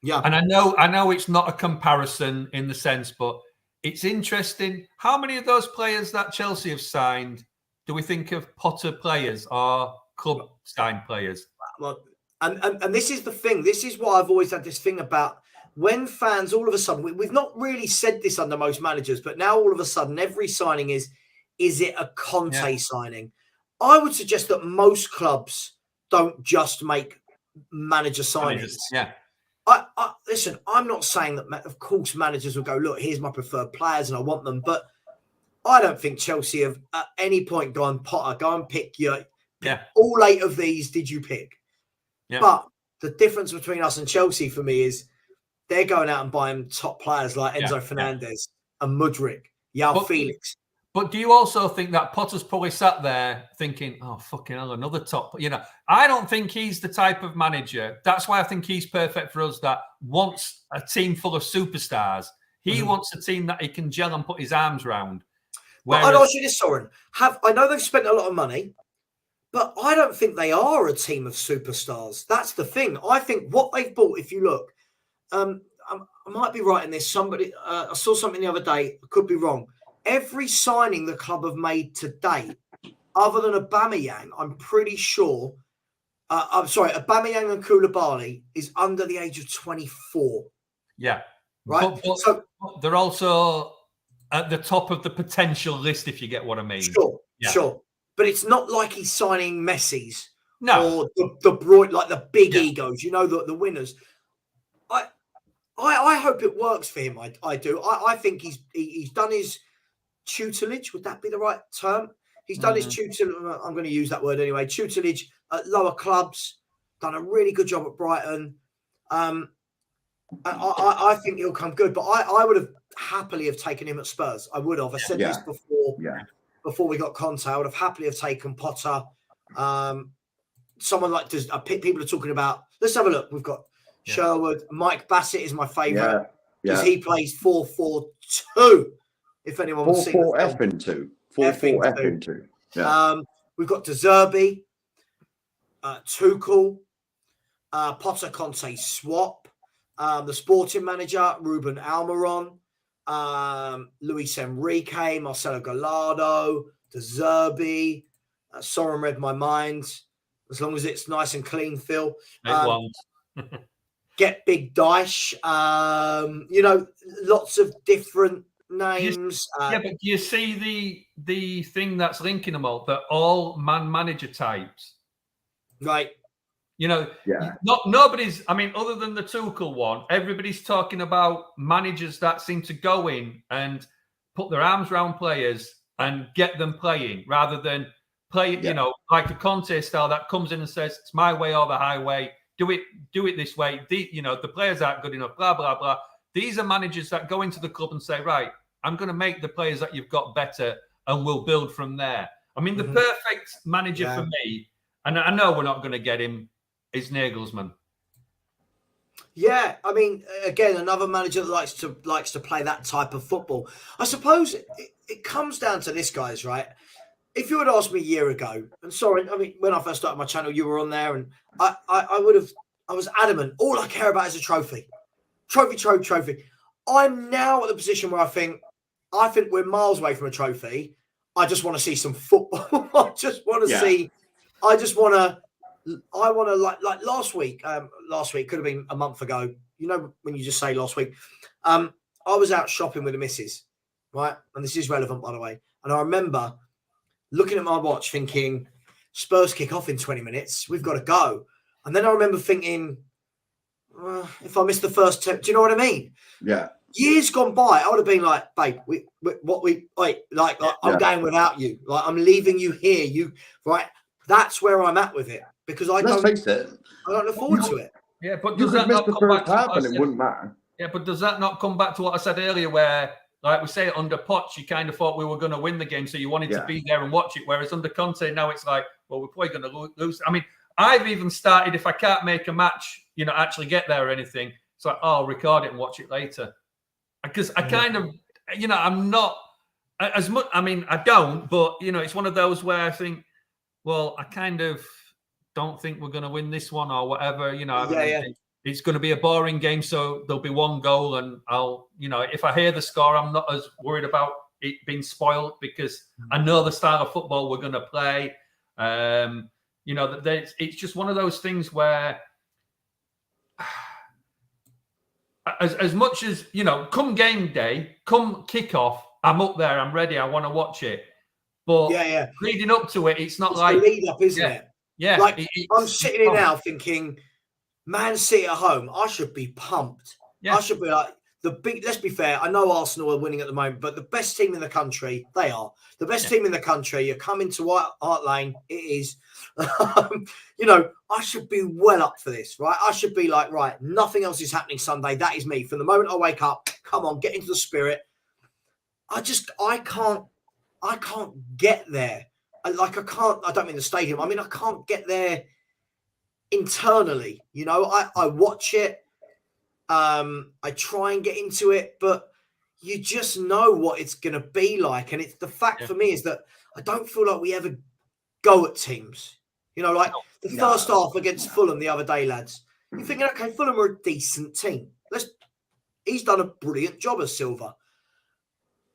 Yeah, and I know it's not a comparison in the sense, but it's interesting. How many of those players that Chelsea have signed do we think of Potter players or club signed players? Well, and this is the thing. This is why I've always had this thing about when fans all of a sudden, we've not really said this under most managers, but now all of a sudden every signing is it a Conte signing? I would suggest that most clubs don't just make manager signings. Yeah. I listen, I'm not saying that, of course, managers will go, look, here's my preferred players and I want them, but I don't think Chelsea have at any point gone, Potter, go and pick all 8 of these, did you pick? Yeah. But the difference between us and Chelsea for me is they're going out and buying top players like Enzo Fernandez and Mudryk, Felix. But do you also think that Potter's probably sat there thinking, oh, fucking hell, another top, I don't think he's the type of manager. That's why I think he's perfect for us, that wants a team full of superstars. He wants a team that he can gel and put his arms around. Whereas... I'd ask you this, Soren. I know they've spent a lot of money, but I don't think they are a team of superstars. That's the thing. I think what they've bought, if you look, I might be right in this. I saw something the other day. I could be wrong. Every signing the club have made to date, other than Aubameyang, I'm pretty sure. Aubameyang and Koulibaly is under the age of 24. Yeah, right. So they're also at the top of the potential list, if you get what I mean. Sure. But it's not like he's signing Messi's, no, or the broad, like the big egos. The winners. I hope it works for him. I do. I think he's done his tutelage. Would that be the right term? He's done his tutelage. I'm going to use that word anyway. Tutelage at lower clubs. Done a really good job at Brighton. I think he'll come good. But I would have happily have taken him at Spurs. I would have. I said this before. Yeah. Before we got Conte, I would have happily have taken Potter. Someone like people are talking about. Let's have a look. We've got Sherwood. Mike Bassett is my favourite because he plays 4-4-2. If anyone wants to see 4-4-F-2. 4-4-F-2. Yeah. We've got De Zerbi, Tuchel, Potter Conte swap, the sporting manager, Ruben Almiron, Luis Enrique, Marcelo Gallardo, De Zerbi. Soren read my mind. As long as it's nice and clean, Phil. Get Big Dice. Lots of different names. But do you see the thing that's linking them all? They're all manager types. Right. Nobody's, other than the Tuchel one, everybody's talking about managers that seem to go in and put their arms around players and get them playing rather than play, like a Conte style that comes in and says, it's my way or the highway. Do it this way. The players aren't good enough, blah, blah, blah. These are managers that go into the club and say, right, I'm going to make the players that you've got better and we'll build from there. The perfect manager for me, and I know we're not going to get him, is Nagelsmann. Yeah, again, another manager that likes to play that type of football. I suppose it comes down to this, guys, right? If you had asked me a year ago, and sorry, when I first started my channel, you were on there, and I was adamant. All I care about is a trophy. Trophy. I'm now at the position where I think we're miles away from a trophy. I just want to see some football. I want to like last week. Last week could have been a month ago. When you just say last week, I was out shopping with the missus, right? And this is relevant, by the way. And I remember looking at my watch, thinking, Spurs kick off in 20 minutes. We've got to go. And then I remember thinking, if I miss the first 10, do you know what I mean? Yeah. Years gone by, I would have been like, babe, I'm going without you. Like, I'm leaving you here. Right? That's where I'm at with it because I don't look forward to it. Yeah, but does that not come back to what I said? It wouldn't matter. Yeah, but does that not come back to what I said earlier, where, like we say, under Poch, you kind of thought we were going to win the game, so you wanted to be there and watch it. Whereas under Conte, now it's like, well, we're probably going to lose. I've even started, if I can't make a match, actually get there or anything, it's like, I'll record it and watch it later. Because I kind of, I'm not as much, I don't, but, it's one of those where I think, well, I kind of don't think we're going to win this one or whatever, It's going to be a boring game, so there'll be one goal and I'll, if I hear the score, I'm not as worried about it been spoiled because I know the style of football we're going to play. You know, it's just one of those things where, as much as, you know, come game day, come kickoff, I'm up there, I'm ready, I want to watch it. But leading up to it, it's not like the lead up, isn't it? Yeah. Like I'm sitting here now thinking, Man City at home, I should be pumped. Yeah. I should be like let's be fair, I know Arsenal are winning at the moment, but the best team in the country, they are. The best team in the country, you're coming to White Hart Lane, it is. You know, I should be well up for this, right? I should be like, right, nothing else is happening Sunday. That is me. From the moment I wake up, come on, get into the spirit. I can't get there. I don't mean the stadium. I mean, I can't get there internally. You know, I watch it. I try and get into it, but you just know what it's going to be like. And it's the fact for me is that I don't feel like we ever go at teams. You know, like the first half against Fulham the other day, lads. You're thinking, okay, Fulham are a decent team. He's done a brilliant job as Silva.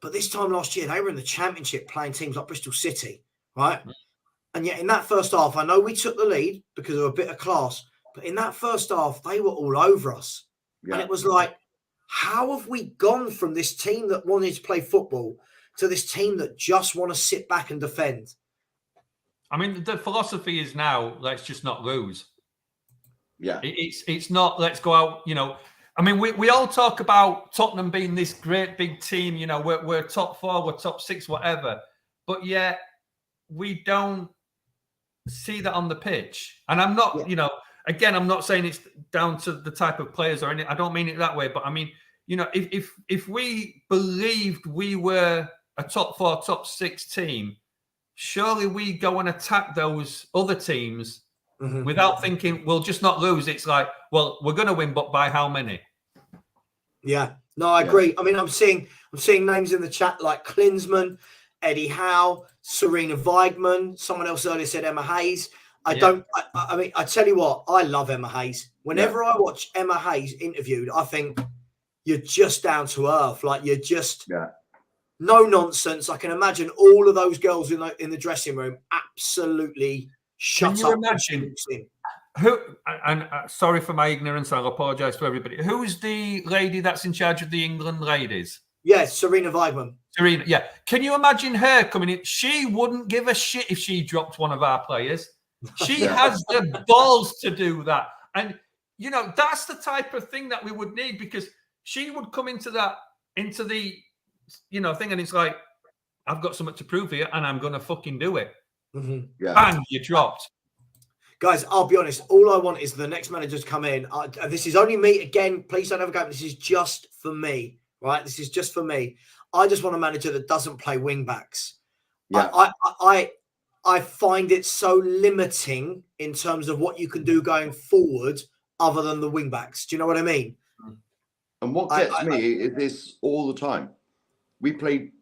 But this time last year, they were in the Championship playing teams like Bristol City, right? And yet in that first half, I know we took the lead because of a bit of class, but in that first half, they were all over us. Yeah. And it was like, how have we gone from this team that wanted to play football to this team that just want to sit back and defend? I mean, the philosophy is now, let's just not lose. Yeah. It's not, let's go out, you know. I mean, we all talk about Tottenham being this great big team, you know, we're top 4, we're top 6, whatever. But yet we don't see that on the pitch. And I'm not, you know, again, I'm not saying it's down to the type of players or anything. I don't mean it that way. But I mean, you know, if we believed we were a top 4, top 6 team, surely we go and attack those other teams without thinking we'll just not lose. It's like, well, we're going to win, but by how many? Yeah, no, I agree. I mean, I'm seeing names in the chat like Klinsmann, Eddie Howe, Serena Weigman. Someone else earlier said Emma Hayes. I mean, I tell you what, I love Emma Hayes. Whenever I watch Emma Hayes interviewed, I think you're just down to earth. Like you're just no nonsense. I can imagine all of those girls in the dressing room absolutely shut up. Can you imagine who? And sorry for my ignorance. I'll apologise to everybody. Who's the lady that's in charge of the England ladies? Yes, Serena Weigman. Serena, yeah. Can you imagine her coming in? She wouldn't give a shit if she dropped one of our players. She has the balls to do that. And, you know, that's the type of thing that we would need, because she would come into the, you know, thing, and it's like, I've got something to prove here and I'm going to fucking do it. Bang, you dropped. Guys, I'll be honest. All I want is the next manager to come in. This is only me. Again, please don't ever go. This is just for me, right? This is just for me. I just want a manager that doesn't play wing backs. Yeah. I find it so limiting in terms of what you can do going forward other than the wing backs. Do you know what I mean? And what gets me is this all the time. We played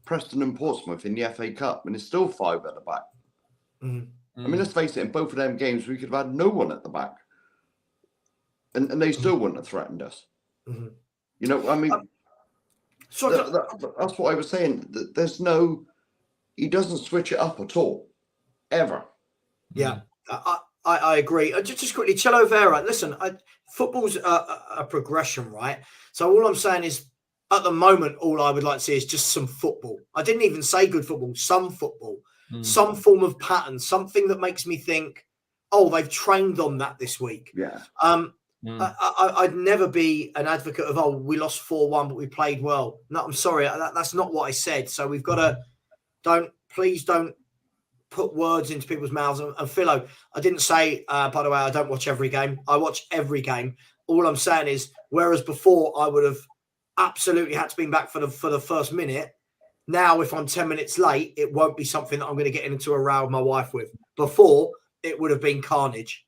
Preston and Portsmouth in the FA Cup and it's still 5 at the back. I mean, let's face it, in both of them games, we could have had no one at the back. And they still wouldn't have threatened us. You know, I mean, that's what I was saying. There's no, he doesn't switch it up at all, ever. Yeah, I agree. Just quickly, Cello Vera, listen, football's a progression, right? So all I'm saying is, at the moment, all I would like to see is just some football. I didn't even say good football, some football. Some form of pattern, something that makes me think, oh, they've trained on that this week. Yeah. I'd never be an advocate of, oh, we lost 4-1, but we played well. No, I'm sorry. That's not what I said. So we've got to, please don't put words into people's mouths. And Philo, I didn't say, by the way, I don't watch every game. I watch every game. All I'm saying is, whereas before I would have absolutely had to be back for the first minute, now, if I'm 10 minutes late, it won't be something that I'm going to get into a row with my wife with. Before, it would have been carnage.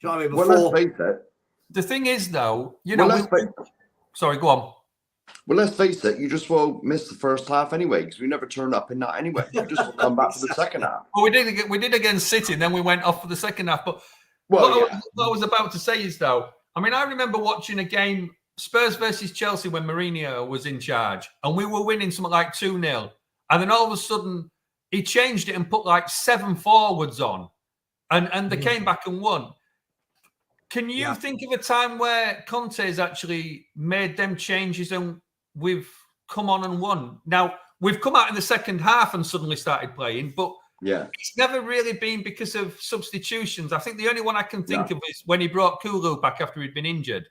Do you know what I mean? Before, well, let's face it. The thing is, though, you know... Sorry, go on. Well, let's face it. You just will miss the first half anyway, because we never turned up in that anyway. You just will come back for the second half. Well, we did against City, and then we went off for the second half. But what I was about to say is, though, I mean, I remember watching a game Spurs versus Chelsea when Mourinho was in charge, and we were winning something like 2-0, and then all of a sudden he changed it and put like 7 forwards on, and they came back and won. Can you think of a time where Conte has actually made them changes and we've come on and won? Now, we've come out in the second half and suddenly started playing, but it's never really been because of substitutions. I think the only one I can think of is when he brought Kulu back after he'd been injured.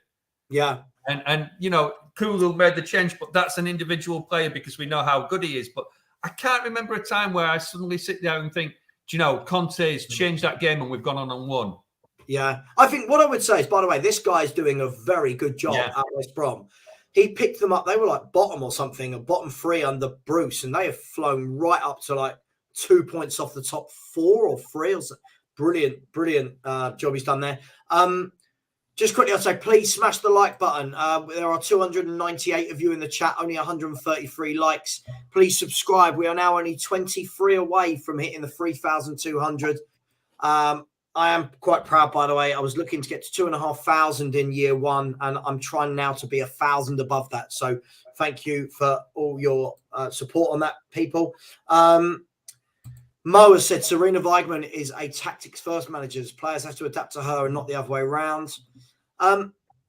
Yeah. And you know, Kulu made the change, but that's an individual player because we know how good he is. But I can't remember a time where I suddenly sit down and think, do you know, Conte's changed that game and we've gone on and won. Yeah. I think what I would say is, by the way, this guy's doing a very good job at West Brom. He picked them up. They were like bottom or something, a bottom 3 under Bruce, and they have flown right up to like 2 points off the top 4 or 3. Or so. Brilliant job he's done there. Just quickly, I'd say please smash the like button. There are 298 of you in the chat, only 133 likes. Please subscribe. We are now only 23 away from hitting the 3,200. I am quite proud, by the way. I was looking to get to 2,500 in year 1, and I'm trying now to be 1,000 above that. So thank you for all your support on that, people. Mo has said Serena Weigmann is a tactics-first manager. Players have to adapt to her and not the other way around.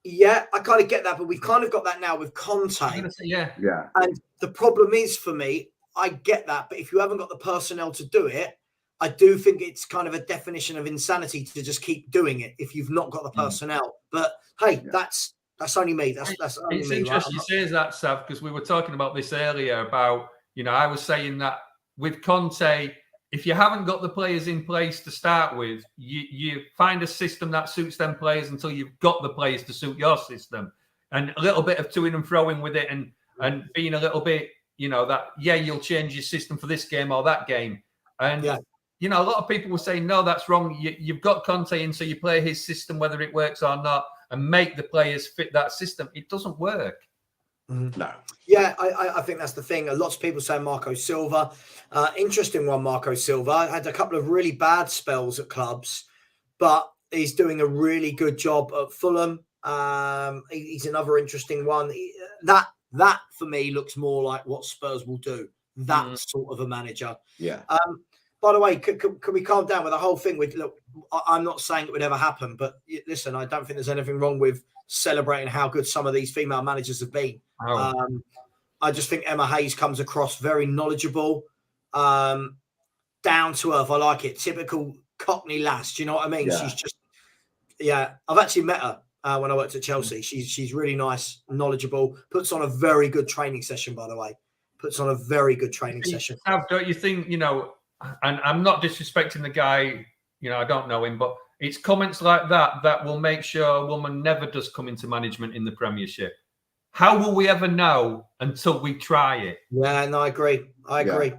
Yeah, I kind of get that, but we've kind of got that now with Conte. Yeah. And the problem is, for me, I get that, but if you haven't got the personnel to do it, I do think it's kind of a definition of insanity to just keep doing it if you've not got the personnel. But hey, that's only me. That's only it's me. interesting you say that, Sav, because we were talking about this earlier about, you know, I was saying that with Conte, if you haven't got the players in place to start with, you find a system that suits them players until you've got the players to suit your system. And a little bit of toing and froing with it and being a little bit, you know, that, you'll change your system for this game or that game. And, you know, a lot of people will say, no, that's wrong. You've got Conte in, so you play his system, whether it works or not, and make the players fit that system. It doesn't work. No. Yeah, I think that's the thing. Lots of people say Marco Silva. Interesting one, Marco Silva. Had a couple of really bad spells at clubs, but he's doing a really good job at Fulham. He's another interesting one. That for me looks more like what Spurs will do. That sort of a manager. Yeah. By the way, can we calm down with the whole thing? Look, I'm not saying it would ever happen, but listen, I don't think there's anything wrong with celebrating how good some of these female managers have been. I just think Emma Hayes comes across very knowledgeable, down to earth. I like it. Typical Cockney lass. Do you know what I mean? Yeah. She's just, I've actually met her when I worked at Chelsea. She's really nice, knowledgeable. Puts on a very good training session, by the way. Puts on a very good training session. Don't you think, you know, and I'm not disrespecting the guy, you know, I don't know him, but it's comments like that will make sure a woman never does come into management in the Premiership. How will we ever know until we try it? Yeah, no, I agree. I agree.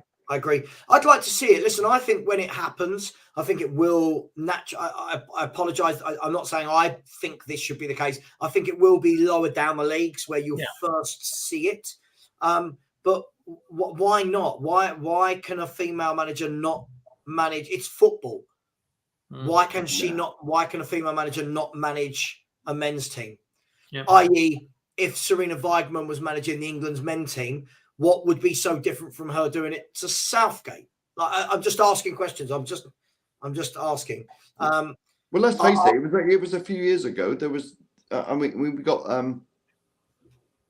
I'd like to see it. Listen, I think when it happens, I think it will naturally. I apologise. I'm not saying I think this should be the case. I think it will be lower down the leagues where you'll first see it. But why not? Why can a female manager not manage? It's football. Why can she not? Why can a female manager not manage a men's team? I.e., if Serena Weigmann was managing the England's men team, what would be so different from her doing it to Southgate? Like, I'm just asking questions. I'm just asking. Well, let's face it. It was a few years ago. There was. I mean, we got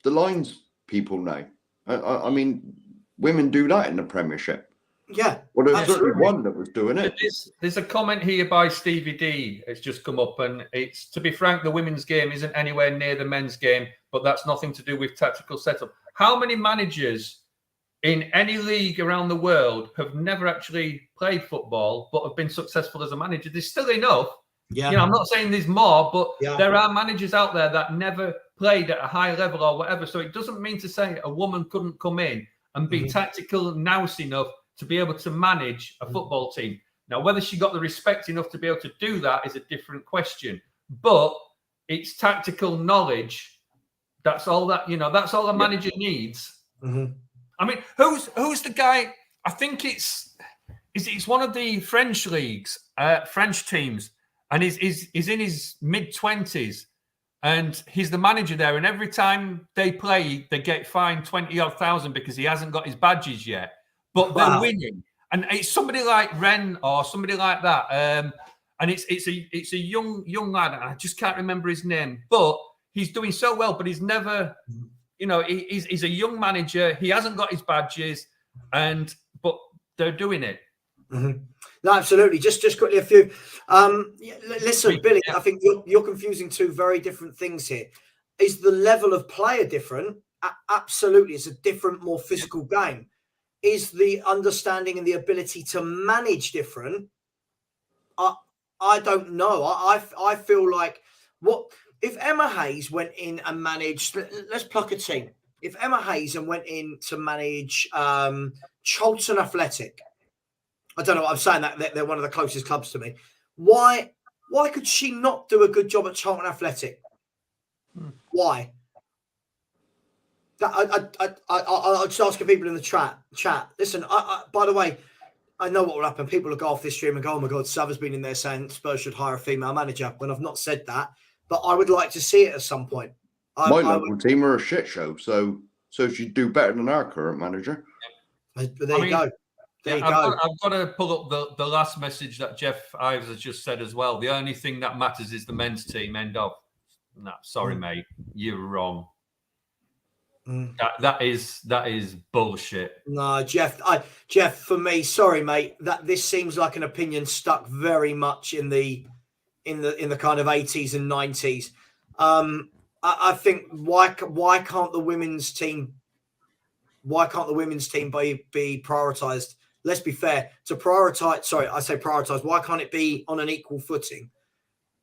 the lines people now. I mean, women do that in the Premiership. Yeah. Well, there's certainly one that was doing it. There's a comment here by Stevie D. It's just come up, and it's, to be frank, the women's game isn't anywhere near the men's game, but that's nothing to do with tactical setup. How many managers in any league around the world have never actually played football but have been successful as a manager? There's still enough. Yeah. You know, I'm not saying there's more, but there are managers out there that never played at a high level or whatever. So it doesn't mean to say a woman couldn't come in and be tactical nous enough to be able to manage a football team. Now, whether she got the respect enough to be able to do that is a different question. But it's tactical knowledge. That's all that, you know, that's all a manager needs. I mean, who's the guy? I think it's one of the French leagues, French teams, and he's in his mid-20s. and he's the manager there. And every time they play, they get fined 20-odd thousand because he hasn't got his badges yet. But they're winning, and it's somebody like Ren or somebody like that. And it's a young lad. I just can't remember his name, but he's doing so well. But he's never, he's a young manager. He hasn't got his badges, but they're doing it. Mm-hmm. No, absolutely. Just quickly a few. Listen, Billy, I think you're confusing two very different things here. Is the level of player different? Absolutely, it's a different, more physical game. Is the understanding and the ability to manage different? I don't know. I feel like if Emma Hayes went in and managed. Let's pluck a team. If Emma Hayes went in to manage Charlton Athletic. I don't know what I'm saying, that they're one of the closest clubs to me. Why could she not do a good job at Charlton Athletic? Why? I'll just ask people in the chat. Listen, by the way, I know what will happen. People will go off this stream and go, oh my God, Savva's been in there saying Spurs should hire a female manager, when I've not said that. But I would like to see it at some point. My local team are a shit show, so she'd do better than our current manager. But there you go. I've got to pull up the last message that Jeff Ives has just said as well. The only thing that matters is the men's team. End of. No, sorry, mate. You're wrong. That is bullshit. No, Jeff, for me, sorry, mate. This seems like an opinion stuck very much in the kind of 80s and 90s. I think why can't the women's team be prioritized? Let's be fair. To prioritize, sorry, I say prioritize. Why can't it be on an equal footing?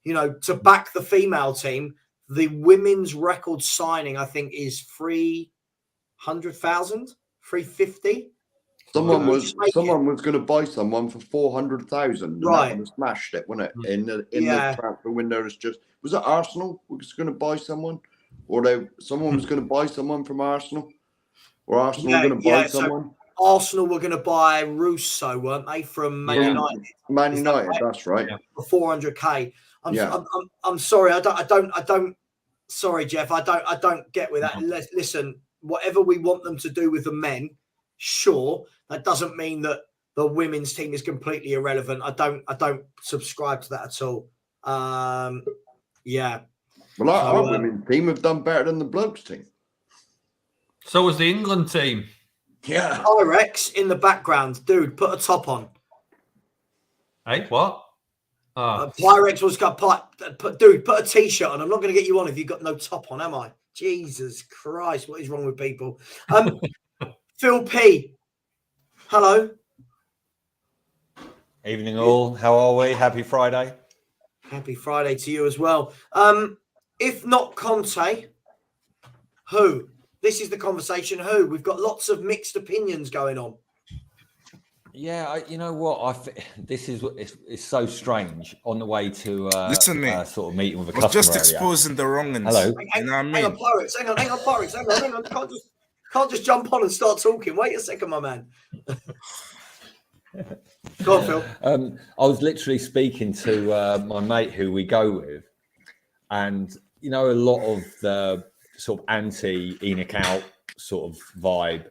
To back the female team, the women's record signing, I think, is 300,000, 350. Someone was going to buy someone for 400,000, right? And smashed it, wasn't it? In the transfer window, was it Arsenal was going to buy someone, or someone was going to buy someone from Arsenal, or Arsenal were going to buy someone. Arsenal were going to buy Russo, weren't they, from Man United? Man United, that's right. For 400k. I'm sorry, I don't. Sorry, Jeff, I don't get with that. Listen, whatever we want them to do with the men, sure. That doesn't mean that the women's team is completely irrelevant. I don't subscribe to that at all. Yeah. Well, our women's team have done better than the blokes team. So was the England team. Yeah. Pyrex in the background. Dude, put a top on. Hey, what? Pyrex was got dude, put a t-shirt on. I'm not going to get you on if you've got no top on, am I? Jesus Christ, what is wrong with people? Phil P. Hello. Evening all. How are we? Happy Friday. Happy Friday to you as well. If not Conte, who? This is the conversation. Who? We've got lots of mixed opinions going on. Yeah, you know what? This is it's so strange on the way to listen, mate. Sort of meeting with a customer. Just exposing the wrong ones. Hello. You know what I mean? Hang on, Pirates. Hang on, Pirates. Hang on. Can't just jump on and start talking. Wait a second, my man. Go on, Phil. I was literally speaking to my mate who we go with, and a lot of the sort of anti-Enoch out sort of vibe.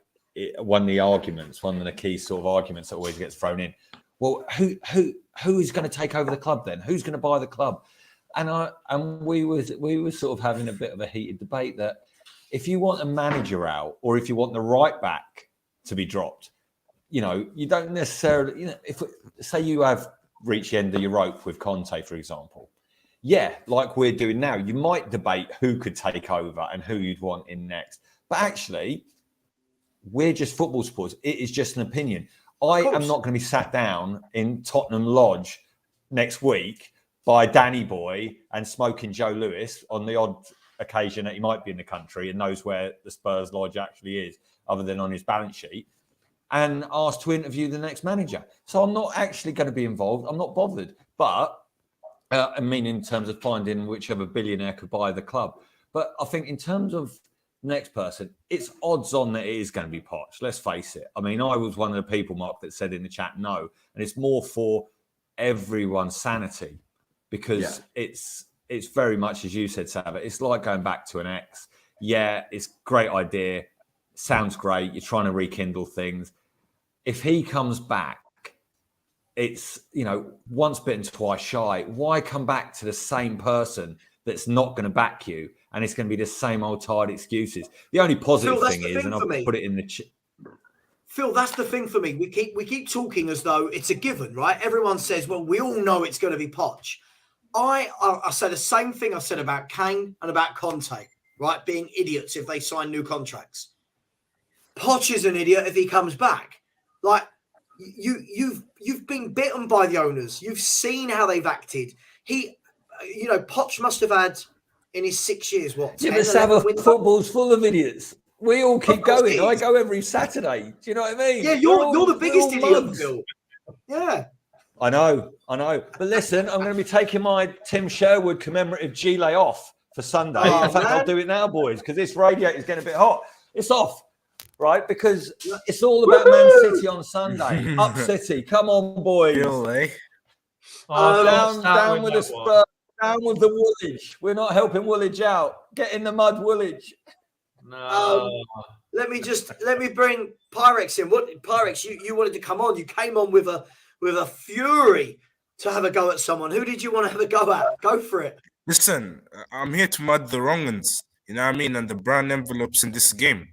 One of the key sort of arguments that always gets thrown in. Well, who is going to take over the club then? Who's going to buy the club? And we were sort of having a bit of a heated debate that if you want a manager out, or if you want the right back to be dropped, you don't necessarily, if say you have reached the end of your rope with Conte, for example, like we're doing now, you might debate who could take over and who you'd want in next. But actually, we're just football supporters. It is just an opinion. I am not going to be sat down in Tottenham Lodge next week by Danny Boy and smoking Joe Lewis on the odd occasion that he might be in the country and knows where the Spurs Lodge actually is, other than on his balance sheet, and asked to interview the next manager. So I'm not actually going to be involved. I'm not bothered. But I mean, in terms of finding whichever billionaire could buy the club. But I think in terms of next person, it's odds on that it is going to be Poch. Let's face it. I mean, I was one of the people, Mark, that said in the chat no, and it's more for everyone's sanity because it's it's very much as you said, Savva. It's like going back to an ex. Yeah, it's a great idea. Sounds great. You're trying to rekindle things. If he comes back, it's, once bitten, twice shy. Why come back to the same person that's not going to back you? And it's going to be the same old tired excuses. The only positive thing is, and I'll put it in the Phil, that's the thing for me. We keep talking as though it's a given, right? Everyone says, well, we all know it's going to be Poch. I say the same thing I said about Kane and about Conte, right? Being idiots if they sign new contracts. Poch is an idiot if he comes back. Like, you've been bitten by the owners. You've seen how they've acted. Poch must have had in his 6 years, what? Yeah, but Savva, football's full of idiots. We all keep going. I go every Saturday. Do you know what I mean? Yeah, you're the biggest idiot, Phil. Yeah. I know. But listen, I'm going to be taking my Tim Sherwood commemorative gilet off for Sunday. In fact, I'll do it now, boys, because this radiator is getting a bit hot. It's off, right? Because it's all about Man City on Sunday. Up City. Come on, boys. Really? Down with the Spurs. Down with the Woolwich. We're not helping Woolwich out. Get in the mud, Woolwich. No. Let me bring Pyrex in. What Pyrex? You wanted to come on. You came on with a fury to have a go at someone. Who did you want to have a go at? Go for it. Listen, I'm here to mud the wrong ones. You know what I mean? And the brown envelopes in this game,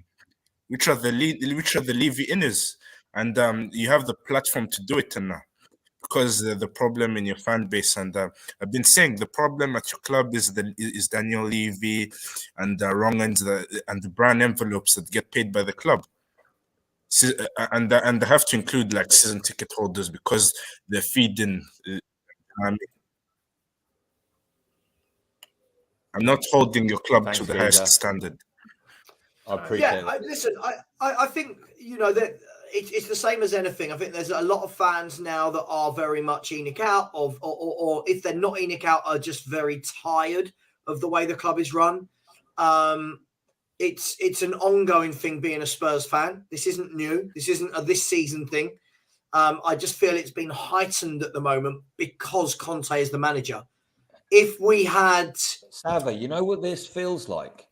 which are the Levy inners, and you have the platform to do it now. Because the problem in your fan base, and I've been saying the problem at your club is Daniel Levy and the wrong ends and the brown envelopes that get paid by the club, and they have to include like season ticket holders because they're feeding. I'm not holding your club to the highest standard. I appreciate it. Listen, I think that. It's the same as anything. I think there's a lot of fans now that are very much Enoch out or if they're not Enoch out, are just very tired of the way the club is run. It's an ongoing thing being a Spurs fan. This isn't new. This isn't a this season thing. I just feel it's been heightened at the moment because Conte is the manager. If we had... Savva, you know what this feels like?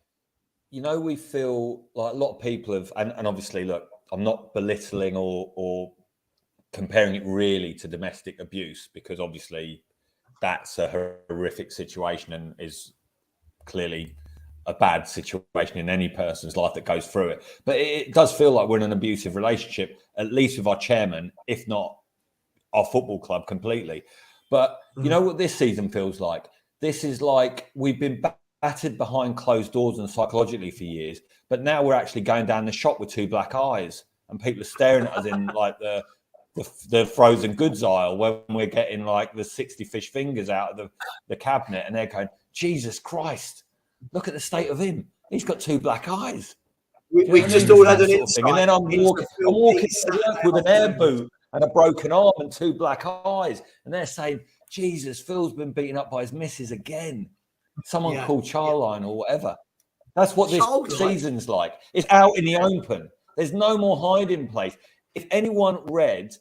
We feel like a lot of people have, and obviously, look, I'm not belittling or comparing it really to domestic abuse, because obviously that's a horrific situation and is clearly a bad situation in any person's life that goes through it. But it does feel like we're in an abusive relationship, at least with our chairman, if not our football club completely. But you know what this season feels like? This is like we've been battered behind closed doors and psychologically for years, but now we're actually going down the shop with two black eyes and people are staring at us in like the frozen goods aisle when we're getting like the 60 fish fingers out of the cabinet, and they're going, Jesus Christ, look at the state of him. He's got two black eyes. We just all had an insight. And then I'm walking to work with an air boot and a broken arm and two black eyes, and they're saying, Jesus, Phil's been beaten up by his missus again. Someone called Charline or whatever. That's what this season's like. It's out in the open. There's no more hiding place. If anyone read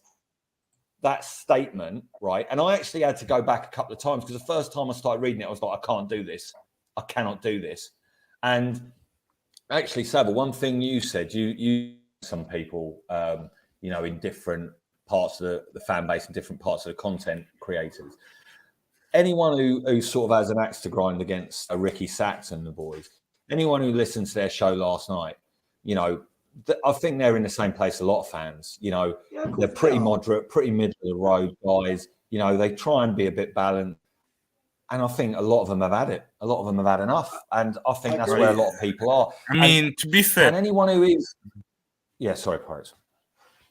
that statement, right, and I actually had to go back a couple of times because the first time I started reading it, I was like, I can't do this. I cannot do this. And actually, Savva, one thing you said, you some people, in different parts of the fan base and different parts of the content creators. Anyone who sort of has an axe to grind against a Ricky Sachs and the boys, anyone who listened to their show last night, I think they're in the same place a lot of fans. They're pretty moderate, pretty middle of the road guys. They try and be a bit balanced. And I think a lot of them have had it. A lot of them have had enough. And I think that's where a lot of people are. To be fair. And anyone who is... Yeah, sorry, Pirates.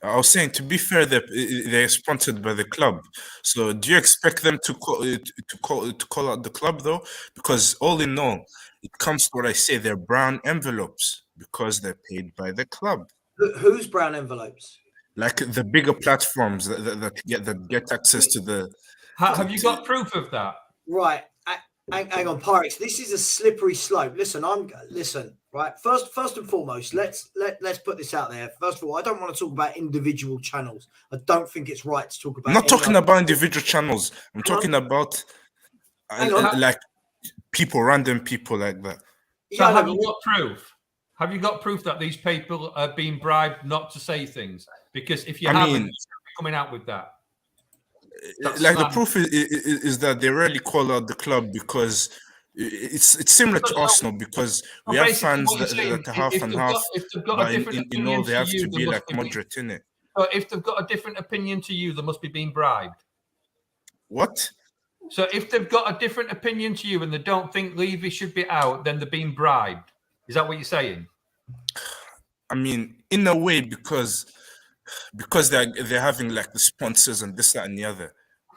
I was saying, to be fair, they're sponsored by the club. So do you expect them to call out the club, though? Because all in all, it comes to what I say, they're brown envelopes because they're paid by the club. Whose brown envelopes? Like the bigger platforms that get access to the... Have you got proof of that? Right. Hang on, Pyrex. This is a slippery slope. Listen, right. First and foremost, let's put this out there. First of all, I don't want to talk about individual channels. I don't think it's right to talk about. I'm not talking about individual channels. I'm talking about random people like that. So have you got proof? Have you got proof that these people are being bribed not to say things? Because if you haven't, you're coming out with that. Like the proof is that they rarely call out the club because it's similar to Arsenal because we have fans that are half and half, but in all they have to be like moderate in it. So if they've got a different opinion to you, they must be being bribed. What? So if they've got a different opinion to you and they don't think Levy should be out, then they're being bribed. Is that what you're saying? I mean, in a way, because they're having like the sponsors and this, that, and the other,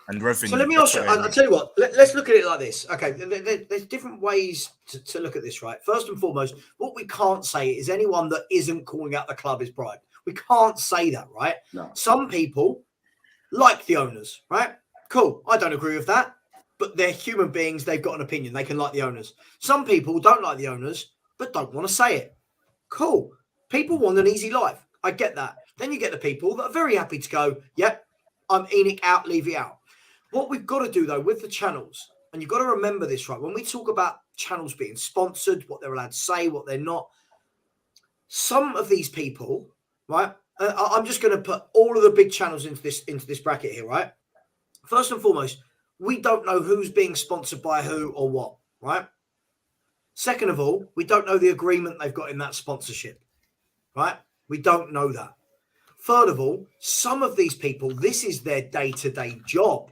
and revenue. So let me ask you. I'll tell you what. Let's look at it like this. Okay, there's different ways to look at this, right? First and foremost, what we can't say is anyone that isn't calling out the club is bribed. We can't say that, right? No. Some people like the owners, right? Cool. I don't agree with that, but they're human beings. They've got an opinion. They can like the owners. Some people don't like the owners, but don't want to say it. Cool. People want an easy life. I get that. Then you get the people that are very happy to go, yep, I'm Enoch out, Levy out. What we've got to do, though, with the channels, and you've got to remember this, right? When we talk about channels being sponsored, what they're allowed to say, what they're not, some of these people, right? I'm just going to put all of the big channels into this bracket here, right? First and foremost, we don't know who's being sponsored by who or what, right? Second of all, we don't know the agreement they've got in that sponsorship, right? We don't know that. Third of all, some of these people, this is their day-to-day job,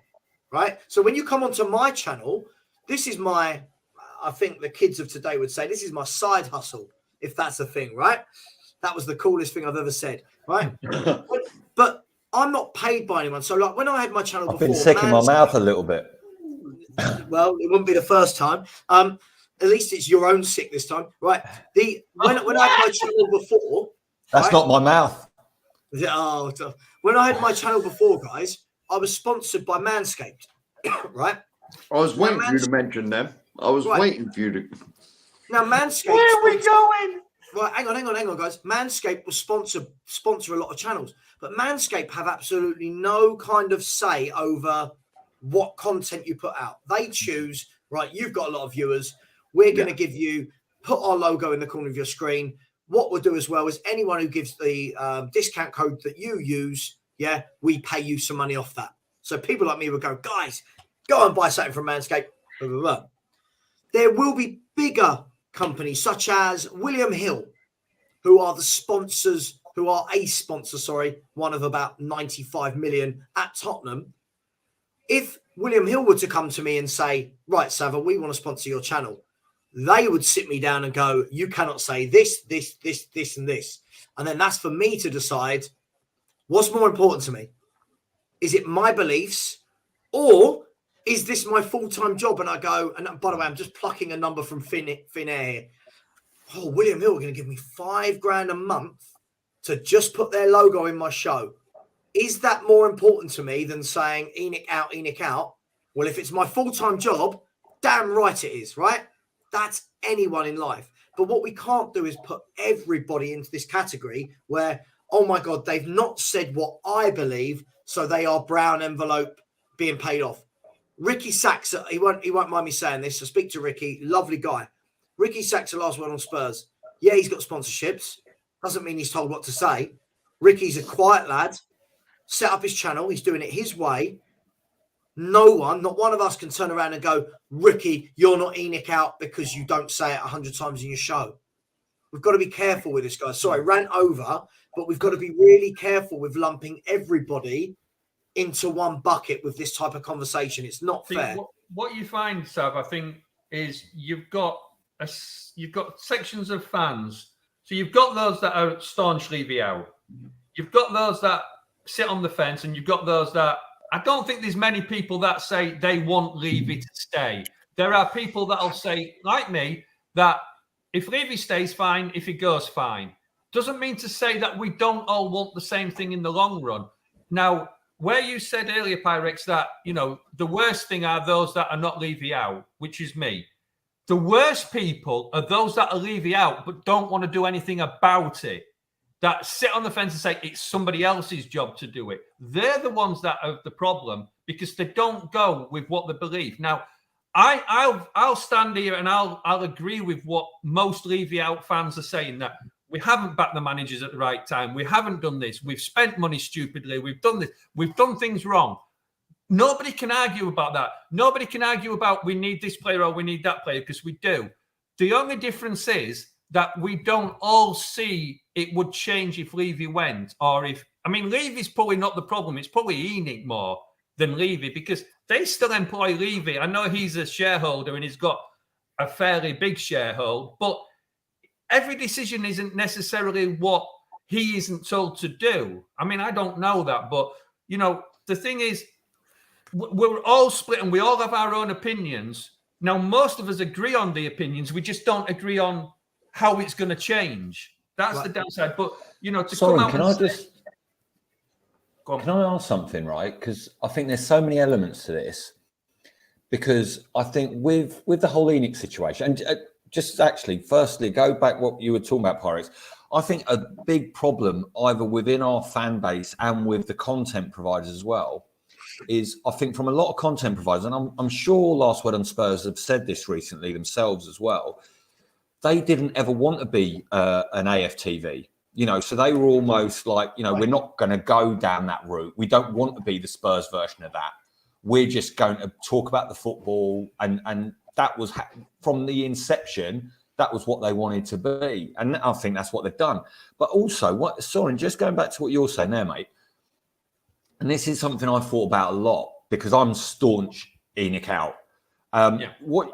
right? So when you come onto my channel, this is my, I think the kids of today would say, this is my side hustle, if that's a thing, right? That was the coolest thing I've ever said, right? But I'm not paid by anyone. So like when I had my channel before. I've been sick in my mouth a little bit. Well, it wouldn't be the first time. At least it's your own sick this time, right? When I had my channel before. That's right? not my mouth. Oh, when I had my channel before, guys, I was sponsored by Manscaped, right? I was waiting for you to mention them. I was waiting for you to. Now, Manscaped. Where are we going? Right, hang on, guys. Manscaped will sponsor a lot of channels, but Manscaped have absolutely no kind of say over what content you put out. They choose, right, you've got a lot of viewers. We're going to give you, put our logo in the corner of your screen. What we'll do as well is anyone who gives the discount code that you use, we pay you some money off that. So people like me will go, guys, go and buy something from Manscaped. Blah, blah, blah. There will be bigger companies such as William Hill, who are the sponsors, one of about 95 million at Tottenham. If William Hill were to come to me and say, right, Savva, we want to sponsor your channel, they would sit me down and go, you cannot say this, and this. And then that's for me to decide what's more important to me. Is it my beliefs or is this my full-time job? And I go, and by the way, I'm just plucking a number from thin air here. Oh, William Hill are going to give me $5,000 a month to just put their logo in my show. Is that more important to me than saying Enoch out, Enoch out? Well, if it's my full-time job, damn right it is, right? That's anyone in life. But what we can't do is put everybody into this category where, oh my God, they've not said what I believe, so they are brown envelope being paid off. Ricky Sachs, he won't mind me saying this, so speak to Ricky, lovely guy. Ricky Sachs, the last one on Spurs. Yeah, he's got sponsorships. Doesn't mean he's told what to say. Ricky's a quiet lad, set up his channel, he's doing it his way. No one, not one of us can turn around and go, Ricky, you're not Enoch out because you don't say it 100 times in your show. We've got to be careful with this, guys. Sorry, ran over, but we've got to be really careful with lumping everybody into one bucket with this type of conversation. It's not fair. What you find, Sav, I think, is you've got sections of fans. So you've got those that are staunch Levy out. You've got those that sit on the fence, and you've got those that I don't think there's many people that say they want Levy to stay. There are people that'll say, like me, that if Levy stays, fine. If he goes, fine. Doesn't mean to say that we don't all want the same thing in the long run. Now, where you said earlier, Pyrex, that, you know, the worst thing are those that are not Levy out, which is me. The worst people are those that are Levy out but don't want to do anything about it, that sit on the fence and say it's somebody else's job to do it. They're the ones that are the problem because they don't go with what they believe. Now, I'll stand here and I'll agree with what most Levy out fans are saying, that we haven't backed the managers at the right time. We haven't done this. We've spent money stupidly. We've done this. We've done things wrong. Nobody can argue about that. Nobody can argue about we need this player or we need that player, because we do. The only difference is that we don't all see it would change if Levy went, or if, I mean, Levy's probably not the problem. It's probably Enoch more than Levy, because they still employ Levy. I know he's a shareholder and he's got a fairly big sharehold, but every decision isn't necessarily what he isn't told to do. I mean, I don't know that, but, you know, the thing is, we're all split and we all have our own opinions. Now, most of us agree on the opinions. We just don't agree on how it's going to change. That's the downside. But, you know, to come out can I ask something, right? Because I think there's so many elements to this. Because I think with the whole Enoch situation, and just actually, firstly, go back what you were talking about, Pirates. I think a big problem either within our fan base and with the content providers as well is, I think from a lot of content providers, and I'm sure Last Word on Spurs have said this recently themselves as well, they didn't ever want to be an AFTV. You know, so they were almost like, you know, we're not going to go down that route. We don't want to be the Spurs version of that. We're just going to talk about the football. And that was from the inception, that was what they wanted to be. And I think that's what they've done. But also, Soren, just going back to what you're saying there, mate, and this is something I've thought about a lot because I'm staunch Enoch out. What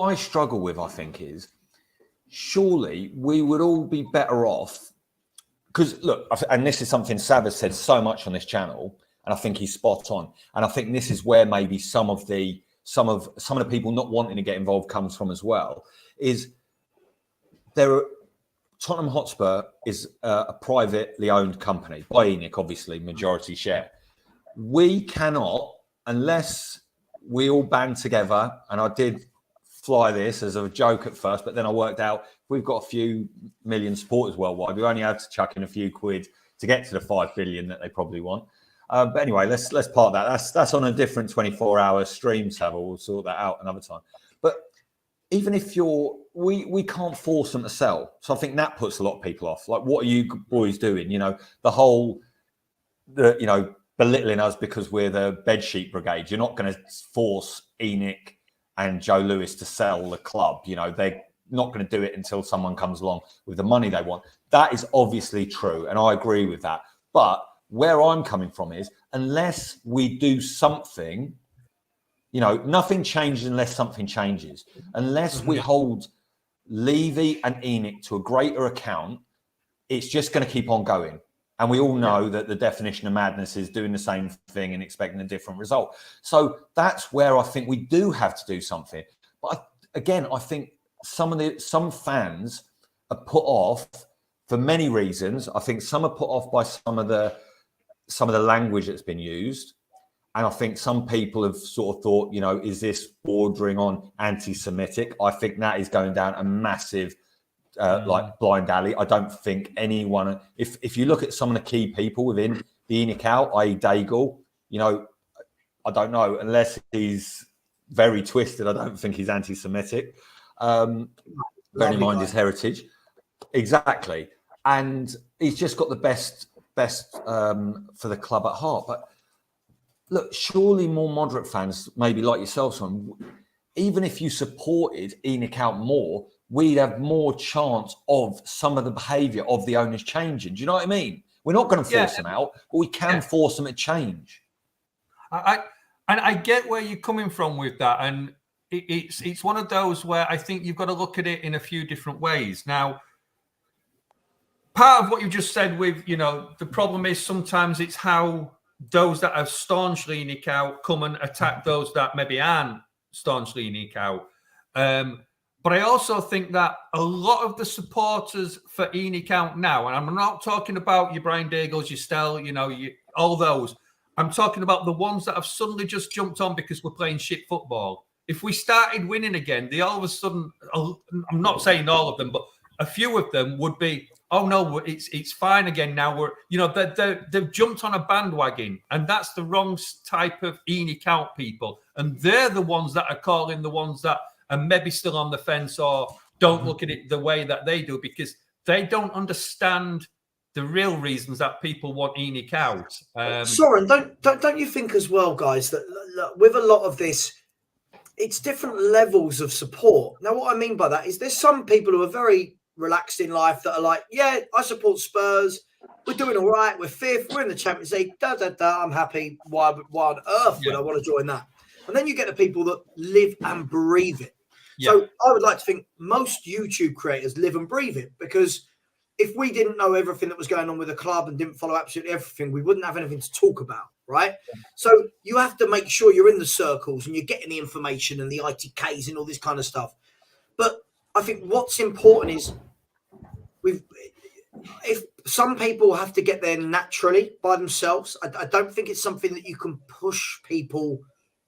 I struggle with, I think, is surely we would all be better off, because look, and this is something Savva said so much on this channel, and I think he's spot on. And I think this is where maybe some of the people not wanting to get involved comes from as well. Is Tottenham Hotspur is a privately owned company by Enoch, obviously majority share. We cannot, unless we all band together, and I did fly this as a joke at first, but then I worked out we've got a few million supporters worldwide. We only had to chuck in a few quid to get to the 5 billion that they probably want. But anyway, let's part that. That's on a different 24-hour stream, Savva. We'll sort that out another time. But even if we can't force them to sell. So I think that puts a lot of people off. Like, what are you boys doing? You know, belittling us because we're the bedsheet brigade. You're not going to force Enoch and Joe Lewis to sell the club. You know, they're not going to do it until someone comes along with the money they want. That is obviously true, and I agree with that. But where I'm coming from is, unless we do something, you know, nothing changes unless something changes. Unless we hold Levy and Enoch to a greater account, it's just going to keep on going. And we all know that the definition of madness is doing the same thing and expecting a different result. So that's where I think we do have to do something. But again, I think some fans are put off for many reasons. I think some are put off by some of the language that's been used. And I think some people have sort of thought, you know, is this bordering on anti-Semitic? I think that is going down a massive like blind alley. I don't think anyone, if you look at some of the key people within the Enoch out, i.e. Daigle, you know, I don't know, unless he's very twisted, I don't think he's anti-Semitic. Bearing in mind his heritage. Exactly. And he's just got the best for the club at heart. But look, surely more moderate fans, maybe like yourself, even if you supported Enoch out more, we'd have more chance of some of the behaviour of the owners changing. Do you know what I mean? We're not going to force them out, but we can force them to change. I get where you're coming from with that, and it's one of those where I think you've got to look at it in a few different ways. Now, part of what you just said with, you know, the problem is sometimes it's how those that are staunchly Enoch out come and attack those that maybe aren't staunchly Enoch out. But I also think that a lot of the supporters for Enoch out now, and I'm not talking about your Brian Daigles, your Stell, you know, all those. I'm talking about the ones that have suddenly just jumped on because we're playing shit football. If we started winning again, they all of a sudden, I'm not saying all of them, but a few of them would be, oh no, it's fine again now. They've jumped on a bandwagon, and that's the wrong type of Enoch out people, and they're the ones that are calling the ones that are maybe still on the fence or don't look at it the way that they do, because they don't understand the real reasons that people want Enoch out. Soren, don't you think as well, guys, that look, with a lot of this, it's different levels of support. Now, what I mean by that is there's some people who are very relaxed in life that are like, yeah, I support Spurs. We're doing all right. We're fifth. We're in the Champions League. I'm happy. Why on earth would I want to join that? And then you get the people that live and breathe it. Yeah. So I would like to think most YouTube creators live and breathe it, because if we didn't know everything that was going on with the club and didn't follow absolutely everything, we wouldn't have anything to talk about, right? Yeah. So you have to make sure you're in the circles and you're getting the information and the ITKs and all this kind of stuff. But I think what's important is if some people have to get there naturally by themselves, I don't think it's something that you can push people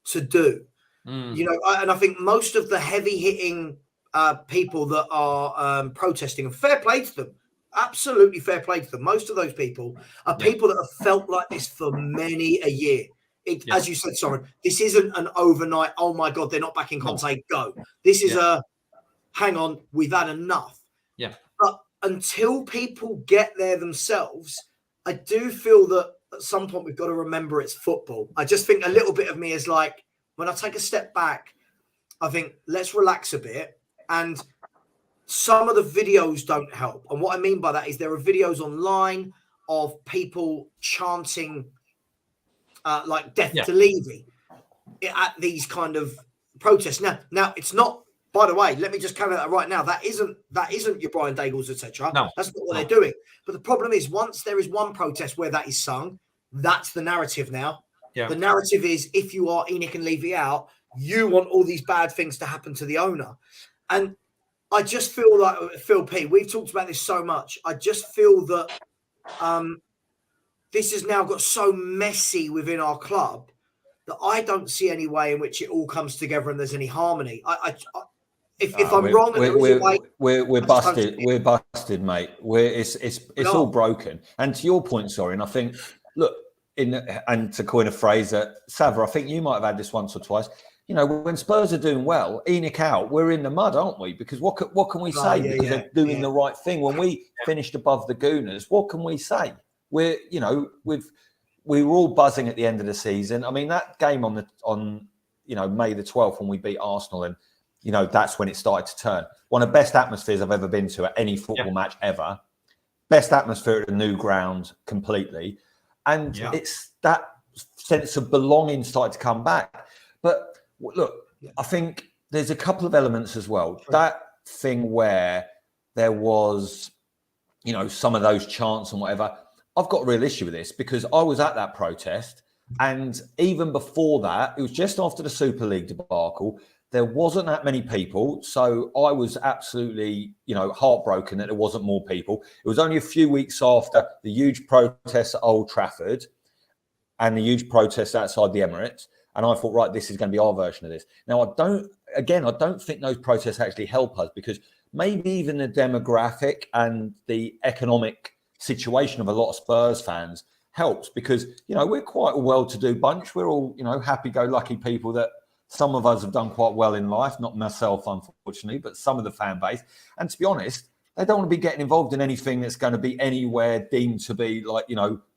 to do. And I think most of the heavy hitting people that are protesting, and fair play to them, absolutely fair play to them. Most of those people are people that have felt like this for many a year. As you said, Soren, this isn't an overnight, oh my God, they're not back in Conte, go. This is a, hang on, we've had enough. Yeah. But until people get there themselves, I do feel that at some point we've got to remember it's football. I just think a little bit of me is like, when I take a step back, I think let's relax a bit. And some of the videos don't help. And what I mean by that is there are videos online of people chanting like death to Levy at these kind of protests. Now it's not, by the way, let me just cover that right now. That isn't your Brian Daigles, etc. No, that's not what they're doing. But the problem is, once there is one protest where that is sung, that's the narrative now. Yeah. The narrative is, if you are Enoch and Levy out, you want all these bad things to happen to the owner. And I just feel like, Phil P, we've talked about this so much. I just feel that this has now got so messy within our club that I don't see any way in which it all comes together and there's any harmony. If I'm wrong, we're busted. We're busted, mate. It's all broken. And to your point, Soren, I think, look, and to coin a phrase that Savva, I think you might have had this once or twice. You know, when Spurs are doing well, Enoch out, we're in the mud, aren't we? Because what can we say? Because they're doing the right thing. When we finished above the Gooners, what can we say? We were all buzzing at the end of the season. I mean, that game on May the 12th when we beat Arsenal, and that's when it started to turn. One of the best atmospheres I've ever been to at any football match ever. Best atmosphere at a new ground completely. And it's that sense of belonging started to come back. But look, I think there's a couple of elements as well. Sure. That thing where there was, some of those chants and whatever, I've got a real issue with this because I was at that protest. And even before that, it was just after the Super League debacle. There wasn't that many people. So I was absolutely, heartbroken that there wasn't more people. It was only a few weeks after the huge protests at Old Trafford and the huge protests outside the Emirates. And I thought, right, this is going to be our version of this. Now, I don't think those protests actually help us, because maybe even the demographic and the economic situation of a lot of Spurs fans helps, because, we're quite a well-to-do bunch. We're all, happy-go-lucky people that some of us have done quite well in life, not myself, unfortunately, but some of the fan base. And to be honest, they don't want to be getting involved in anything that's going to be anywhere deemed to be like,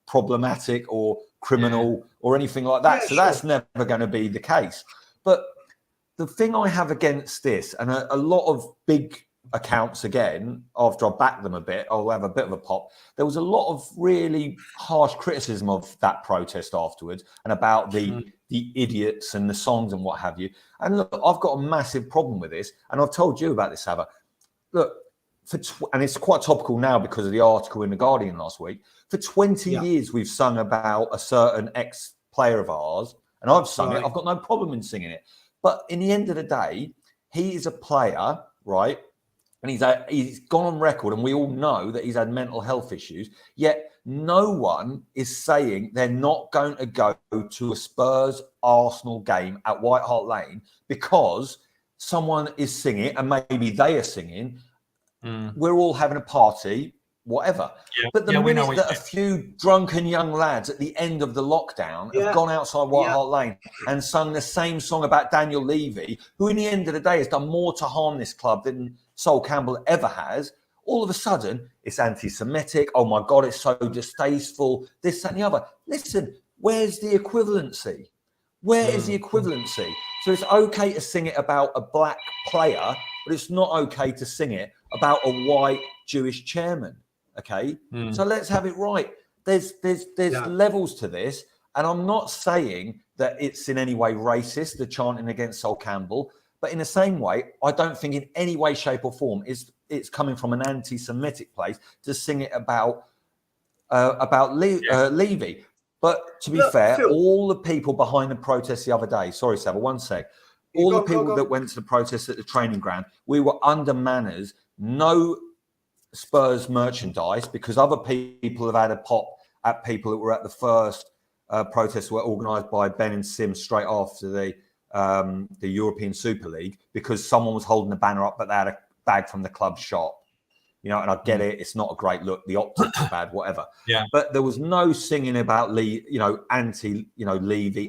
problematic or criminal or anything like that. So that's never going to be the case. But the thing I have against this, and a lot of big accounts, again, after I back them a bit, I'll have a bit of a pop. There was a lot of really harsh criticism of that protest afterwards and about the idiots and the songs and what have you. And look, I've got a massive problem with this. And I've told you about this, Savva. Look, and it's quite topical now because of the article in The Guardian last week. For 20 years, we've sung about a certain ex-player of ours, and I've sung it. I've got no problem in singing it. But in the end of the day, he is a player, right? And he's gone on record, and we all know that he's had mental health issues. Yet no one is saying they're not going to go to a Spurs-Arsenal game at White Hart Lane because someone is singing, and maybe they are singing. We're all having a party. whatever. Yeah. But the Yeah, we know minute what that you a few drunken young lads at the end of the lockdown Yeah. have gone outside White Yeah. Hart Lane and sung the same song about Daniel Levy, who in the end of the day has done more to harm this club than Sol Campbell ever has, all of a sudden it's anti-Semitic. Oh my God, it's so distasteful, this, that and the other. Listen, where's the equivalency? Where is the equivalency? So it's okay to sing it about a black player, but it's not okay to sing it about a white Jewish chairman. Okay, so let's have it right. There's levels to this, and I'm not saying that it's in any way racist, the chanting against Sol Campbell, but in the same way, I don't think in any way, shape, or form it's coming from an anti-Semitic place to sing it about Levy. But to be fair, Phil, all the people behind the protest the other day, sorry, Savva, one sec. All the people that went to the protest at the training ground, we were under manners, no Spurs merchandise, because other people have had a pop at people that were at the first protests were organised by Ben and Sim straight after the European Super League, because someone was holding the banner up, but they had a bag from the club shop. You know, and I get it. It's not a great look. The optics are bad, whatever. Yeah. But there was no singing about Levy,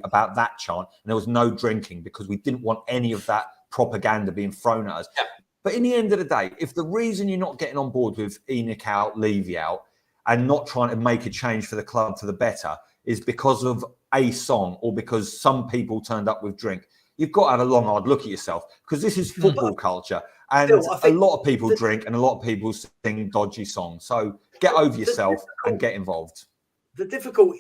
about that chant. And there was no drinking, because we didn't want any of that propaganda being thrown at us. Yeah. But in the end of the day, if the reason you're not getting on board with Enoch out, Levy out, and not trying to make a change for the club for the better is because of a song or because some people turned up with drink, you've got to have a long, hard look at yourself, because this is football culture. And a lot of people drink and a lot of people sing dodgy songs. So get over yourself and get involved. The difficult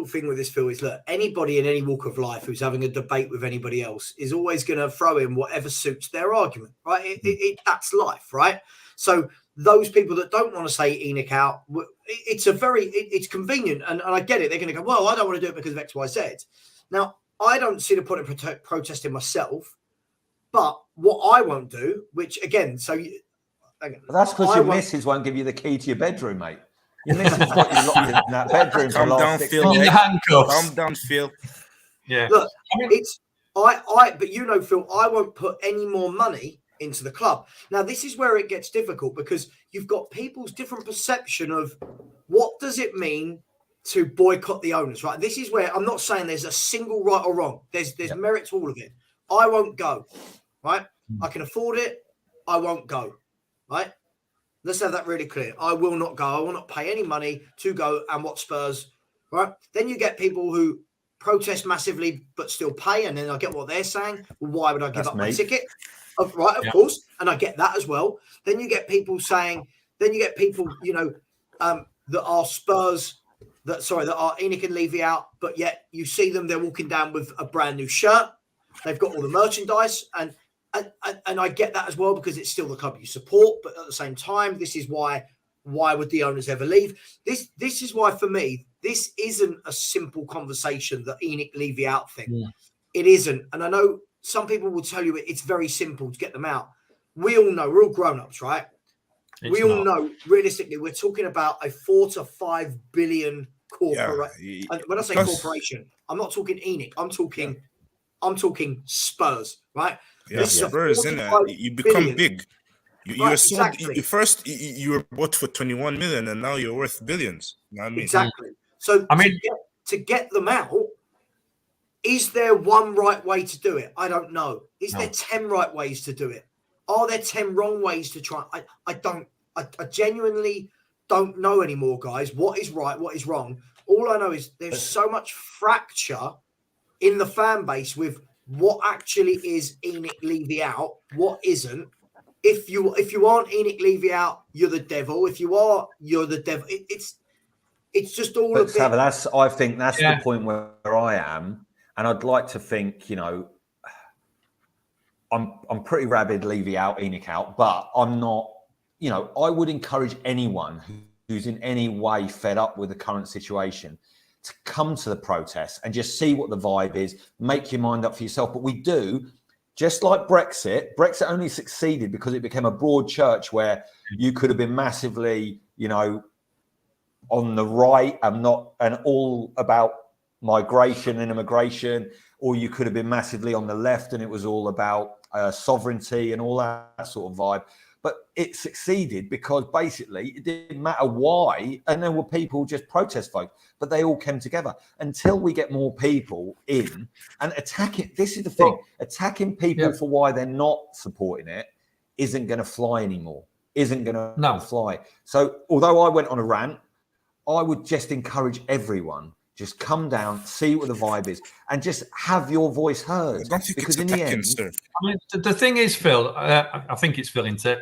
thing with this, Phil, is that anybody in any walk of life who's having a debate with anybody else is always going to throw in whatever suits their argument, right? That's life, right? So those people that don't want to say Enoch out, it's convenient, and I get it. They're going to go, well, I don't want to do it because of X, Y, Z. Now, I don't see the point in protesting myself, but what I won't do, which again, that's because your missus won't give you the key to your bedroom, mate. Your missus got you locked in that bedroom for the last 6 months. In the handcuffs. Calm down, Phil. Yeah. Look, but you know, Phil, I won't put any more money into the club. Now, this is where it gets difficult, because you've got people's different perception of what does it mean to boycott the owners, right? This is where I'm not saying there's a single right or wrong. There's merit to all of it. I won't go, right? I can afford it. I won't go, right? Let's have that really clear. I will not go. I will not pay any money to go and watch Spurs, right? Then you get people who protest massively but still pay, and then I get what they're saying. Well, why would I give up my ticket? Right, of course, and I get that as well. Then you get people saying, that are Spurs, that are Enoch and Levy out, but yet you see them, they're walking down with a brand new shirt. They've got all the merchandise, and I get that as well, because it's still the club you support. But at the same time, this is why would the owners ever leave? This is why, for me, this isn't a simple conversation, the Enoch Levy out thing. Yeah. It isn't. And I know some people will tell you it's very simple to get them out. We all know, we're all grown-ups, right? We all know, realistically, we're talking about a 4 to 5 billion corporation. Yeah, when I say corporation, I'm not talking Enoch. I'm talking Spurs, right? Yeah, Spurs, you become big. You were bought for 21 million, and now you're worth billions. You know what I mean? Exactly. So to get them out, is there one right way to do it? I don't know. Is there 10 right ways to do it? Are there 10 wrong ways to try? I genuinely don't know anymore, guys. What is right? What is wrong? All I know is there's so much fracture in the fan base with what actually is Enoch Levy out, what isn't. If you aren't Enoch Levy out, you're the devil. If you are, you're the devil. It's just all a bit. I think that's the point where I am, and I'd like to think, I'm pretty rabid Levy out, Enoch out, but I'm not. I would encourage anyone who's in any way fed up with the current situation to come to the protest and just see what the vibe is, make your mind up for yourself. But we do, just like Brexit only succeeded because it became a broad church where you could have been massively, on the right and all about migration and immigration, or you could have been massively on the left and it was all about sovereignty and all that sort of vibe. But it succeeded because basically it didn't matter why, and there were people just protest vote, but they all came together. Until we get more people in and attacking, this is the thing, attacking people for why they're not supporting it isn't going to fly anymore, isn't going to fly. So although I went on a rant, I would just encourage everyone, just come down, see what the vibe is, and just have your voice heard. I don't think because it's in the attacking, end, sir. I mean, the thing is, Phil, I think it's Phil, isn't it?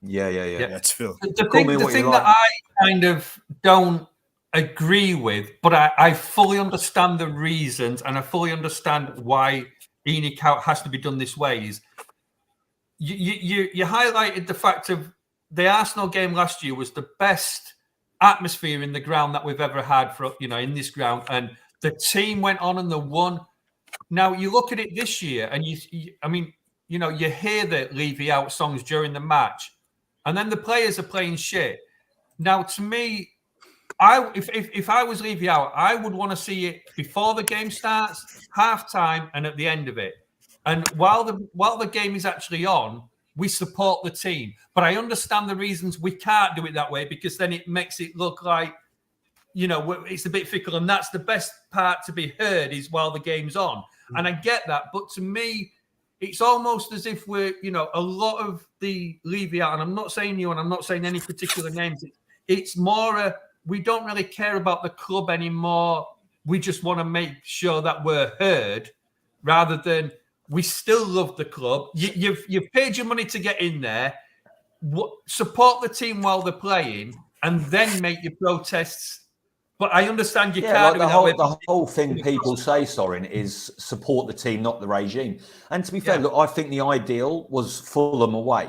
Yeah. It's Phil. The thing that I kind of don't agree with, but I fully understand the reasons and I fully understand why Enoch out has to be done this way is you highlighted the fact of the Arsenal game last year was the best atmosphere in the ground that we've ever had for, in this ground. And the team went on and they won. Now you look at it this year and you hear the Levy out songs during the match and then the players are playing shit. Now, to me, if I was Levy out, I would want to see it before the game starts, half time, and at the end of it. And while the game is actually on, we support the team. But I understand the reasons we can't do it that way because then it makes it look like, it's a bit fickle. And that's the best part to be heard is while the game's on. And I get that. But to me, it's almost as if we're, a lot of the Levy out, and I'm not saying you and I'm not saying any particular names. It's more we don't really care about the club anymore. We just want to make sure that we're heard rather than we still love the club. You've paid your money to get in there. Support the team while they're playing and then make your protests. But I understand you can't do it that way. The whole thing people say, Sorin, is support the team, not the regime. And to be fair, look, I think the ideal was Fulham away.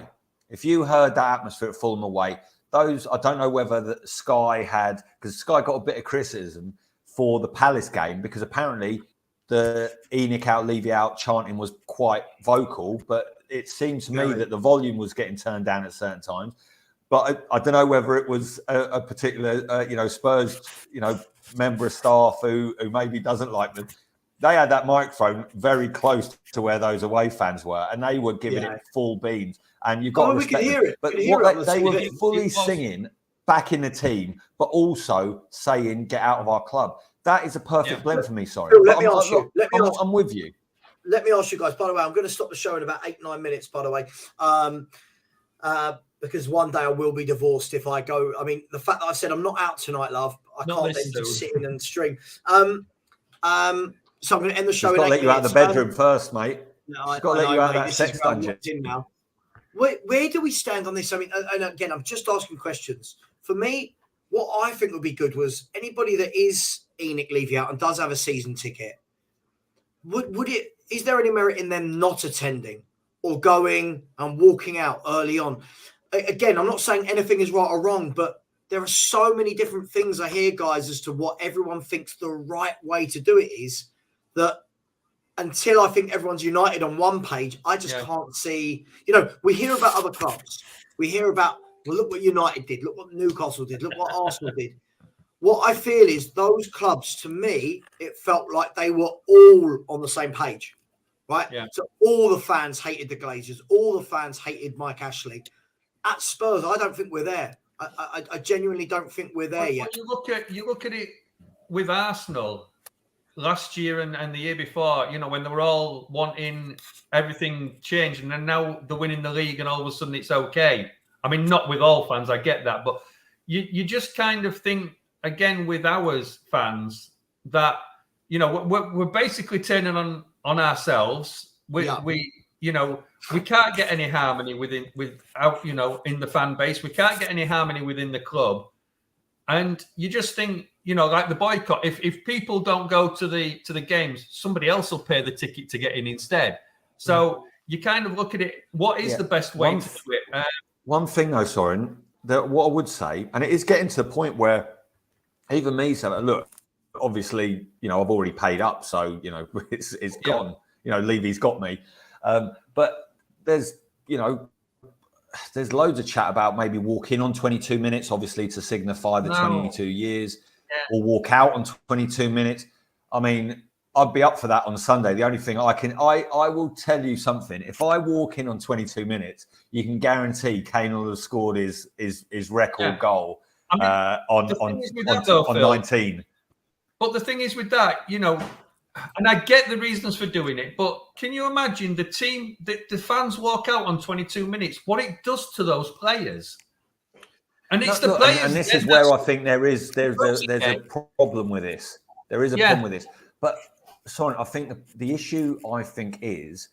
If you heard that atmosphere at Fulham away, I don't know whether Sky had, because Sky got a bit of criticism for the Palace game because apparently the Enoch out, Levy out chanting was quite vocal, but it seemed to me that the volume was getting turned down at certain times. But I don't know whether it was a particular, Spurs, member of staff who maybe doesn't like them. They had that microphone very close to where those away fans were, and they were giving it full beans. And you've got to respect it. But they were fully singing back in the team, but also saying, "Get out of our club." That is a perfect blend for me. Sorry, Phil, I'm with you. Let me ask you guys. By the way, I'm going to stop the show in about 8-9 minutes. By the way. Because one day I will be divorced if I go. I mean, the fact that I said I'm not out tonight, love, I can't then just sit in and stream. So I'm going to end the show. I've got to let you out of the bedroom first, mate. No, I've got to let you out of that sex dungeon. Now, where do we stand on this? I mean, and again, I'm just asking questions. For me, what I think would be good was anybody that is Enoch Levy out and does have a season ticket. Is there any merit in them not attending or going and walking out early on? Again, I'm not saying anything is right or wrong, but there are so many different things I hear, guys, as to what everyone thinks the right way to do it is, that until I think everyone's united on one page, I just can't see. We hear about other clubs. We hear about, well, look what United did. Look what Newcastle did. Look what Arsenal did. What I feel is those clubs, to me, it felt like they were all on the same page, right? Yeah. So all the fans hated the Glazers. All the fans hated Mike Ashley. At Spurs, I don't think we're there. I genuinely don't think we're there yet. You look at it with Arsenal last year and the year before. When they were all wanting everything changed, and then now they're winning the league, and all of a sudden it's okay. I mean, not with all fans, I get that, but you just kind of think again with our fans that we're basically turning on ourselves. We can't get any harmony without in the fan base. We can't get any harmony within the club, and you just think like the boycott. If people don't go to the games, somebody else will pay the ticket to get in instead. So you kind of look at it. What is the best way to do it? One thing though, Soren, that what I would say, and it is getting to the point where even me saying, look, obviously, I've already paid up, so it's gone. Levy's got me. But there's loads of chat about maybe walk in on 22 minutes, obviously to signify the 22 years, or walk out on 22 minutes. I mean, I'd be up for that on Sunday. The only thing I will tell you something. If I walk in on 22 minutes, you can guarantee Kane will have scored his record goal on 19. But the thing is with that, you know, and I get the reasons for doing it, but can you imagine the team, the fans walk out on 22 minutes, what it does to those players? And it's the players. And this is where I think there's a problem with this. There is a problem with this. But sorry, I think the issue is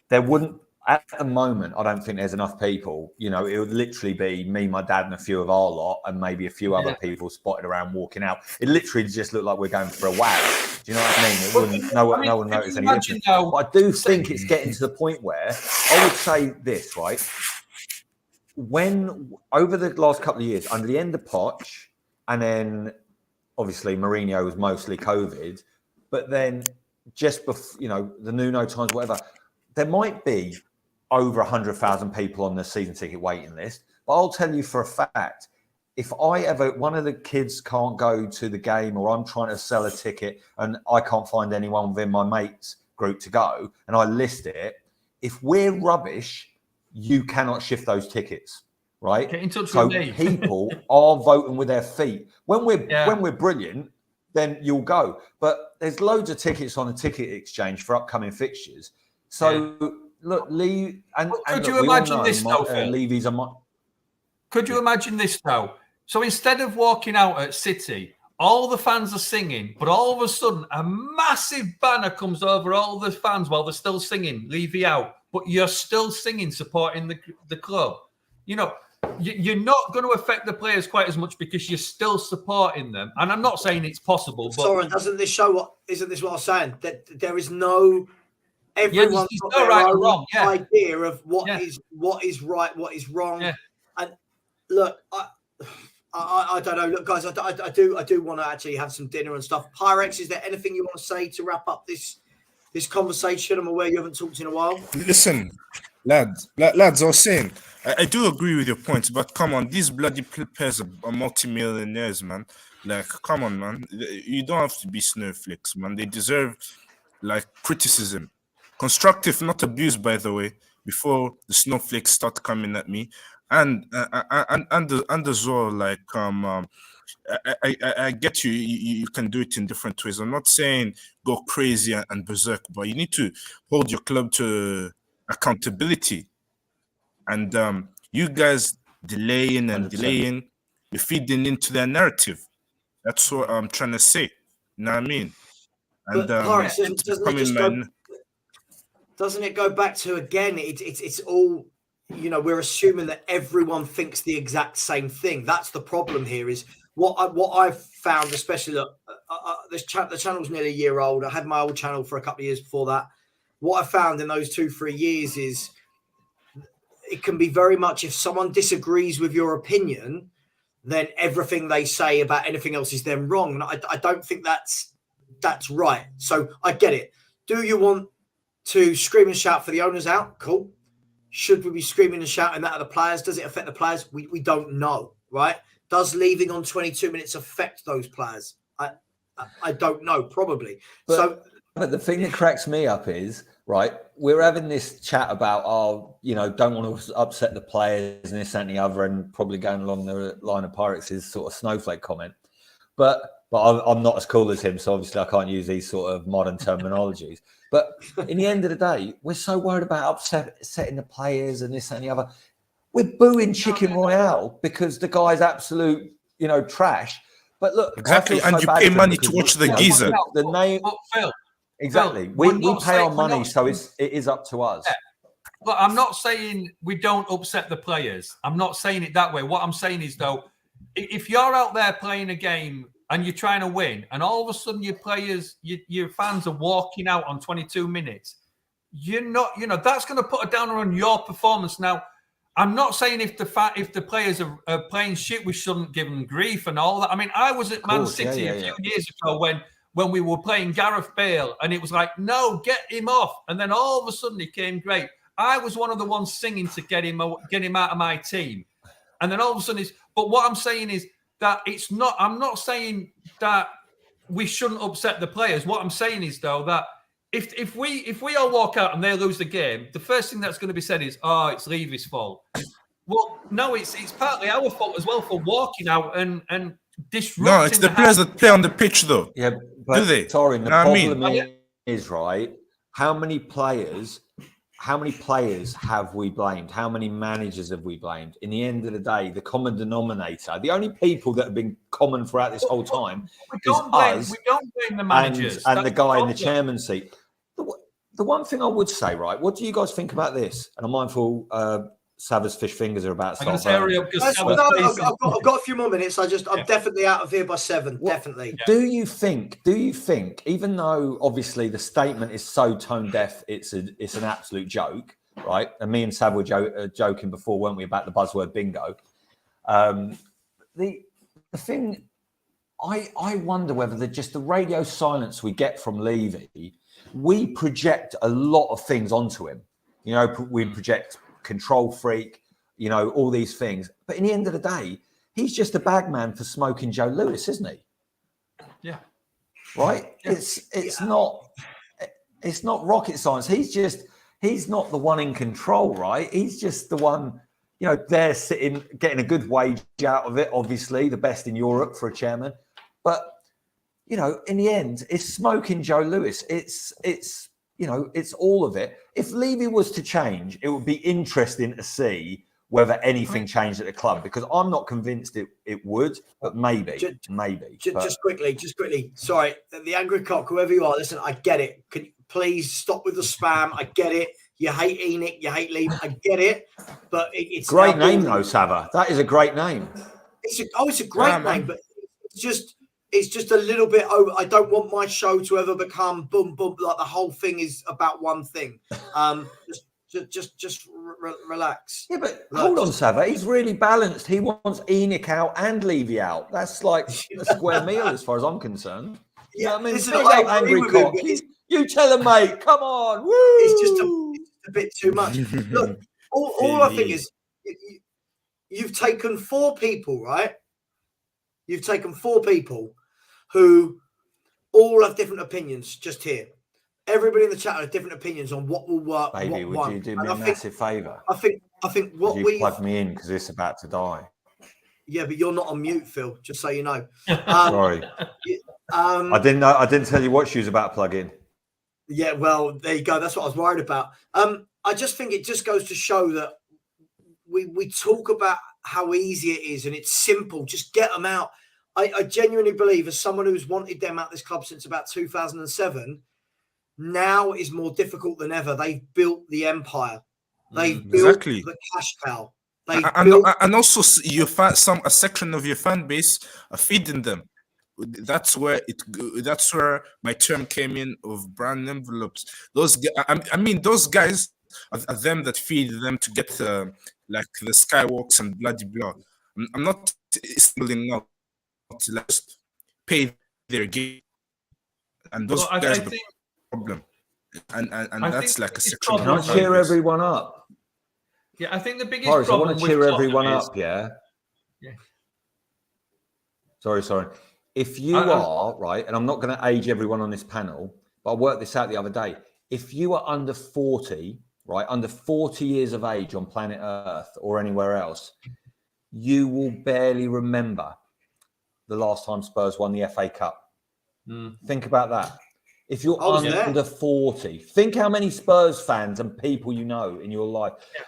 there wouldn't, at the moment, I don't think there's enough people. You know, it would literally be me, my dad, and a few of our lot, and maybe a few other people spotted around walking out. It literally just looked like we're going for a wow. Do you know what I mean? It wouldn't. No one noticed any difference. But I do think it's getting to the point where I would say this, right? When over the last couple of years, under the end of Poch, and then obviously Mourinho was mostly COVID, but then just before, you know, the Nuno times, whatever, there might be over 100,000 people on the season ticket waiting list. But I'll tell you for a fact, if one of the kids can't go to the game, or I'm trying to sell a ticket and I can't find anyone within my mates group to go, and I list it, if we're rubbish, you cannot shift those tickets, right? Get in touch with me. People are voting with their feet. When we're brilliant, then you'll go. But there's loads of tickets on the ticket exchange for upcoming fixtures. So look, Lee, and could you imagine this though, Phil? Levy's Could you imagine this though? So instead of walking out at City, all the fans are singing, but all of a sudden a massive banner comes over all the fans while they're still singing Levy out, but you're still singing, supporting the club. You know, you're not going to affect the players quite as much because you're still supporting them. And I'm not saying it's possible, but Soren, isn't this what I was saying? That there is no everyone's got their right own or wrong, idea of what is right, what is wrong. Yeah. And look, I don't know. Look, guys, I do want to actually have some dinner and stuff. Pyrex, is there anything you want to say to wrap up this conversation? I'm aware you haven't talked in a while. Listen, lads, I was saying, I do agree with your points, but come on, these bloody players are multi-millionaires, man. Like, come on, man. You don't have to be snowflakes, man. They deserve, like, criticism. Constructive, not abuse, by the way, before the snowflakes start coming at me. And as well, like, I get you. You can do it in different ways. I'm not saying go crazy and berserk, but you need to hold your club to accountability. And you guys delaying and 100%. Delaying, you're feeding into their narrative. That's what I'm trying to say. You know what I mean? And doesn't it go back to, again, it's all, you know, we're assuming that everyone thinks the exact same thing. That's the problem here. Is what I've found, especially the channel's nearly a year old. I had my old channel for a couple of years before that. What I found in those 2-3 years is it can be very much, if someone disagrees with your opinion, then everything they say about anything else is then wrong. And I don't think that's right. So I get it. Do you want to scream and shout for the owners out? Cool. Should we be screaming and shouting that at the players? Does it affect the players? We don't know, right? Does leaving on 22 minutes affect those players? I don't know, probably. But the thing that cracks me up is, right, we're having this chat about, don't want to upset the players and this and the other, and probably going along the line of Pyrex' sort of snowflake comment. But I'm not as cool as him, so obviously I can't use these sort of modern terminologies. But in the end of the day, we're so worried about upsetting the players and this and the other. We're booing Chicken Royale because the guy's absolute, trash. But look, exactly, and you pay money to watch the geezer. The name, Phil, exactly. We pay our money, so it is up to us. Yeah. Look, I'm not saying we don't upset the players. I'm not saying it that way. What I'm saying is, though, if you're out there playing a game and you're trying to win, and all of a sudden your players, your fans are walking out on 22 minutes, you're not, that's going to put a downer on your performance. Now, I'm not saying if the players are playing shit, we shouldn't give them grief and all that. I mean, I was at Man City a few years ago when we were playing Gareth Bale, and it was like, no, get him off. And then all of a sudden he came great. I was one of the ones singing to get him out of my team. And then all of a sudden but what I'm saying is that it's not, I'm not saying that we shouldn't upset the players. What I'm saying is, though, that if we all walk out and they lose the game, the first thing that's going to be said is, "Oh, it's Levy's fault." Well, no, it's partly our fault as well for walking out and disrupting. No, it's the players that play on the pitch, though. Yeah, but Do they? sorry, the Know what I problem mean? is, right, how many players have we blamed? How many managers have we blamed? In the end of the day, the common denominator, the only people that have been common throughout this whole time is us we don't blame the managers and the guy in the chairman's seat. The one thing I would say, right, what do you guys think about this? And I'm mindful Savva's fish fingers are about to start burning. I've got a few more minutes. I'm definitely out of here by 7. Definitely. Do you think, even though obviously the statement is so tone deaf, it's an absolute joke, right? And me and Sav were joking before, weren't we, about the buzzword bingo? The thing, I wonder whether the radio silence we get from Levy, we project a lot of things onto him. You know, we project control freak, you know, all these things. But in the end of the day, he's just a bagman for smoking Joe Lewis, isn't he? Yeah. Right? Yeah. It's not rocket science. He's not the one in control, right? He's just the one, you know, there sitting, getting a good wage out of it, obviously, the best in Europe for a chairman. But, you know, in the end, it's smoking Joe Lewis. It's you know, it's all of it. If Levy was to change, it would be interesting to see whether anything changed at the club, because I'm not convinced it would, but maybe. Just quickly. Sorry, the angry cock, whoever you are, listen, I get it. Can you please stop with the spam? I get it. You hate Enoch, you hate Levy. I get it. But it's great name though, Savva. That is a great name. It's a great name, but it's just a little bit over. I don't want my show to ever become boom, boom, like the whole thing is about one thing. Just relax. Yeah, but hold on, Savva. He's really balanced. He wants Enoch out and Levy out. That's like a square meal as far as I'm concerned. You know what I mean? Listen, angry cock. You tell him, mate. Come on. Woo! It's just a bit too much. Look, all I think is you've taken 4 people, right? You've taken 4 people who all have different opinions just here. Everybody in the chat has different opinions on what will work. Baby, would you do me a massive favour? I think what we plug me in because it's about to die. Yeah, but you're not on mute, Phil. Just so you know. Sorry, I didn't know. I didn't tell you what she was about to plug in. Yeah, well, there you go. That's what I was worried about. I just think it just goes to show that we talk about how easy it is and it's simple. Just get them out. I genuinely believe, as someone who's wanted them out this club since about 2007, now is more difficult than ever. They've built the empire. They've built the cash cow. And also you find a section of your fan base are feeding them. That's where my term came in of brand envelopes. Those guys are them that feed them to get like the skywalks and bloody blah. I'm not singling out. Let's pay their game, and those guys are the problem. And that's like a section. Can I cheer everyone up? Yeah, I think the biggest Boris, problem. I want to cheer everyone up. Yeah. Sorry. If you are right, and I'm not going to age everyone on this panel, but I worked this out the other day. If you are under 40, right, under 40 years of age on planet Earth or anywhere else, you will barely remember the last time Spurs won the FA Cup. Think about that. If you're under 40, think how many Spurs fans and people you know in your life. Yeah.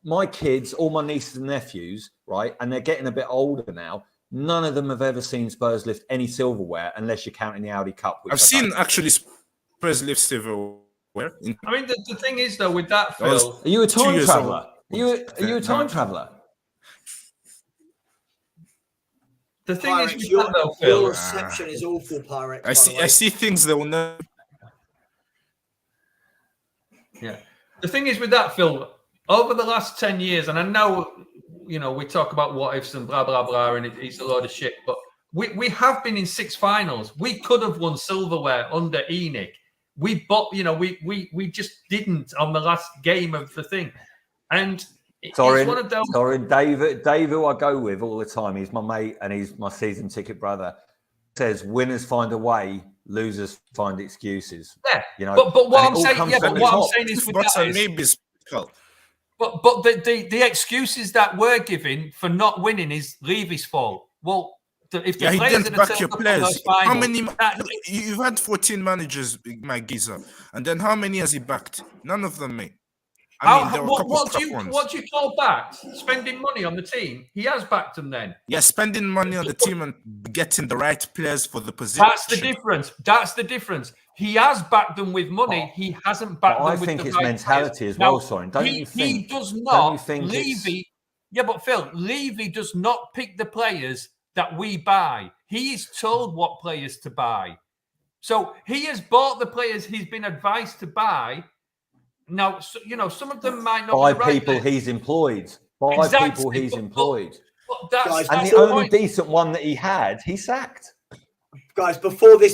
My kids, all my nieces and nephews, right, and they're getting a bit older now, none of them have ever seen Spurs lift any silverware unless you're counting the Audi Cup. I've seen actually Spurs lift silverware. I mean, the thing is, though, with that, Phil... Are you a time traveller? Are you a time traveller? The thing Pyrex, is, your reception is awful, Pyrex. I see things that will never. Yeah. The thing is with that, Phil, over the last 10 years, and I know, you know, we talk about what ifs and blah, blah, blah, and it's a load of shit, but we have been in 6 finals. We could have won silverware under Enoch. We just didn't on the last game of the thing. And Sorry, David, who I go with all the time. He's my mate and he's my season ticket brother. says winners find a way, losers find excuses. Yeah, you know. But what and I'm it all saying, comes yeah, from but the what I'm top. saying is with But that is, maybe it's difficult. but the excuses that we're giving for not winning is Levy's fault. Well, if the Yeah, he players didn't had back your turned up on players. those How finals, many? You've had 14 managers, my geezer, and then how many has he backed? None of them, mate. I mean, there were a couple of crap ones. What do you call backed? Spending money on the team. He has backed them then. Yeah, spending money on the team and getting the right players for the position. That's the difference. That's the difference. He has backed them with money. He hasn't backed them with the right I think it's players. mentality as Now, well, Soren. Don't you think? He does Don't you not. think Levy. Yeah, but Phil, Levy does not pick the players that we buy. He is told what players to buy. So he has bought the players he's been advised to buy. Now, you know, some of them might not by be the right people players. he's employed. By Exactly, people he's but employed. Guys, And that's the only point. decent one that he had, he sacked. Guys, before we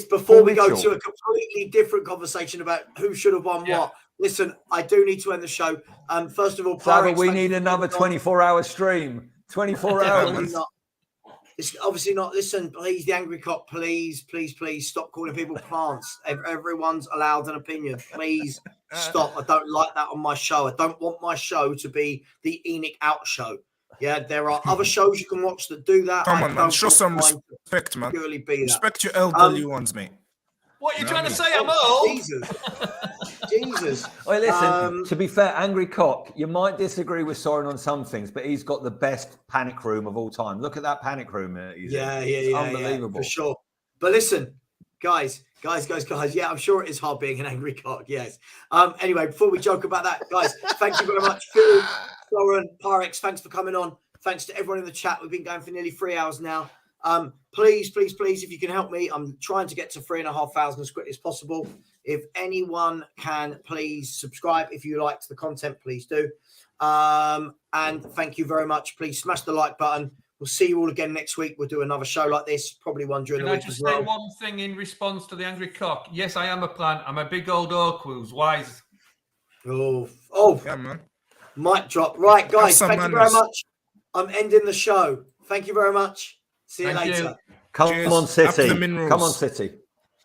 go Mitchell. to a completely different conversation about who should have won what, listen, I do need to end the show. First of all, Savva, Pyrex, we thank need you for another coming on. 24-hour stream. 24 hours. It's obviously not. Listen, please, the Angry Cock, please stop calling people plants. Everyone's allowed an opinion. Please stop. I don't like that on my show. I don't want my show to be the Enoch out show. Yeah, there are other shows you can watch that do that. Come on, man. Show some respect, man. Respect your elderly ones, mate. What are you trying to say? I'm old. Jesus. Well, listen, to be fair, Angry Cock, you might disagree with Soren on some things, but he's got the best panic room of all time. Look at that panic room. It's unbelievable. For sure. But listen, guys. Yeah, I'm sure it is hard being an Angry Cock. Yes. Anyway, before we joke about that, guys, thank you very much, Phil, Soren, Pyrex. Thanks for coming on. Thanks to everyone in the chat. We've been going for nearly 3 hours now. Please, if you can help me, I'm trying to get to 3,500 as quickly as possible. If anyone can, please subscribe. If you liked the content, please do. And thank you very much. Please smash the like button. We'll see you all again next week. We'll do another show like this, probably one during the week as well. Can I just say one thing in response to the Angry Cock? Yes, I am a plant. I'm a big old oak who's wise. Oh, yeah, man. Mic drop. Right, guys, thank you very much. I'm ending the show. Thank you very much. See you later. Come on, City. Come on, City.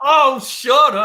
Oh, shut up.